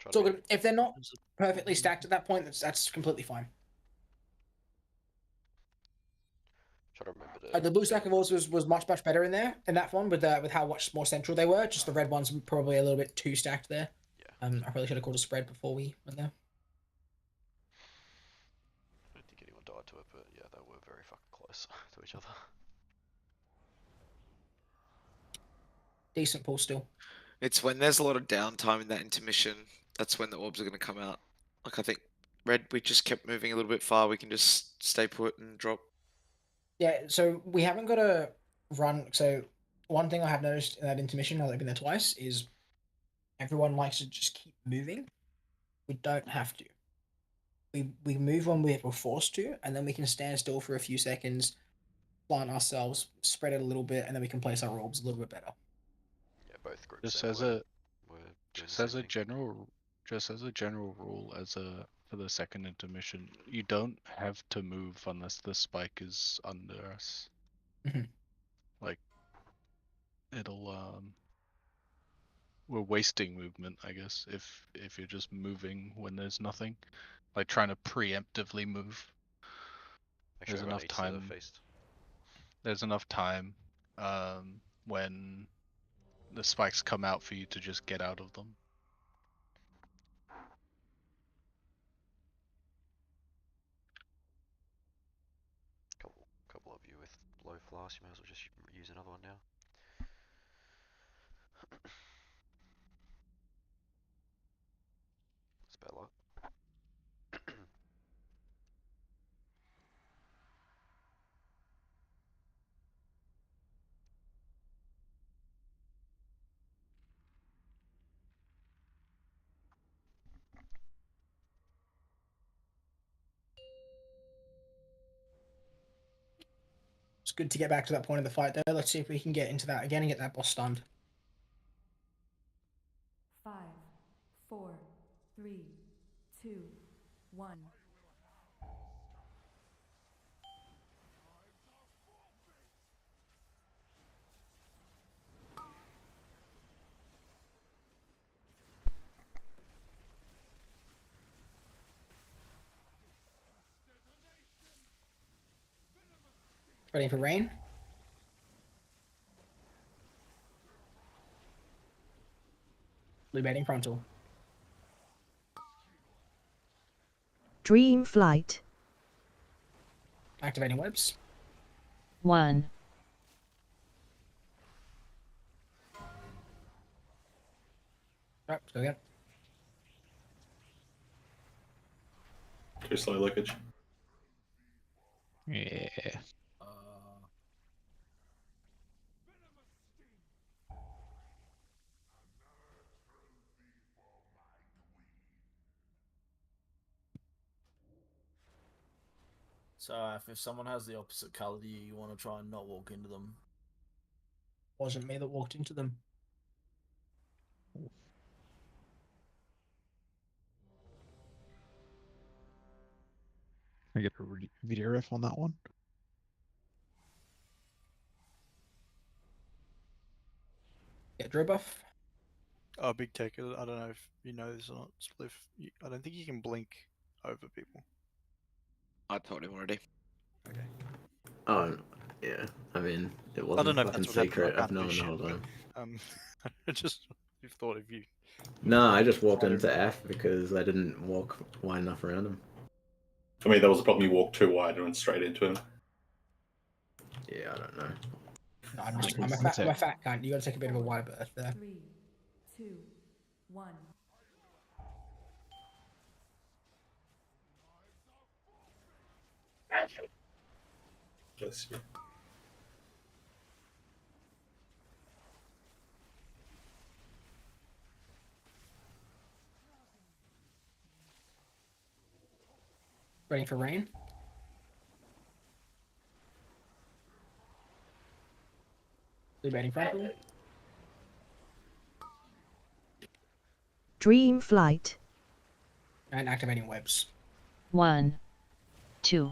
It's all good. If they're not perfectly stacked at that point, that's completely fine. Try to remember to. The blue stack of ours was much better in there in that one with how much more central they were. Just the red ones were probably a little bit too stacked there. Yeah. I probably should have called a spread before we went there. I don't think anyone died to it, but yeah, they were very fucking close to each other. Decent pull still. It's when there's a lot of downtime in that intermission. That's when the orbs are going to come out. Like I think red, we just kept moving a little bit far. We can just stay put and drop. Yeah, so we haven't got to run. So one thing I have noticed in that intermission, now that I've been there twice, is everyone likes to just keep moving. We don't have to. We move when we're forced to, and then we can stand still for a few seconds, plant ourselves, spread it a little bit, and then we can place our orbs a little bit better. Yeah, both groups. Just there as were a doing the just same as a thing. general rule, for the second intermission, you don't have to move unless the spike is under us. Mhm. Like it'll we're wasting movement, I guess, if you're just moving when there's nothing, like trying to preemptively move. Make sure There's everyone enough eats their time. feast. There's enough time when the spikes come out for you to just get out of them. Couple of you with low flask, you might as well just use another one now. It's better luck. It's good to get back to that point of the fight, though. Let's see if we can get into that again and get that boss stunned. 5, 4, 3, 2, 1. Ready for rain? Blue baiting frontal. Dream Flight. Activating webs. 1, Right, go again. Too slow leakage. Yeah. So if someone has the opposite color to you, you want to try and not walk into them. Wasn't me that walked into them. Can I get a video ref on that one? Get draw buff. Oh, big tech. I don't know if you know this or not, Spliff. I don't think you can blink over people. I told him already. Okay. Oh, yeah. I mean, it I wasn't don't know a if fucking that's what happened. secret. I I've can't do known the shit, whole but time. I just thought of you. No, I just walked Right into over- F because I didn't walk wide enough around him. For me, that was the problem. You walked too wide and went straight into him. Yeah, I don't know. No, I'm a fat cunt. You gotta take a bit of a wide berth there. 3, 2, 1. Bless you. Waiting for rain. Debating frontal. Dream Flight. And activating webs. 1, 2.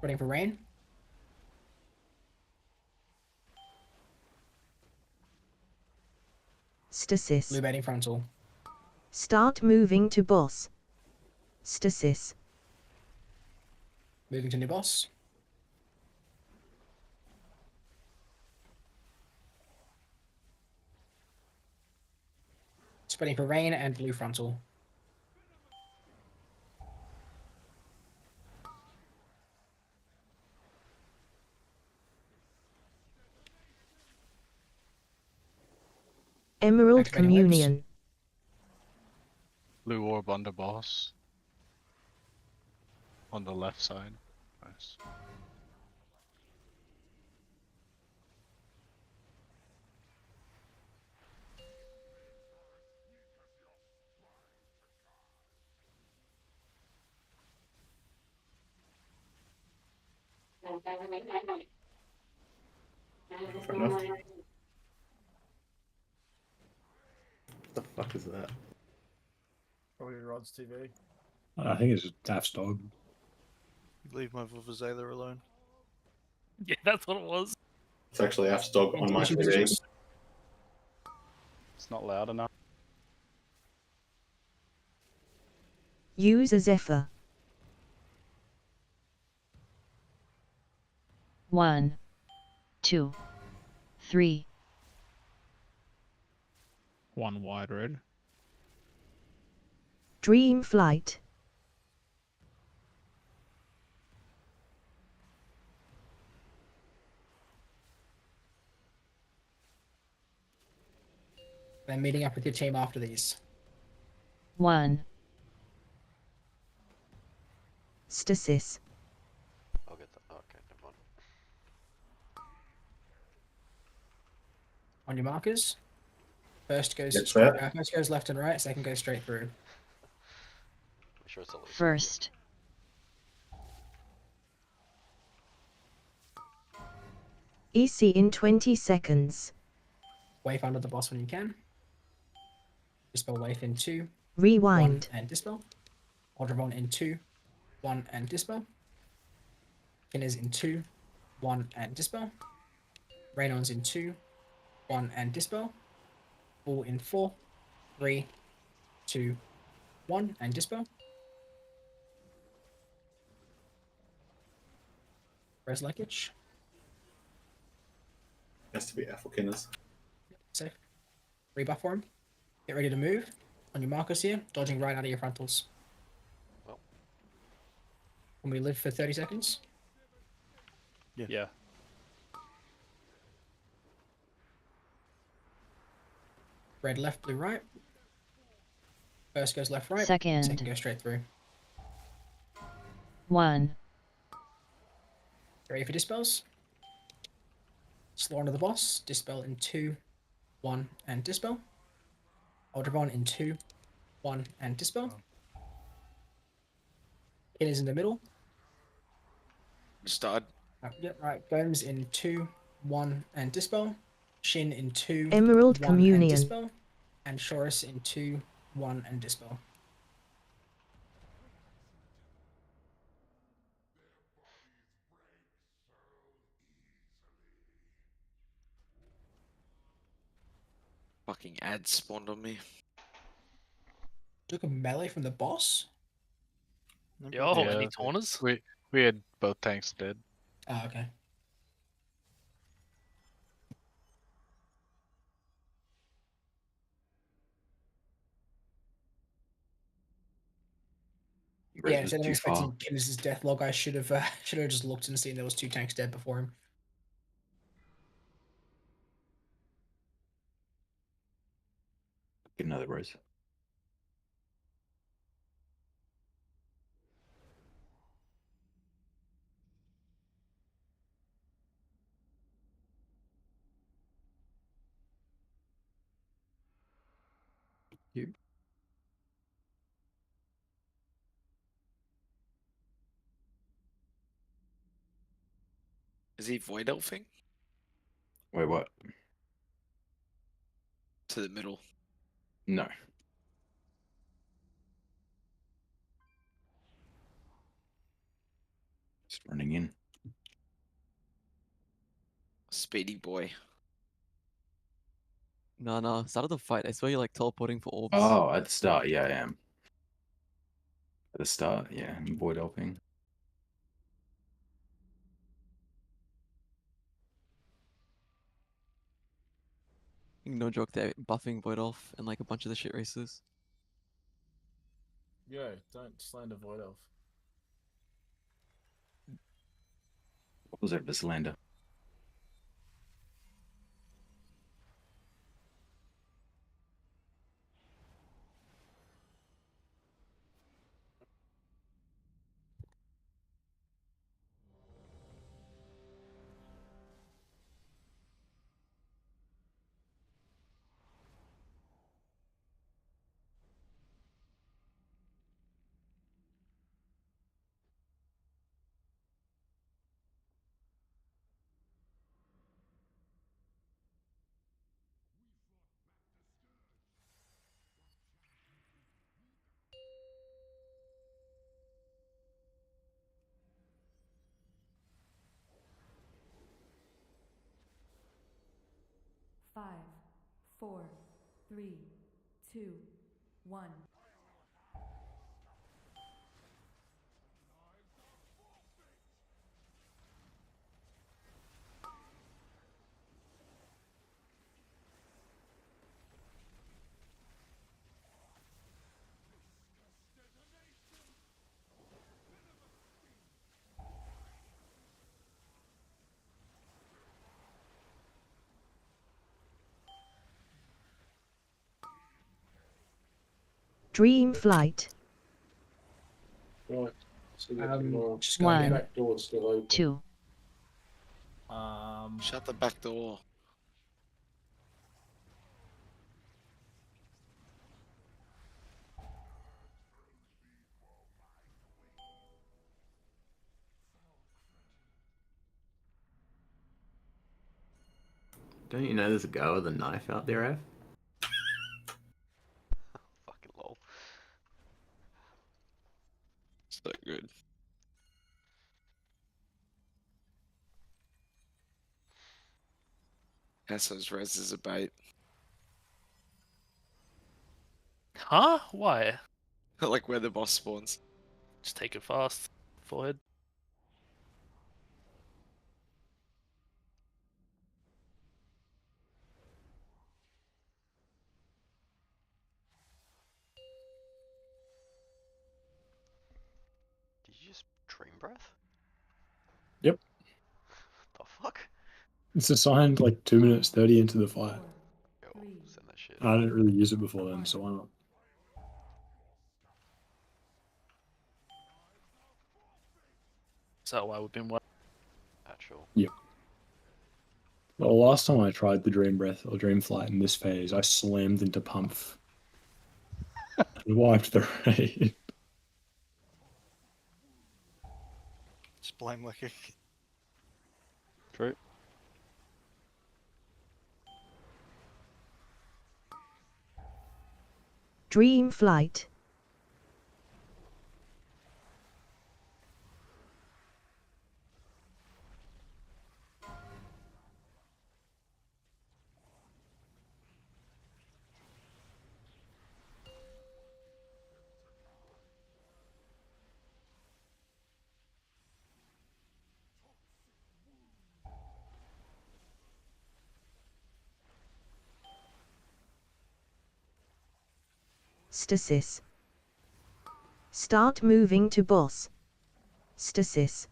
Waiting for rain. Stasis. Blue betting frontal. Start moving to boss. Stasis. Moving to new boss. Spreading for rain and blue frontal. Emerald Activating webs. Communion. Blue orb under boss. On the left side. Nice. Fair enough. What the fuck is that? Probably Rod's TV. I think it's Daft's dog. Leave my Vuvuzela alone. Yeah, that's what it was. It's actually Af's dog on my Position, TV. positions. It's not loud enough. Use a Zephyr. 1, 2, 3. 1 wide red. Dream Flight. Then meeting up with your team after these. 1. Stasis. I'll get that. Okay, never mind. On your markers. First goes Get set. first goes left and right. Second goes straight through. I'm sure it's a loose. First. EC in 20 seconds. Wave under the boss when you can. Dispel wave in 2, 1, Rewind. and dispel. Ultravon in 2, 1, and dispel. Kinners in 2, 1, and dispel. Raynons in 2, 1, and dispel. All in 4, 3, 2, 1, and dispel. Res leakage. Has to be Africaners. Safe. Rebuff for him. Get ready to move. On your markers here, dodging right out of your frontals. Well. Can we live for 30 seconds? Yeah. Red left, blue right. First goes left, right. Second. Second goes straight through. 1. Ready for dispels? Slow onto the boss. Dispel in 2, 1, and dispel. Ultravon in 2, 1, and dispel. It is in the middle. Start. Yep, right. Gomes in 2, 1, and dispel. Shin in 2, Emerald 1, Communion. and dispel. And Shorus in 2, 1, and dispel. Fucking ad spawned on me. Took a melee from the boss? Yo, Yeah, any taunters? we had both tanks dead. Oh, okay. Res Yeah, was instead of too far. expecting Kenneth's death log, I should have just looked and seen there was 2 tanks dead before him. Get another res. Yep. Is he void elfing? Wait, what? To the middle. No. Just running in. Speedy boy. No. Start of the fight. I saw you like teleporting for orbs. Oh, at the start, yeah, I am. At the start, yeah, I'm void helping. No joke, they're buffing Void Elf and like a bunch of the shit races. Yo, don't slander Void Elf. What was that, Slander? Five, four, three, two, one. Dream Flight. Right. So Just go One. again. back door's still open. 2. Shut the back door. Don't you know there's a guy with a knife out there, Av? Fucking lol. So good. Hasso's res is a bait. Huh? Why? Like where the boss spawns. Just take it fast. Forehead. just dream breath? Yep. The fuck? It's assigned like 2 minutes 30 into the fight. Yo, send that shit. I didn't really use it before then, so why not? Is that why we've been working? Actual. Yep. Well, last time I tried the Dream Breath or Dream Flight in this phase, I slammed into Pump and wiped the raid. Just blame licking. True. Dream Flight. Stasis. Start moving to boss. Stasis.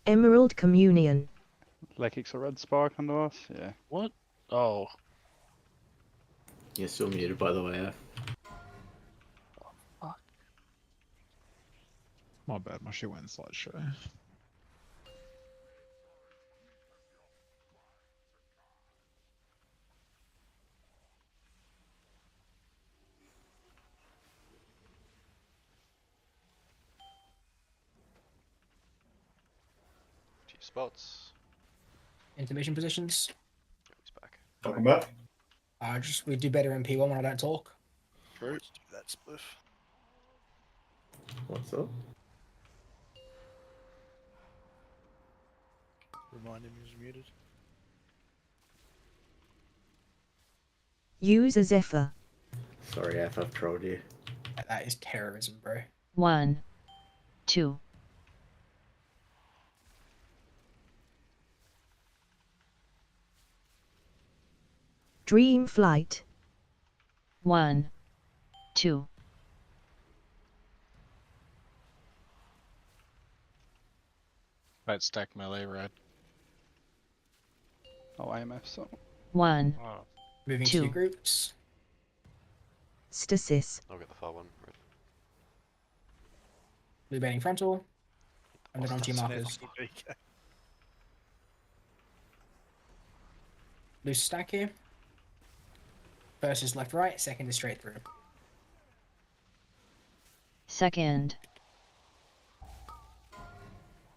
Emerald Communion. Lekix a red spike onto us? Yeah. What? Oh. You're still muted, by the way, F. My bad, my shit went in slideshow. Two spots. Intermission positions. He's back. Talking about. Just we do better in P1 when I don't talk. True. Let's do that spliff. What's up? Remind him he's muted. Use a Zephyr. Sorry, F, I've trolled you. That is terrorism, bro. 1, 2. Dream Flight. 1, 2. Right stack melee red. Oh, AMF so. 1, Oh. Moving to 2. your groups. Stasis. I'll get the far one. Red. Blue baiting frontal. And then onto your markers. Loose stack here. First is left right, second is straight through. Second.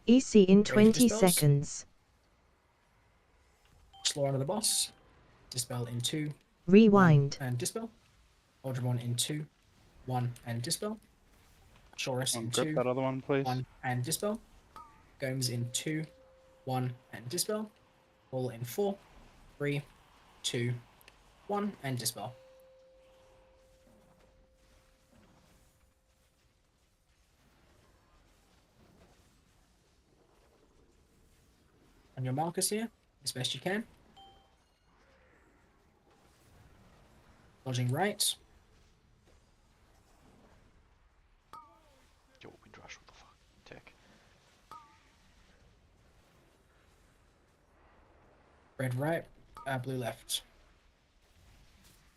EC in 20 dispels? seconds. Slow onto the boss. Dispel in 2. Rewind. 1, and dispel. Ultramon in 2. 1 and dispel. Shorus in Grip 2. that other one, please. 1 and dispel. Gomes in 2. 1 and dispel. All in 4. 3, 2, 1 and dispel. On your markers here, as best you can. Dodging right. Yo, Windrush, what the fuck? Tech. Red right, blue left.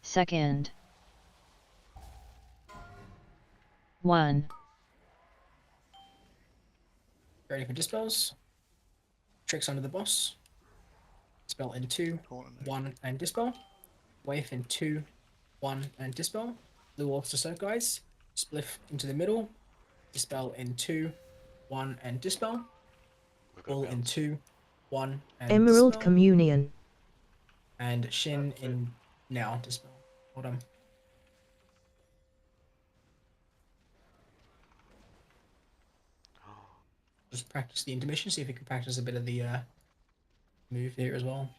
Second. 1. Ready for dispels. Tricks under the boss. Dispel in 2, 1 and dispel. Wave in 2, 1 and dispel. Blue orbs to soak, guys. Spliff into the middle. Dispel in 2, 1 and dispel. All in 2, 1 and Emerald dispel. Communion. And Shin in now dispel. Hold on. Just practice the intermission, see if you can practice a bit of the move here as well.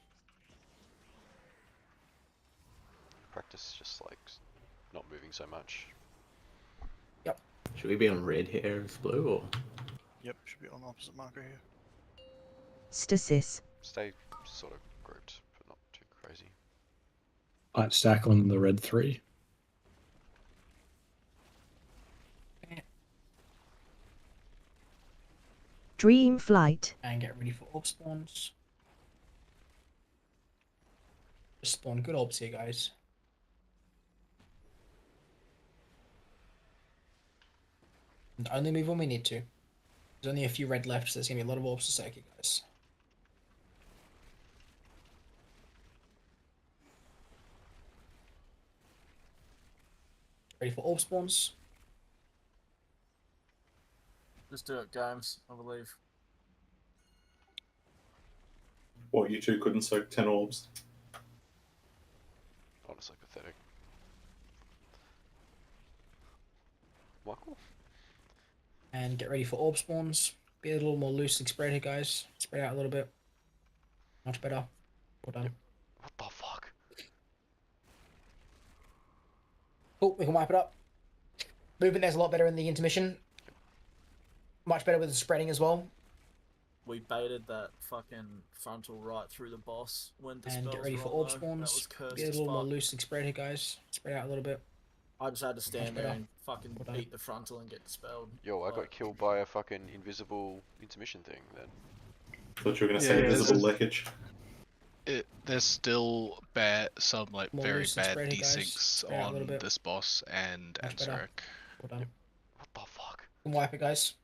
practice just like not moving so much. Should we be on red here as blue or? Yep, should be on the opposite marker here. Stasis. Stay sort of grouped, but not too crazy. I'd stack on the red 3. Dream flight. And get ready for orb spawns. Just spawn good orbs here, guys. And only move when we need to. There's only a few red left, so there's gonna be a lot of orbs to soak you guys. Ready for orb spawns. Just do it, games. I believe. What, you two couldn't soak 10 orbs? Honestly pathetic. Michael? And get ready for orb spawns. Be a little more loosely spread here, guys. Spread out a little bit. Much better. Well done. What the fuck? Oh, we can wipe it up. Movement there's a lot better in the intermission. Much better with the spreading as well. We baited that fucking frontal right through the boss when dispels And get ready were for on orb low. That spawns. was cursed Be a as little more fuck. loosely spread here, guys. Spread out a little bit. I just had to stand there better. and fucking Well done. beat the frontal and get dispelled. Yo, I Like, got killed by a fucking invisible intermission thing then. Thought you were going to say Yeah, visible this is- leakage. There's still some like More very loose and bad spread here, guys. desyncs Spread out a little on bit. this boss and Much better. Ansarek. Well done. What the fuck? We can wipe it, guys.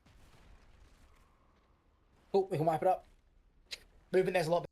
Oh, we can wipe it up. Movement there's a lot.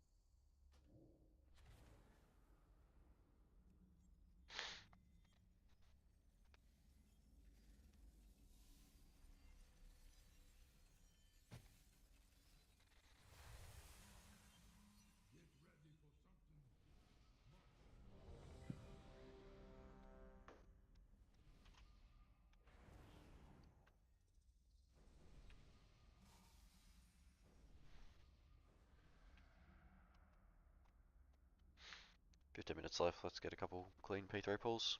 15 minutes left, let's get a couple clean P3 pulls.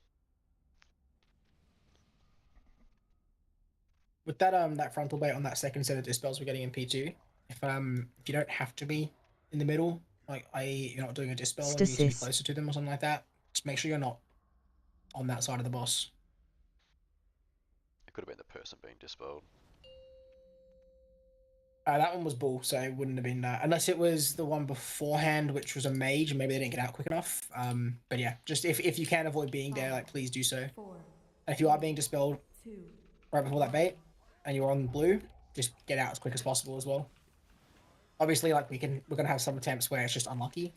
With that that frontal bait on that second set of dispels we're getting in P2, if you don't have to be in the middle, like you're not doing a dispel and you need to be Stasis. closer to them or something like that, just make sure you're not on that side of the boss. It could have been the person being dispelled. That one was bull, so it wouldn't have been unless it was the one beforehand, which was a mage, and maybe they didn't get out quick enough. But yeah, just if you can avoid being there, like please do so. And if you are being dispelled right before that bait, and you're on blue, just get out as quick as possible as well. Obviously, like we're gonna have some attempts where it's just unlucky,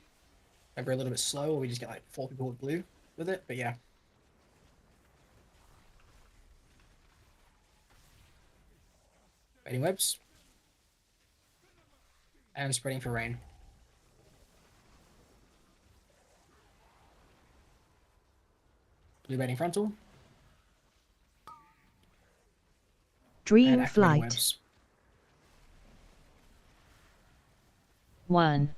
maybe we're a little bit slow, or we just get like 4 people with blue with it. But yeah. Baiting webs. And spreading for rain. Blue baiting frontal. Dream And activating flight. webs. 1.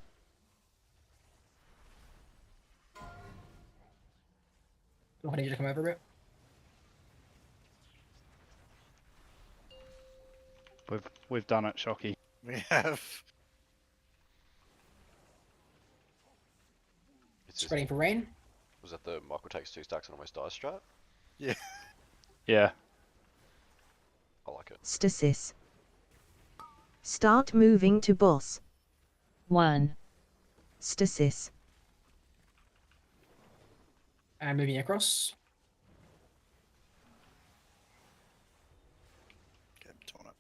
I need you to come over a bit. We've done it, Shocky. We have. Spreading for rain. Was that the Michael takes 2 stacks and almost dies strat? Yeah. Yeah. I like it. Stasis. Start moving to boss. 1. Stasis. And moving across. Get torn up.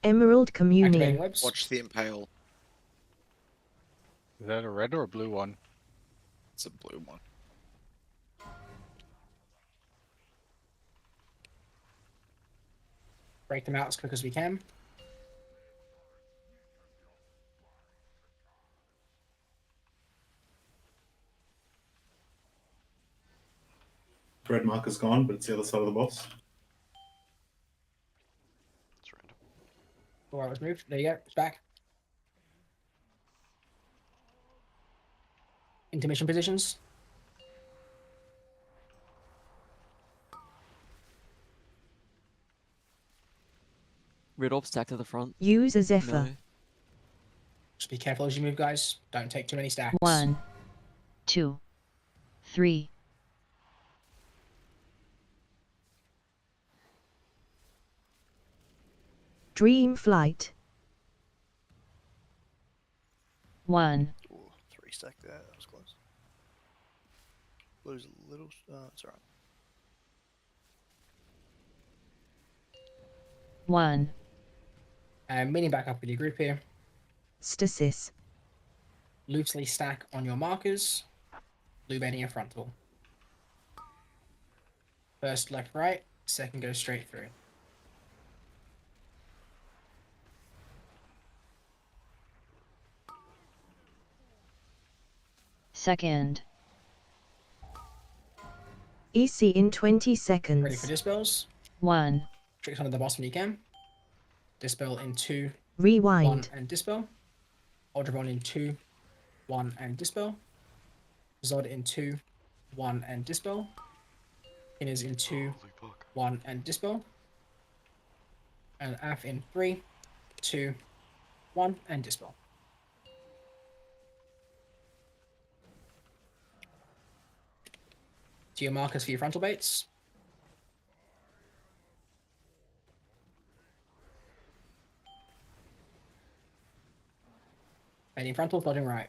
Emerald Communion. Watch the impale. Is that a red or a blue one? It's a blue one. Break them out as quick as we can. Red marker's gone, but it's the other side of the boss. It's random. Alright, was moved. There you go. It's back. Intermission positions. Red orb stacked to the front. Use a Zephyr. No. Just be careful as you move, guys. Don't take too many stacks. 1, 2, 3. Dream Flight. 1. Ooh, 3 stack there. That was close. Blue's a little. It's alright. 1. And meeting back up with your group here. Stasis. Loosely stack on your markers. Blue bending your frontal. First left, right. Second goes straight through. Second. EC in 20 Ready seconds. for dispels. 1. Tricks onto the boss when you can. Dispel in 2, Rewind. 1, and dispel. Aldravon in 2, 1, and dispel. Zod in 2, 1, and dispel. Inners in 2, 1, and dispel. And Af in 3, 2, 1, and dispel. To your markers for your frontal baits. Bending frontal, dodging right.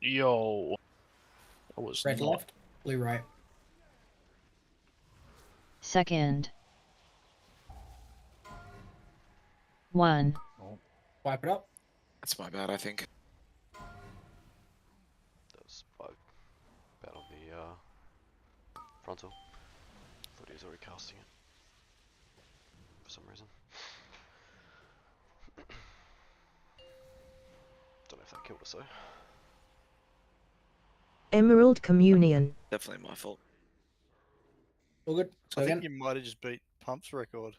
Yo. That was Red not. left, blue right. Second. 1. Wipe it up. That's my bad, I think. That was bad on the frontal. Thought he was already casting it. For some reason. Don't know if that killed us though. Emerald Communion. Definitely my fault. All good. I think you might have just beat Pump's record.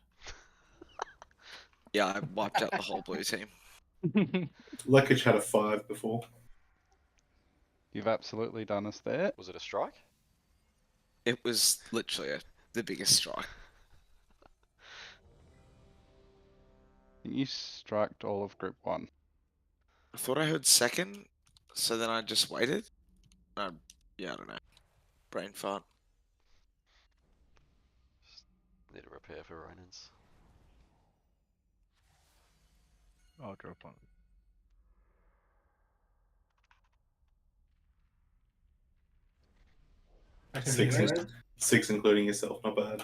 Yeah, I wiped out the whole blue team. Lekich had a 5 before. You've absolutely done us there. Was it a strike? It was literally the biggest strike. You striked all of group 1. I thought I heard second, so then I just waited. Yeah, I don't know. Brain fart. Need a repair for Ronins. I'll drop one. Six including yourself, not bad.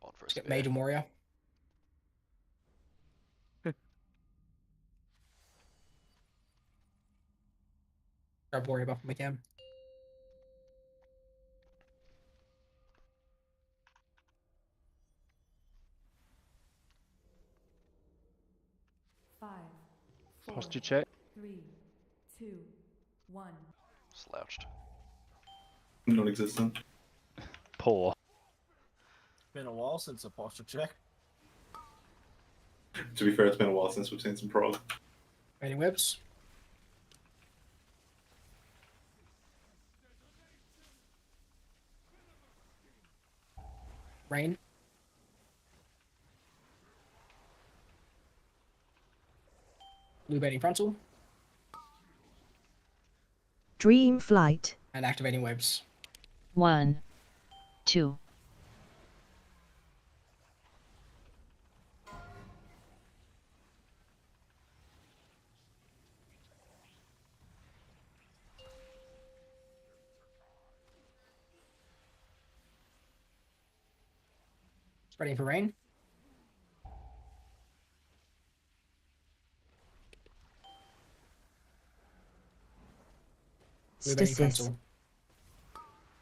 On for a Get Major Moria. Grab Moria buff when we can. Five, four, Posture check. 3, 2, 1. Slouched. Non-existent. Poor. Been a while since a posture check. To be fair, it's been a while since we've seen some prog. Any whips? Rain. Blue baiting frontal. Dream Flight. And activating webs. 1, 2. Spreading for rain. Blue baiting Stasis. frontal.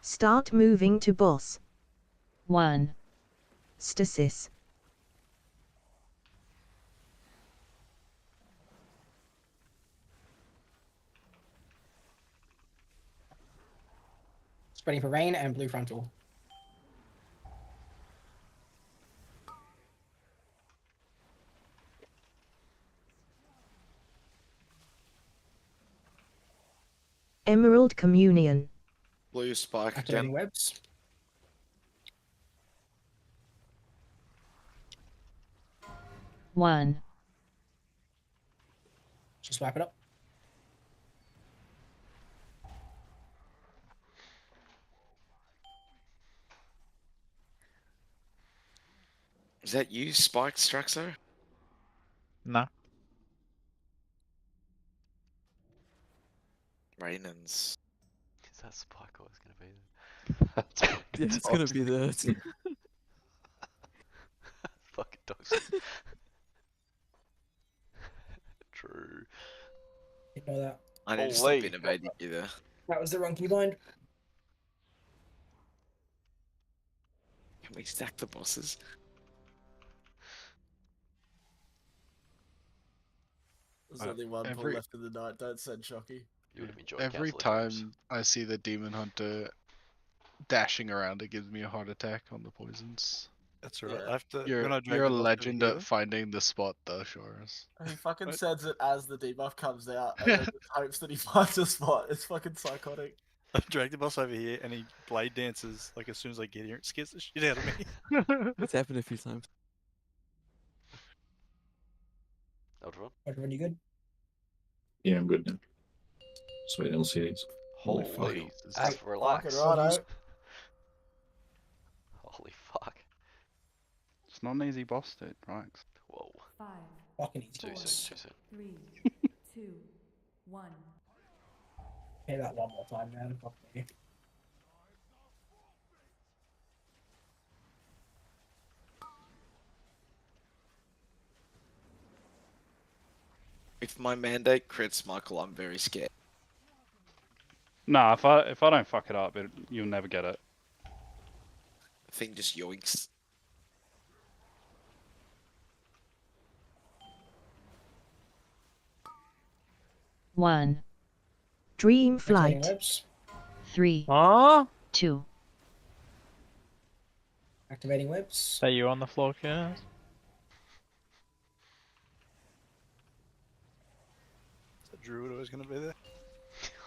Start moving to boss. 1. Stasis. Spreading for rain and blue frontal. Emerald Communion. Blue spike Activating again. webs. One. Just wipe it up. Is that you, Spike Straxo? No. Rainans. Is that Spike always going to be there? That's Yeah, it's gonna be there. fucking toxic. True. Ignore that. I need to stop Holy. innovating you there. That was the wrong keybind. Can we stack the bosses? There's only one pull every- left in the night. Don't send Shocky. You would have enjoyed Every cancellation moves. time I see the demon hunter dashing around, it gives me a heart attack on the poisons. That's right. Yeah. I have to. You're when I drag you're a the boss over legend here, at finding the spot, though, Shoras. He fucking What? sends it as the debuff comes out and then just hopes that he finds a spot. It's fucking psychotic. I drag the boss over here, and he blade dances like as soon as I get here. It scares the shit out of me. It's happened a few times. Eldron? Everyone, you good? Yeah, I'm good now. Sweet LCDs. Holy fuck. Holy. Hey, Relax. fucking righto. Holy fuck. It's not an easy boss, dude. Right. Whoa. 5, Fucking easy. Too soon, too soon. 3, 2, 1. Hear that one more time, man. Fuck me. If my mandate crits Michael, I'm very scared. Nah, if I don't fuck it up, you'll never get it. The thing just yoinks. One. Dream Activating Flight. webs. 3. Huh? 2. Activating webs. Are you on the floor, Kaz? Is that Druid always going to be there?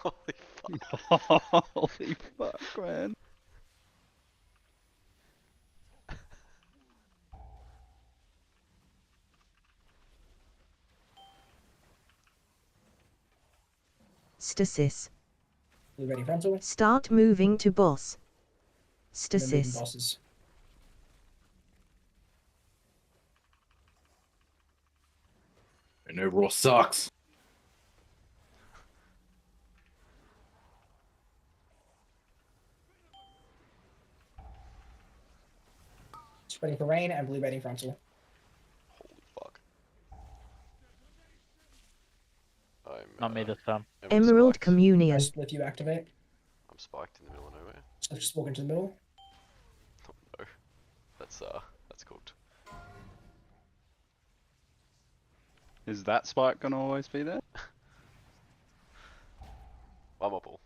Holy fuck. Holy fuck, man. Stasis. Blue ready frontal. Start moving to boss. And then moving Stasis. bosses. And overall sucks. Spreading for rain and blue ready frontal. Holy fuck. I'm, Not me this time. Emerald spiked. Communion. Press with you activate. I'm spiked in the middle of nowhere. So just walk into the middle. Oh no. That's cooked. Is that spike gonna always be there? One more pull.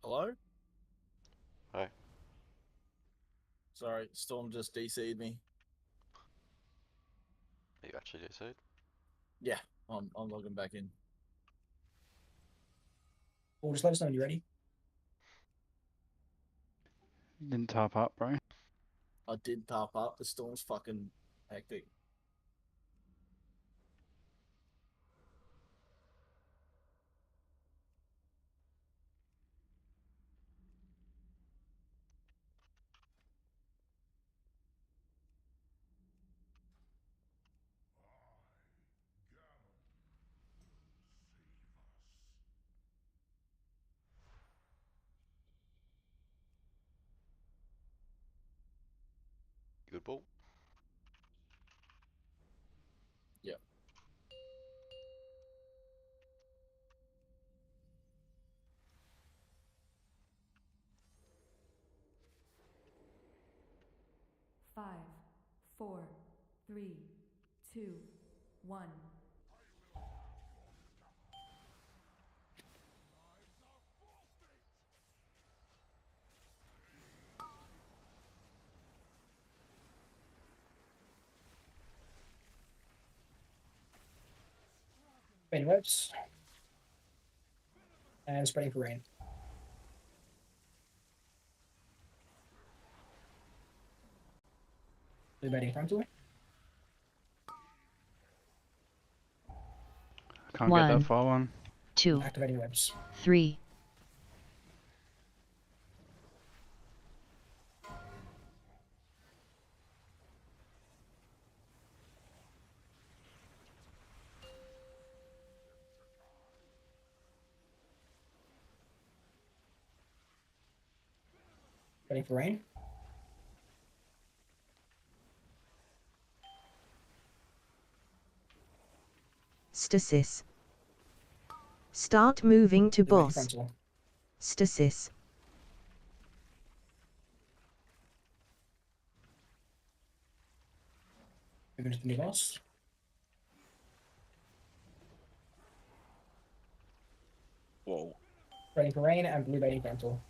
Hello? Hi. Sorry, Storm just DC'd me. Are you actually DC'd? Yeah, I'm logging back in. Or just let us know when you're ready. Didn't top up, bro. I did top up. The Storm's fucking hectic. ball. Yep. Five, four, three, two, one. Rain webs. And spreading for rain. Blue betting frontal. Can't get that 1, far one. 2, Activating webs. 3, Ready for rain. stasis. Start moving to Blue betting boss. frontal. Stasis. Moving to the new boss. Whoa. Ready for rain and blue betting frontal.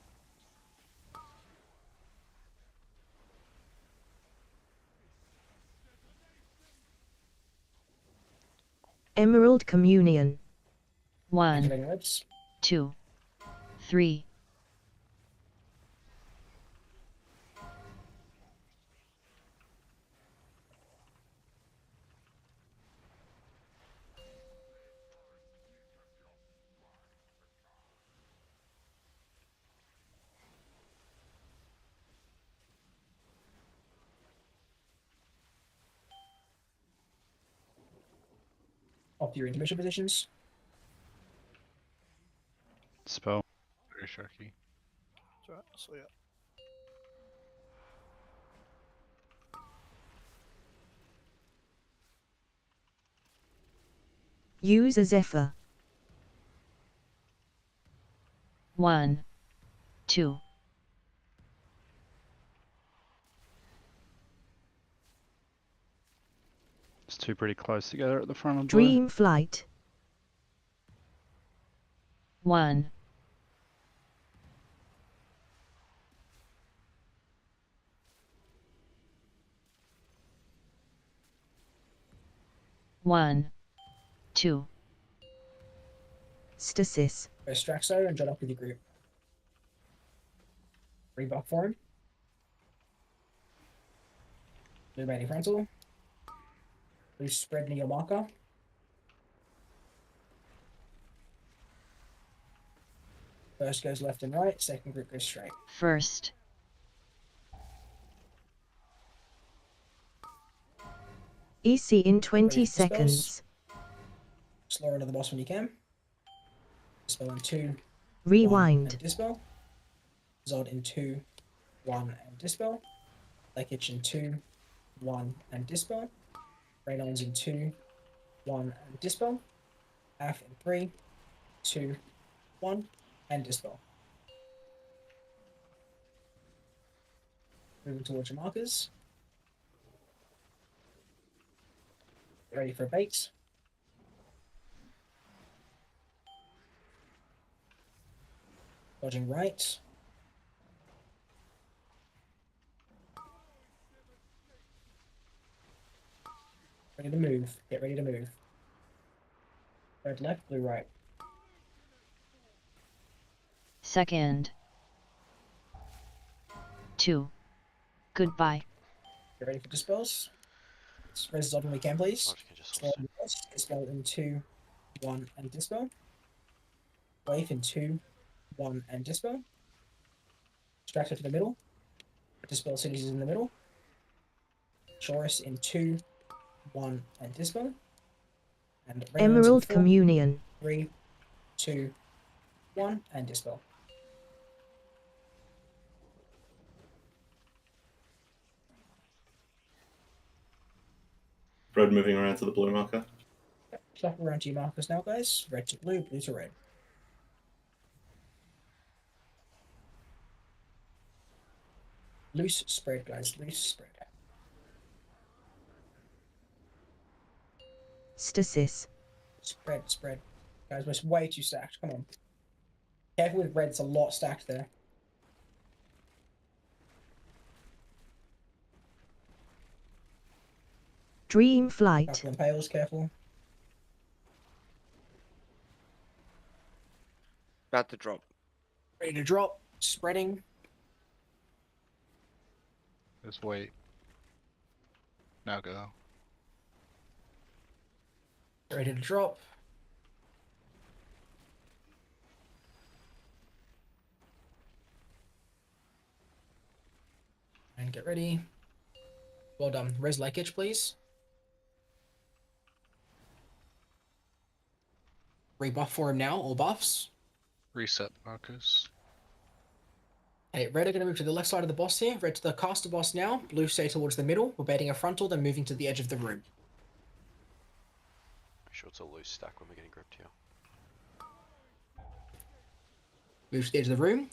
Emerald Communion. 1, Activating webs. 2, 3. Off your intermission positions. Spell. Very sharky. That's right. So yeah. Use a Zephyr. 1, 2. It's two pretty close together at the front of blue. Dream Flight. 1, 1, 2. Stasis. Go Straxo and join up with your group. Rebuff for him. Blue betting frontal. Blue spread near your marker. First goes left and right, second group goes straight. First. EC in 20 Ready for spells? seconds. Slow into the boss when you can. Dispel in 2, 1, Rewind. and dispel. Zod in 2, 1, and dispel. Lake in 2, 1, and dispel. Raynons in 2, 1, and dispel. Af in 3, 2, 1, and dispel. Moving towards your markers. Get ready for a bait. Dodging right. Ready to move. Get ready to move. Red left, blue right. Second. 2. Goodbye. Get ready for dispels. Res Zod when we can, please. Oh, you can just Slow in the boss. Dispel in 2, 1, and dispel. Wave in 2, 1, and dispel. Distractor to the middle. Dispel cities is in the middle. Chorus in 2, 1, and dispel. And Raynons in Emerald 4, Communion. 3, 2, 1, and dispel. Red moving around to the blue marker. Shuffle around to your markers now, guys. Red to blue, blue to red. Loose spread, guys. Loose spread. Stasis. Spread. Guys, we're way too stacked. Come on. Careful with red. It's a lot stacked there. Dream flight. Couple impales, careful. About to drop. Ready to drop. Spreading. Just wait. Now go. Ready to drop. And get ready. Well done. Res Leakage, please. Rebuff for him now, all buffs. Reset markers. Okay, red are going to move to the left side of the boss here. Red to the caster boss now. Blue stay towards the middle. We're baiting a frontal, then moving to the edge of the room. Make sure it's a loose stack when we're getting gripped here. Move to the edge of the room.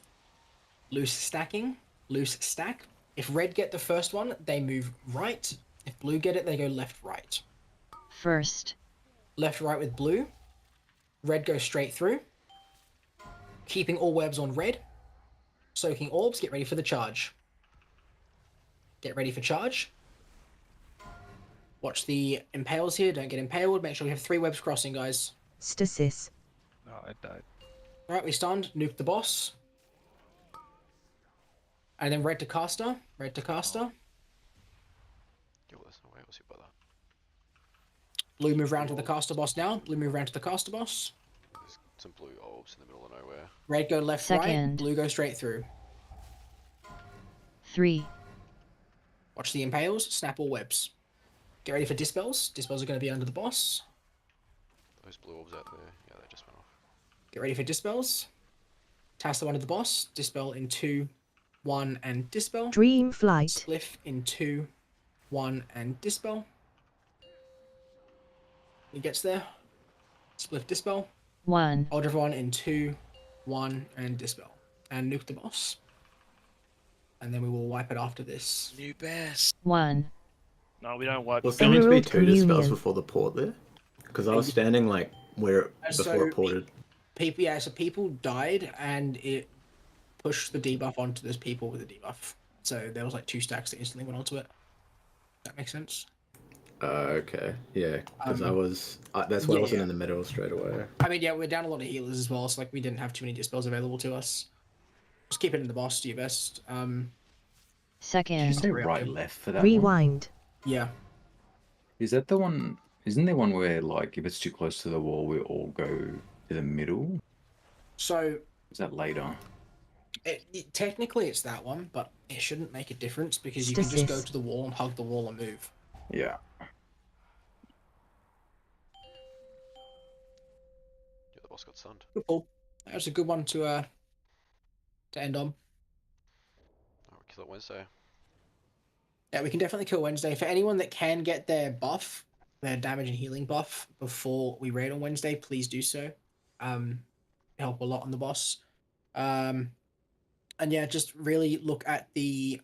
Loose stacking. Loose stack. If red get the first one, they move right. If blue get it, they go left, right. First. Left, right with blue. Red goes straight through. Keeping all webs on red. Soaking orbs. Get ready for the charge. Get ready for charge. Watch the impales here. Don't get impaled. Make sure we have 3 webs crossing, guys. Stasis. Oh, I died. Alright, we stunned. Nuke the boss. And then red to caster. Red to caster. Yo, there's no way I was hit by that. Blue move around to the caster boss now. Blue move around to the caster boss. There's some blue orbs in the middle of nowhere. Red go left, right. Second. Blue go straight through. 3. Watch the impales. Snap all webs. Get ready for dispels. Dispels are going to be under the boss. Those blue orbs out there, yeah, they just went off. Get ready for dispels. Tassel under the boss. Dispel in 2, 1, and dispel. Dream flight. Spliff in 2, 1, and dispel. He gets there. Spliff dispel. 1. Aldravon in 2, 1, and dispel. And nuke the boss. And then we will wipe it after this. New best. 1. No, we don't wipe. Was there meant to be Emerald 2 dispels Communion. before the port there? Because I was standing like where before it ported. People, yeah, so people died and it pushed the debuff onto those people with the debuff. So there was like 2 stacks that instantly went onto it. That makes sense. Okay, yeah, because I was. That's why I wasn't in the middle straight away. I mean, yeah, we're down a lot of healers as well, so like we didn't have too many dispels available to us. Just keep it in the boss, do your best. Did you say Second. right left for that one? Rewind. Yeah. Is that the one? Isn't there one where like if it's too close to the wall, we all go to the middle? So Is that later? technically it's that one, but it shouldn't make a difference because you can just go Stasis. to the wall and hug the wall and move. Yeah. Yeah, the boss got stunned. Good pull. That was a good one to end on. Alright, kill it Wednesday. Yeah, we can definitely kill Wednesday. For anyone that can get their buff, their damage and healing buff before we raid on Wednesday, please do so. Help a lot on the boss. And yeah, just really look at the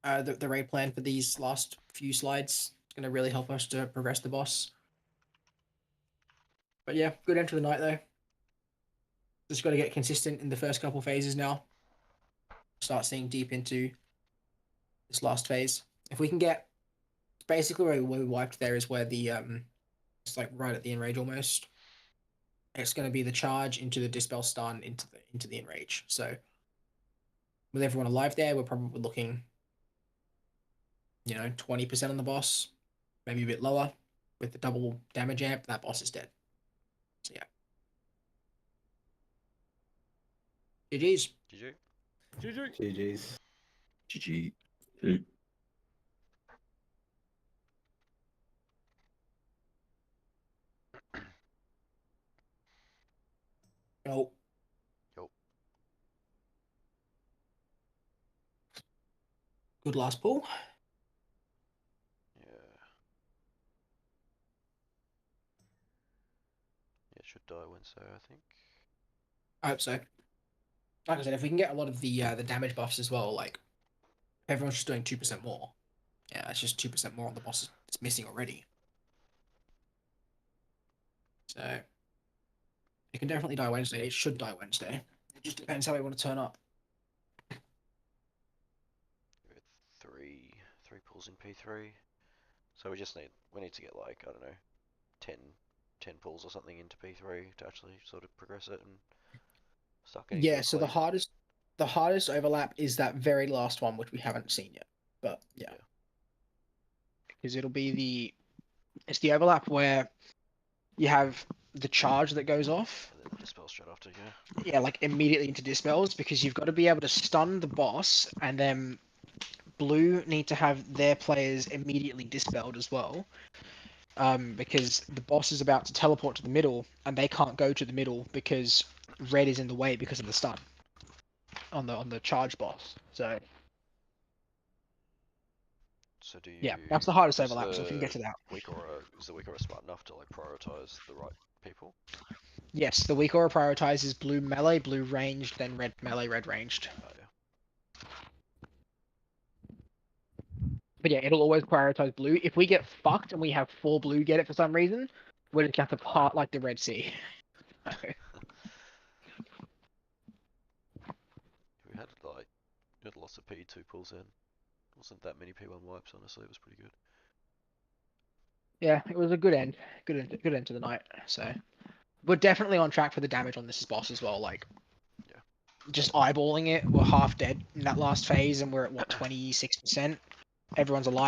raid plan for these last few slides. It's gonna really help us to progress the boss. But yeah, good end to the night though. Just got to get consistent in the first couple phases now. Start seeing deep into this last phase. If we can get basically where we wiped there is where the it's like right at the enrage almost. It's going to be the charge into the dispel stun into the enrage. So with everyone alive there, we're probably looking 20% on the boss, maybe a bit lower with the double damage amp. That boss is dead. So yeah. GG's. GG. GG's. GG. Yo. Yo. Good last pull. should die Wednesday, I think. I hope so. Like I said, if we can get a lot of the damage buffs as well, like everyone's just doing 2% more. Yeah, it's just 2% more on the boss that's missing already. So it can definitely die Wednesday. It should die Wednesday. It just depends how we want to turn up. Three pulls in P3. So we need to get like, I don't know, 10 pulls or something into P3 to actually sort of progress it and start getting Yeah, to a so clean. the hardest overlap is that very last one, which we haven't seen yet. But yeah. Because it's the overlap where you have the charge that goes off. And then the dispel straight after, yeah. Yeah, like immediately into dispels, because you've got to be able to stun the boss, and then blue need to have their players immediately dispelled as well. Because the boss is about to teleport to the middle, and they can't go to the middle because red is in the way because of the stun on the charge boss. So do you? Yeah, that's the hardest is overlap. So if you can get to that. Is the weak aura smart enough to like prioritize the right people? Yes, the weak aura prioritizes blue melee, blue ranged, then red melee, red ranged. Oh yeah. But yeah, it'll always prioritize blue. If we get fucked and we have 4 blue get it for some reason, we're just gonna have to part like the Red Sea. We had lots of P2 pulls in. Wasn't that many P1 wipes, honestly. It was pretty good. Yeah, it was a good end. Good end to the night. So we're definitely on track for the damage on this boss as well. Like, yeah, just eyeballing it, we're half dead in that last phase, and we're at what 26%. Everyone's alive.